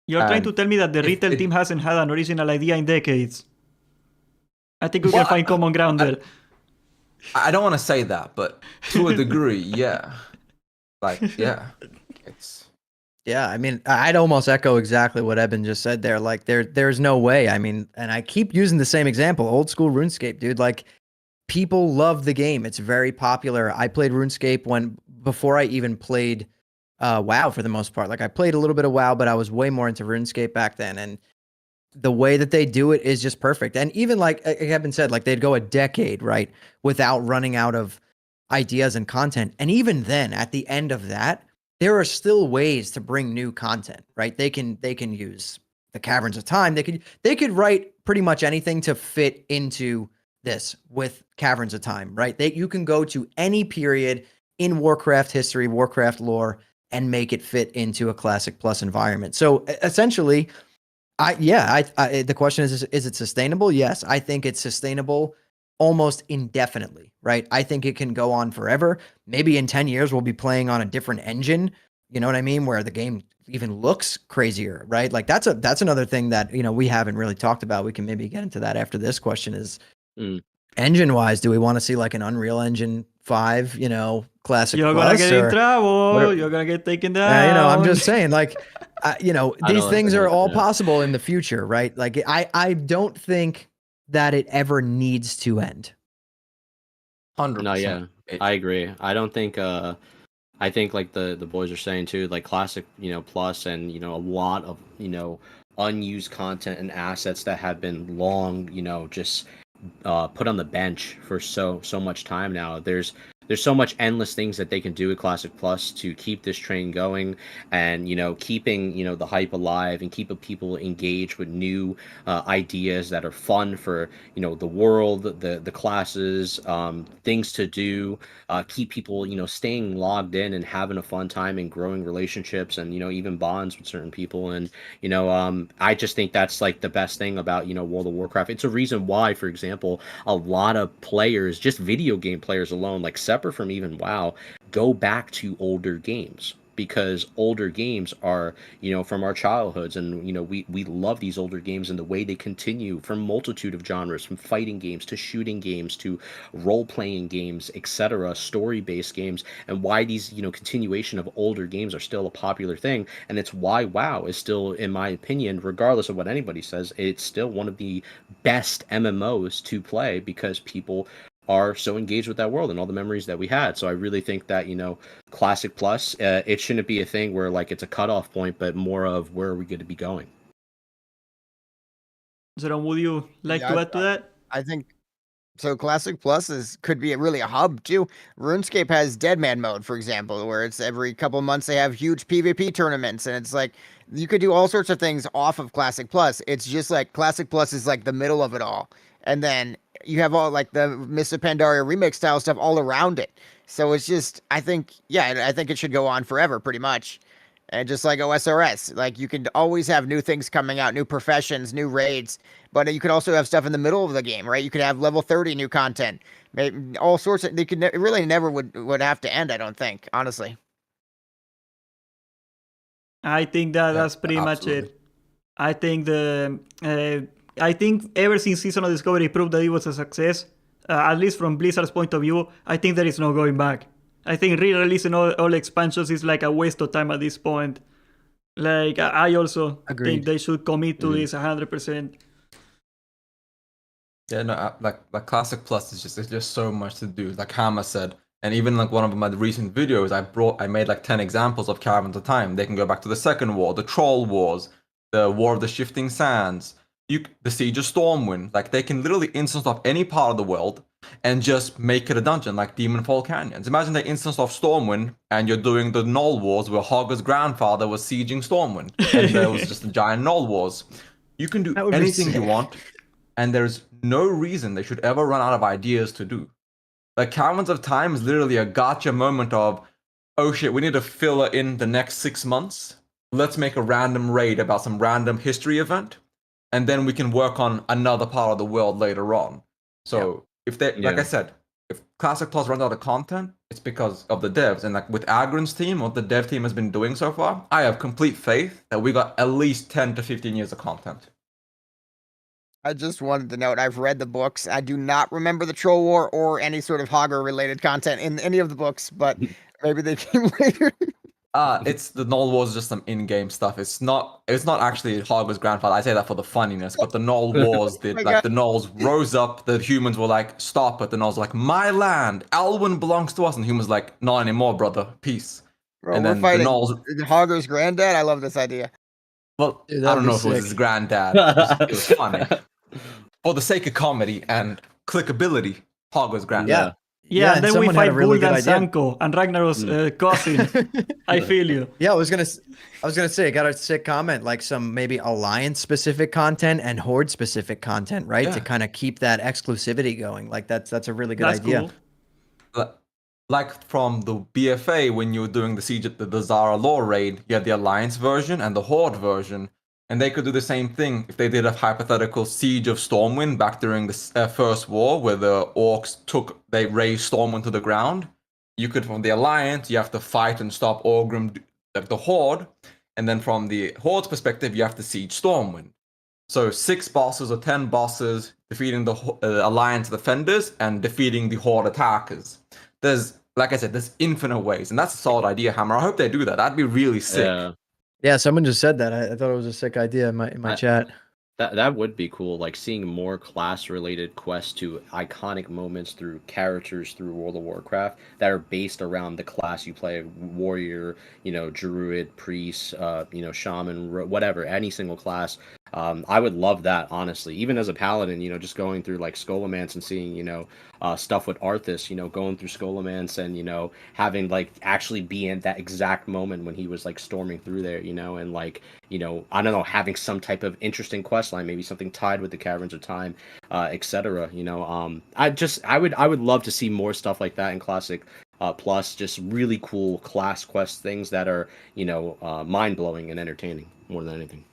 You're trying to tell me that the retail team hasn't had an original idea in decades. I think we can find common ground there. I don't want to say that, but to a degree, yeah. Yeah, I mean, I'd almost echo exactly what Eben just said there. Like, there's no way. I mean, and I keep using the same example, old school RuneScape, dude. Like, people love the game. It's very popular. I played RuneScape before I even played WoW for the most part. Like, I played a little bit of WoW, but I was way more into RuneScape back then. And the way that they do it is just perfect. And even like Eben said, like they'd go a decade, right, without running out of ideas and content. And even then, at the end of that, there are still ways to bring new content, right? They can use the Caverns of Time. They could write pretty much anything to fit into this with Caverns of Time, right? You can go to any period in Warcraft history, Warcraft lore, and make it fit into a Classic Plus environment. So essentially, the question is it sustainable? Yes, I think it's sustainable almost indefinitely, right? I think it can go on forever. Maybe in 10 years, we'll be playing on a different engine, you know what I mean? Where the game even looks crazier, right? Like that's another thing that, we haven't really talked about. We can maybe get into that after this question is engine wise, do we want to see like an Unreal Engine 5, Classic You're Plus? You're going to get in trouble. You're going to get taken down. I'm just saying like, these things are all possible in the future, right? Like I don't think that it ever needs to end. 100%. No, yeah, I agree. I don't think. I think like the boys are saying too, like Classic, Plus, and a lot of unused content and assets that have been long, just put on the bench for so much time now. There's so much endless things that they can do with Classic Plus to keep this train going, and keeping the hype alive and keeping people engaged with new ideas that are fun for the world, the classes, things to do, keep people staying logged in and having a fun time and growing relationships and even bonds with certain people. And I just think that's like the best thing about World of Warcraft. It's a reason why, for example, a lot of players, just video game players alone, like separate from even WoW, go back to older games, because older games are from our childhoods, and we love these older games and the way they continue from multitude of genres, from fighting games to shooting games to role-playing games, etc., story-based games, and why these continuation of older games are still a popular thing. And it's why WoW is still, in my opinion, regardless of what anybody says, it's still one of the best MMOs to play, because people are so engaged with that world and all the memories that we had. So I really think that Classic Plus, it shouldn't be a thing where like it's a cutoff point, but more of where are we going to be going. Jerome, would you like to add to that? I think so. Classic Plus could be really a hub too. RuneScape has Deadman mode, for example, where it's every couple months they have huge PvP tournaments, and it's like you could do all sorts of things off of Classic Plus. It's just like Classic Plus is like the middle of it all, and then you have all like the Mists of Pandaria remix style stuff all around it. So it's just, I think it should go on forever, pretty much. And just like OSRS, like you can always have new things coming out, new professions, new raids, but you could also have stuff in the middle of the game, right? You could have level 30 new content, maybe all sorts of. They could it really never would have to end. I don't think, honestly. I think that's pretty much it. I think I think ever since Season of Discovery proved that it was a success, at least from Blizzard's point of view, I think there is no going back. I think re-releasing all expansions is like a waste of time at this point. Like, I also think they should commit to this 100%. Yeah, no, like Classic Plus is just so much to do. Like Hammer said, and even like one of my recent videos, I made like 10 examples of Caravans of Time. They can go back to the Second War, the Troll Wars, the War of the Shifting Sands, the Siege of Stormwind. Like they can literally instance off any part of the world and just make it a dungeon, like Demonfall Canyons. Imagine they instance off Stormwind and you're doing the Gnoll Wars where Hogger's grandfather was sieging Stormwind, and there was just a giant Gnoll Wars. You can do anything you want, and there's no reason they should ever run out of ideas to do. Like Caravans of Time is literally a gotcha moment of, oh shit, we need to fill in the next 6 months. Let's make a random raid about some random history event, and then we can work on another part of the world later on. So if they, like I said, if Classic Plus runs out of content, it's because of the devs. And like with Agron's team, what the dev team has been doing so far, I have complete faith that we got at least 10 to 15 years of content. I just wanted to note, I've read the books. I do not remember the Troll War or any sort of Hogger-related content in any of the books, but maybe they came later. It's the Gnoll Wars is just some in-game stuff. It's not actually Hogger's grandfather. I say that for the funniness, but the Gnoll Wars did the Gnolls rose up, the humans were like, stop it. The Gnolls were like, my land, Alwyn belongs to us, and humans like, not anymore, brother. Peace. Bro, and we're then fighting the Gnolls. Hogger's granddad. I love this idea. Well, Dude, I don't know if it was his granddad. It was funny. For the sake of comedy and clickability, Hogger's granddad. Yeah, and then we fight Guld and Sanko and Ragnar's cousin. I feel you. Yeah, I was gonna say, I got a sick comment, like some maybe Alliance specific content and Horde specific content, right? To kind of keep that exclusivity going. Like that's a really good idea. Cool. Like from the BFA, when you were doing the Siege at the Zara Law raid, you had the Alliance version and the Horde version. And they could do the same thing if they did a hypothetical Siege of Stormwind back during the First War, where the Orcs they razed Stormwind to the ground. You could, from the Alliance, you have to fight and stop Orgrim, the Horde. And then from the Horde's perspective, you have to siege Stormwind. So 6 bosses or 10 bosses, defeating the Alliance defenders and defeating the Horde attackers. There's, like I said, there's infinite ways. And that's a solid idea, Hammer. I hope they do that. That'd be really sick. Yeah, someone just said that. I thought it was a sick idea in my chat. That would be cool, like seeing more class-related quests to iconic moments through characters through World of Warcraft that are based around the class you play, warrior, druid, priest, shaman, whatever, any single class. I would love that, honestly. Even as a paladin, you know, just going through like Scholomance and seeing, you know, stuff with Arthas, you know, going through Scholomance and, you know, having like actually be in that exact moment when he was like storming through there, you know, and like, you know, I don't know, having some type of interesting quest line, maybe something tied with the Caverns of Time, etc. You know, I would love to see more stuff like that in Classic. Plus, just really cool class quest things that are, you know, mind blowing and entertaining more than anything.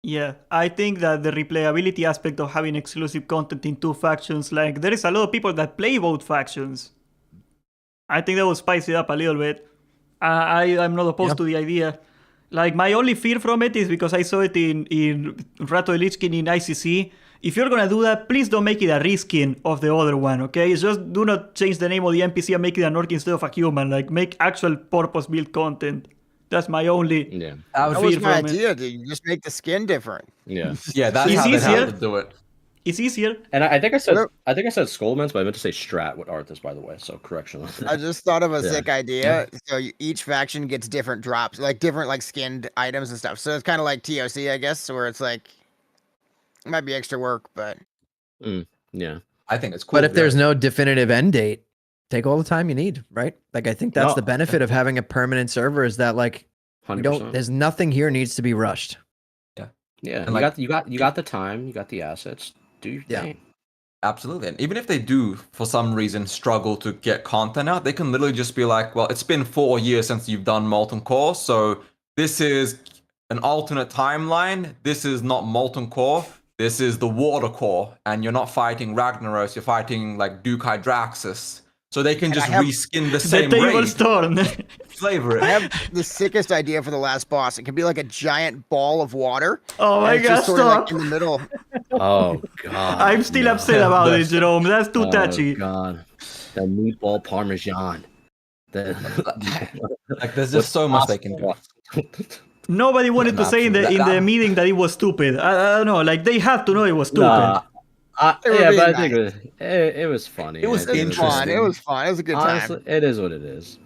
Yeah, I think that the replayability aspect of having exclusive content in two factions, like there is a lot of people that play both factions. I think that will spice it up a little bit. I'm not opposed to the idea. Like my only fear from it is because I saw it in Rato de Lich King in ICC. If you're gonna do that, please don't make it a reskin of the other one, okay? Just do not change the name of the NPC and make it an orc instead of a human. Like make actual purpose-built content. That's my only. Yeah, that was my idea. Dude. You just make the skin different. yeah, Yeah, that's how they have to do it. It's easier. And I think I said Skullmans, but I meant to say Strat with Arthas, by the way. So correction. I just thought of a sick idea. So each faction gets different drops, like different like skinned items and stuff. So it's kind of like TOC, I guess, where it's like it might be extra work, but yeah, I think it's cool. But if there's no definitive end date, take all the time you need, right? Like I think that's the benefit of having a permanent server is that like 100%. there's nothing here needs to be rushed. Yeah, and you got the time, you got the assets. Do your thing. Absolutely. And even if they do, for some reason, struggle to get content out, they can literally just be like, well, it's been 4 years since you've done Molten Core, so this is an alternate timeline. This is not Molten Core. This is the Water Core, and you're not fighting Ragnaros, you're fighting like Duke Hydraxis. So they can just reskin the same raid. Storm. Flavor it. I have the sickest idea for the last boss. It can be like a giant ball of water. Oh my god, just sort of stop. like in the middle. Oh god. I'm still upset about it, Jerome. That's too touchy. Oh god. The meatball parmesan. Like there's just so much they can do. Nobody wanted to say in the meeting that it was stupid. I don't know. Like they have to know it was stupid. Yeah, but I think it was funny. It was fun. It was fun. It was a good Honestly, time. it is what it is.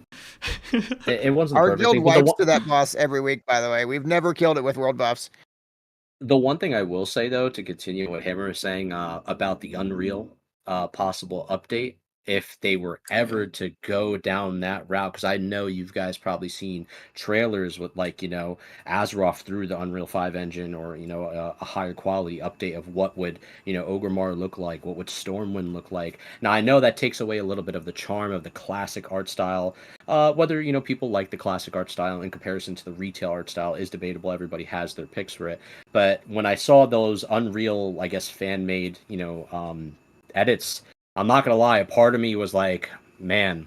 It wasn't Our perfect guild thing, but wipes to that boss every week, by the way. We've never killed it with world buffs. the one thing I will say though, to continue what Hammer is saying about the Unreal possible update, if they were ever to go down that route, because I know you guys probably seen trailers with like, you know, Azeroth through the Unreal 5 engine, or, you know, a higher quality update of what would, you know, Orgrimmar look like, what would Stormwind look like. Now I know that takes away a little bit of the charm of the classic art style. Whether, you know, people like the classic art style in comparison to the retail art style is debatable. Everybody has their picks for it. But when I saw those Unreal, I guess, fan-made, you know, edits, I'm not gonna lie, a part of me was like, man,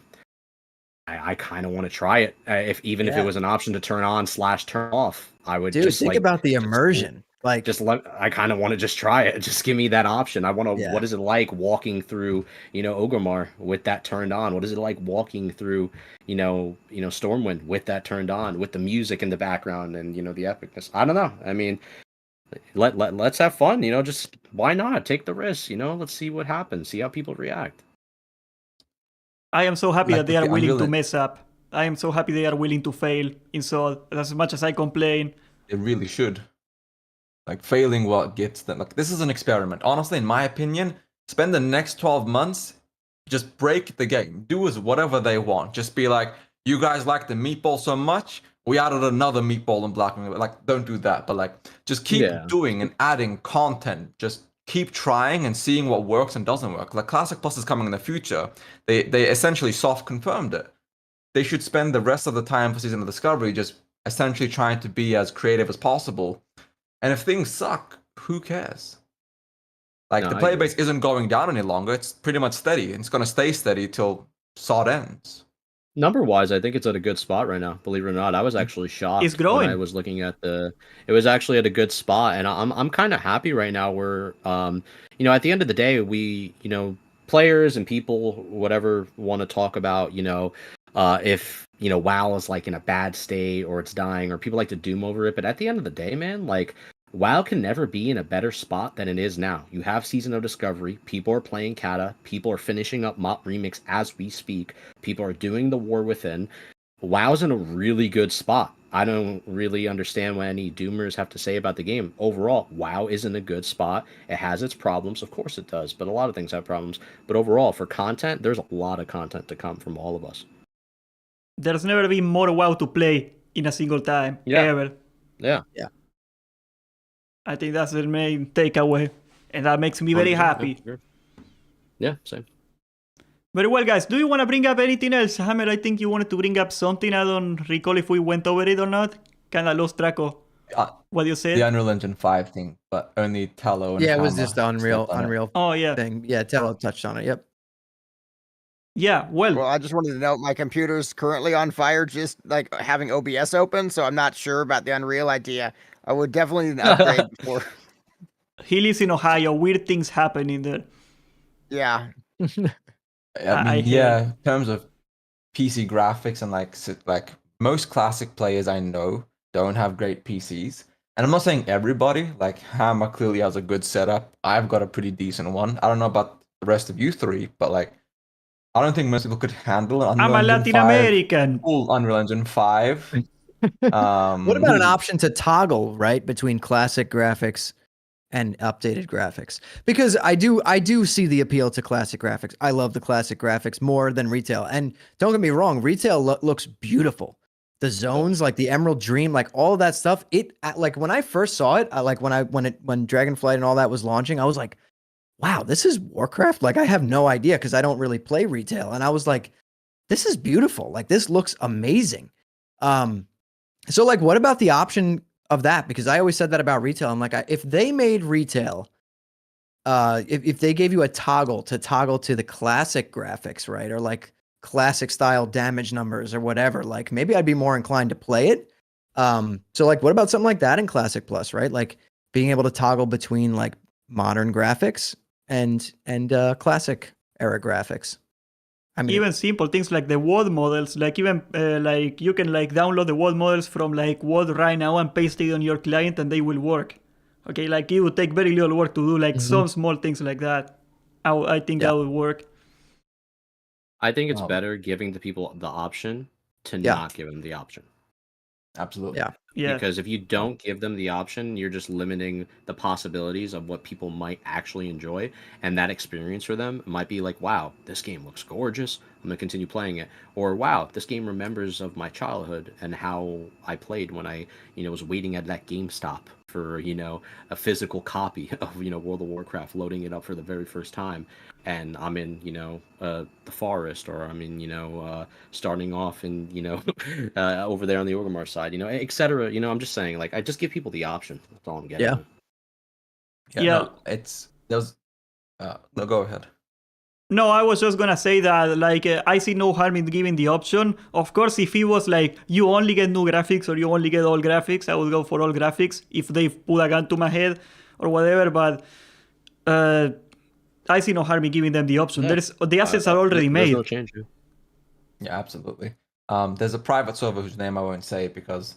I kind of want to try it. If it was an option to turn on / turn off, I would just think about the immersion. I kind of want to just try it. Just give me that option. I want to. What is it like walking through, you know, Orgrimmar with that turned on? What is it like walking through, you know, Stormwind with that turned on, with the music in the background and, you know, the epicness? I don't know. I mean, let's have fun, you know, just why not take the risk, you know, let's see what happens, see how people react. I am so happy that they are willing to mess up. I am so happy they are willing to fail. And so as much as I complain, they really should. Like failing what gets them. Like this is an experiment. Honestly, in my opinion, spend the next 12 months, just break the game. Do as whatever they want. Just be like, you guys like the meatball so much, we added another meatball in Black. Like, don't do that, but like, just keep doing and adding content. Just keep trying and seeing what works and doesn't work. Like, Classic Plus is coming in the future. They essentially soft confirmed it. They should spend the rest of the time for Season of Discovery just essentially trying to be as creative as possible. And if things suck, who cares? Like, the player base isn't going down any longer. It's pretty much steady. It's going to stay steady till SOD ends. Number wise, I think it's at a good spot right now. Believe it or not, I was actually shocked. It's growing. When I was looking at it was actually at a good spot, and I'm kind of happy right now. Where you know, at the end of the day, we, you know, players and people, whatever, want to talk about, you know, if, you know, WoW is like in a bad state or it's dying, or people like to doom over it. But at the end of the day, man, like, WoW can never be in a better spot than it is now. You have Season of Discovery. People are playing Kata. People are finishing up Mop Remix as we speak. People are doing the War Within. WoW's in a really good spot. I don't really understand what any doomers have to say about the game. Overall, WoW is in a good spot. It has its problems, of course it does, but a lot of things have problems. But overall, for content, there's a lot of content to come from all of us. There's never been more WoW to play in a single time, ever. Yeah. I think that's the main takeaway, and that makes me very happy. Yeah, same. Very well, guys. Do you want to bring up anything else? Hammer, I think you wanted to bring up something. I don't recall if we went over it or not. Kind of lost track of what you said. The Unreal Engine 5 thing, but only Tello and Yeah, it was Hammer just the Unreal Oh, yeah. thing. Yeah, Tello touched on it. Yep. Yeah, well, I just wanted to note my computer's currently on fire, just like having OBS open, so I'm not sure about the Unreal idea. I would definitely need an upgrade before. he lives in Ohio. Weird things happen in there. Yeah. I mean, in terms of PC graphics and like most classic players I know don't have great PCs. And I'm not saying everybody, like Hammer clearly has a good setup. I've got a pretty decent one. I don't know about the rest of you three, but like I don't think most people could handle an Unreal I'm a Engine Latin 5, American. full Unreal Engine 5. What about an option to toggle, right, between classic graphics and updated graphics? Because I do see the appeal to classic graphics. I love the classic graphics more than retail. And don't get me wrong, retail looks beautiful. The zones, like the Emerald Dream, like all of that stuff. It like when I first saw it, like when Dragonflight and all that was launching, I was like, wow, this is Warcraft? Like I have no idea because I don't really play retail. And I was like, this is beautiful. Like this looks amazing. So like what about the option of that? Because I always said that about retail. I'm like, if they made retail, if they gave you a toggle to the classic graphics, right? Or like classic style damage numbers or whatever, like maybe I'd be more inclined to play it. So like, what about something like that in Classic Plus, right? Like being able to toggle between like modern graphics and classic era graphics. I mean, even simple things like the world models, like even like you can like download the world models from like World right now and paste it on your client and they will work. Okay, like it would take very little work to do like some small things like that. I think that would work. I think it's better giving the people the option to not give them the option. Absolutely. Yeah. Because if you don't give them the option, you're just limiting the possibilities of what people might actually enjoy. And that experience for them might be like, wow, this game looks gorgeous. I'm going to continue playing it. Or, wow, this game remembers of my childhood and how I played when I, was waiting at that GameStop for, a physical copy of, World of Warcraft, loading it up for the very first time. And I'm in, the forest, or I'm in, starting off in, over there on the Orgrimmar side, etc. I'm just saying, like, I just give people the option. That's all I'm getting. No, no, go ahead. No, I was just gonna say that, like, I see no harm in giving the option. Of course, if it was like, you only get new graphics or you only get all graphics, I would go for all graphics if they put a gun to my head or whatever, but I see no harm in giving them the option. The assets are already made. There's no change. Yeah, absolutely. There's a private server whose name I won't say because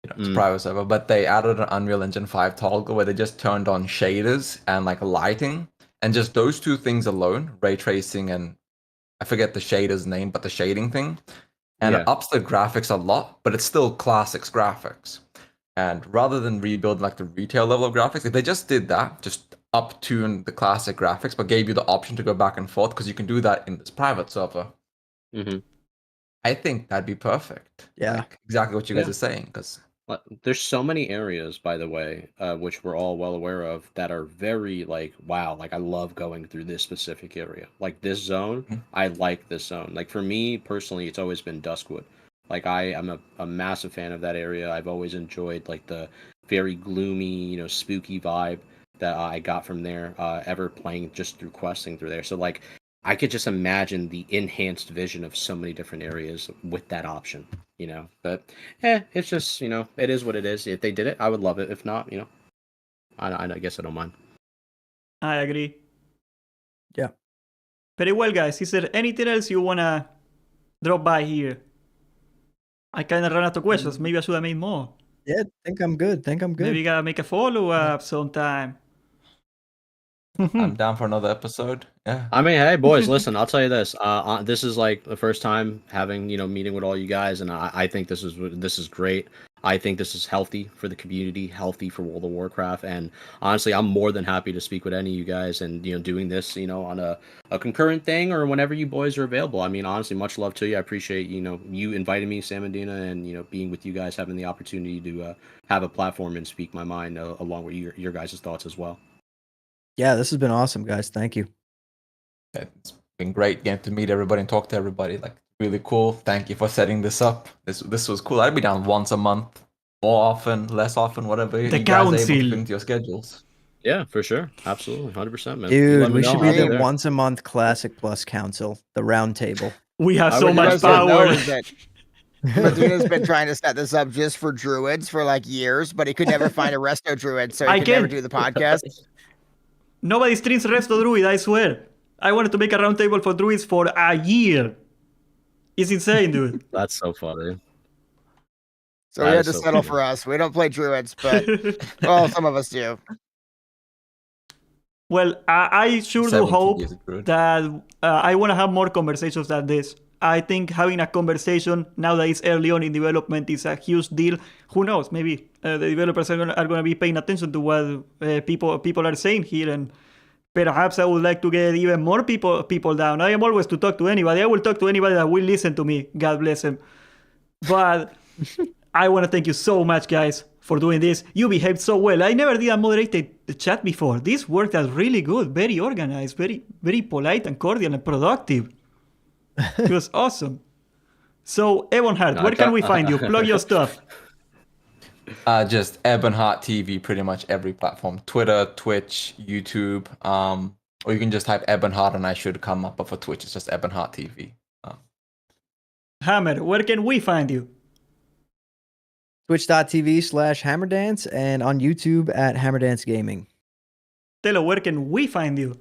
it's a private server, but they added an Unreal Engine 5 toggle where they just turned on shaders and like lighting, and just those two things alone, ray tracing and I forget the shader's name, but the shading thing, and it ups the graphics a lot, but it's still classics graphics. And rather than rebuild like the retail level of graphics, if they just did that, just up tune the classic graphics, but gave you the option to go back and forth, because you can do that in this private server. I think that'd be perfect. Yeah, like, exactly what you guys are saying. Because there's so many areas, by the way, which we're all well aware of, that are very like, wow, like I love going through this specific area. Like this zone, I like this zone. Like for me personally, it's always been Duskwood. Like I am a massive fan of that area. I've always enjoyed like the very gloomy, spooky vibe that I got from there, ever playing just through questing through there. So like I could just imagine the enhanced vision of so many different areas with that option, but it's just, it is what it is. If they did it, I would love it. If not, I guess I don't mind. I agree. Yeah. Very well, guys. Is there anything else you want to drop by here? I kind of ran out of questions. Maybe I should have made more. Yeah, think I'm good. Maybe you gotta make a follow-up sometime. I'm down for another episode. Yeah. I mean, hey, boys, listen, I'll tell you this. This is like the first time having, meeting with all you guys, and I think this is great. I think this is healthy for the community, healthy for World of Warcraft, and honestly, I'm more than happy to speak with any of you guys and, doing this, on a concurrent thing or whenever you boys are available. I mean, honestly, much love to you. I appreciate, you inviting me, Sam Medina, and, being with you guys, having the opportunity to have a platform and speak my mind along with your guys' thoughts as well. Yeah, this has been awesome, guys. Thank you. It's been great getting to meet everybody and talk to everybody. Like, really cool. Thank you for setting this up. This was cool. I'd be down once a month, more often, less often, whatever The you guys are able to council. fit into your schedules. Yeah, for sure. Absolutely. 100%, man. Dude, Let me we know. should I'll be be the there. once a month Classic Plus Council, the Roundtable. We have I so would much just What you guys don't know power. is that Medina's been trying to set this up just for druids for like years, but he could never find a resto druid, so he I could never can't. do the podcast. Nobody streams Resto Druid, I swear. I wanted to make a roundtable for druids for a year. It's insane, dude. That's so funny. So That he had is to so settle funny. for us. We don't play druids, but well, some of us do. Well, I sure do 17 hope years of druid. that I want to have more conversations like this. I think having a conversation now that it's early on in development is a huge deal. Who knows? Maybe the developers are gonna be paying attention to what people are saying here, and perhaps I would like to get even more people down. I am always to talk to anybody. I will talk to anybody that will listen to me. God bless them. But I want to thank you so much, guys, for doing this. You behaved so well. I never did a moderated chat before. This worked out really good, very organized, very, very polite and cordial and productive. It was awesome. So, Ebonhardt, where can we find you? Plug your stuff. Just EbonhardtTV, pretty much every platform: Twitter, Twitch, YouTube. Or you can just type Ebonhardt and I should come up. But for Twitch, it's just EbonhardtTV. Hammer, where can we find you? Twitch.tv/Hammerdance and on YouTube at Hammerdancegaming. Tello, where can we find you?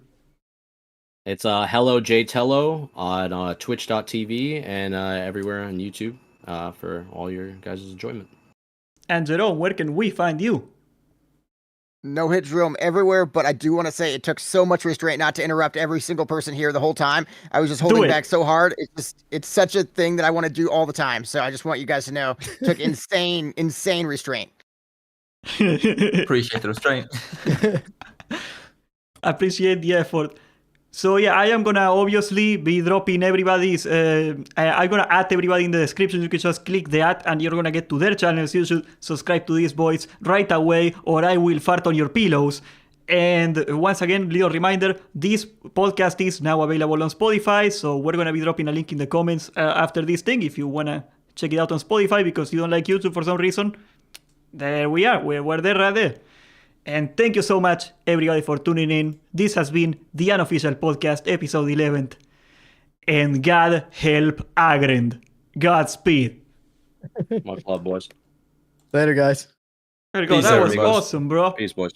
It's HelloJTello on Twitch.tv and everywhere on YouTube for all your guys' enjoyment. And Jerome, where can we find you? NOHITJEROME everywhere, but I do want to say it took so much restraint not to interrupt every single person here the whole time. I was just holding it. back so hard. It's such a thing that I want to do all the time. So I just want you guys to know it took insane restraint. Appreciate the restraint. Appreciate the effort. So yeah, I am gonna obviously be dropping everybody's. I'm gonna add everybody in the description. You can just click the ad, and you're gonna get to their channels. You should subscribe to these boys right away, or I will fart on your pillows. And once again, little reminder: this podcast is now available on Spotify. So we're gonna be dropping a link in the comments after this thing if you wanna check it out on Spotify because you don't like YouTube for some reason. There we are. We're there right there. And thank you so much, everybody, for tuning in. This has been the Unofficial Podcast, episode 11. And God help Agrend. Godspeed. Much love, boys. Later, guys. There you go. Peace, That was everybody. awesome, bro. Peace, boys.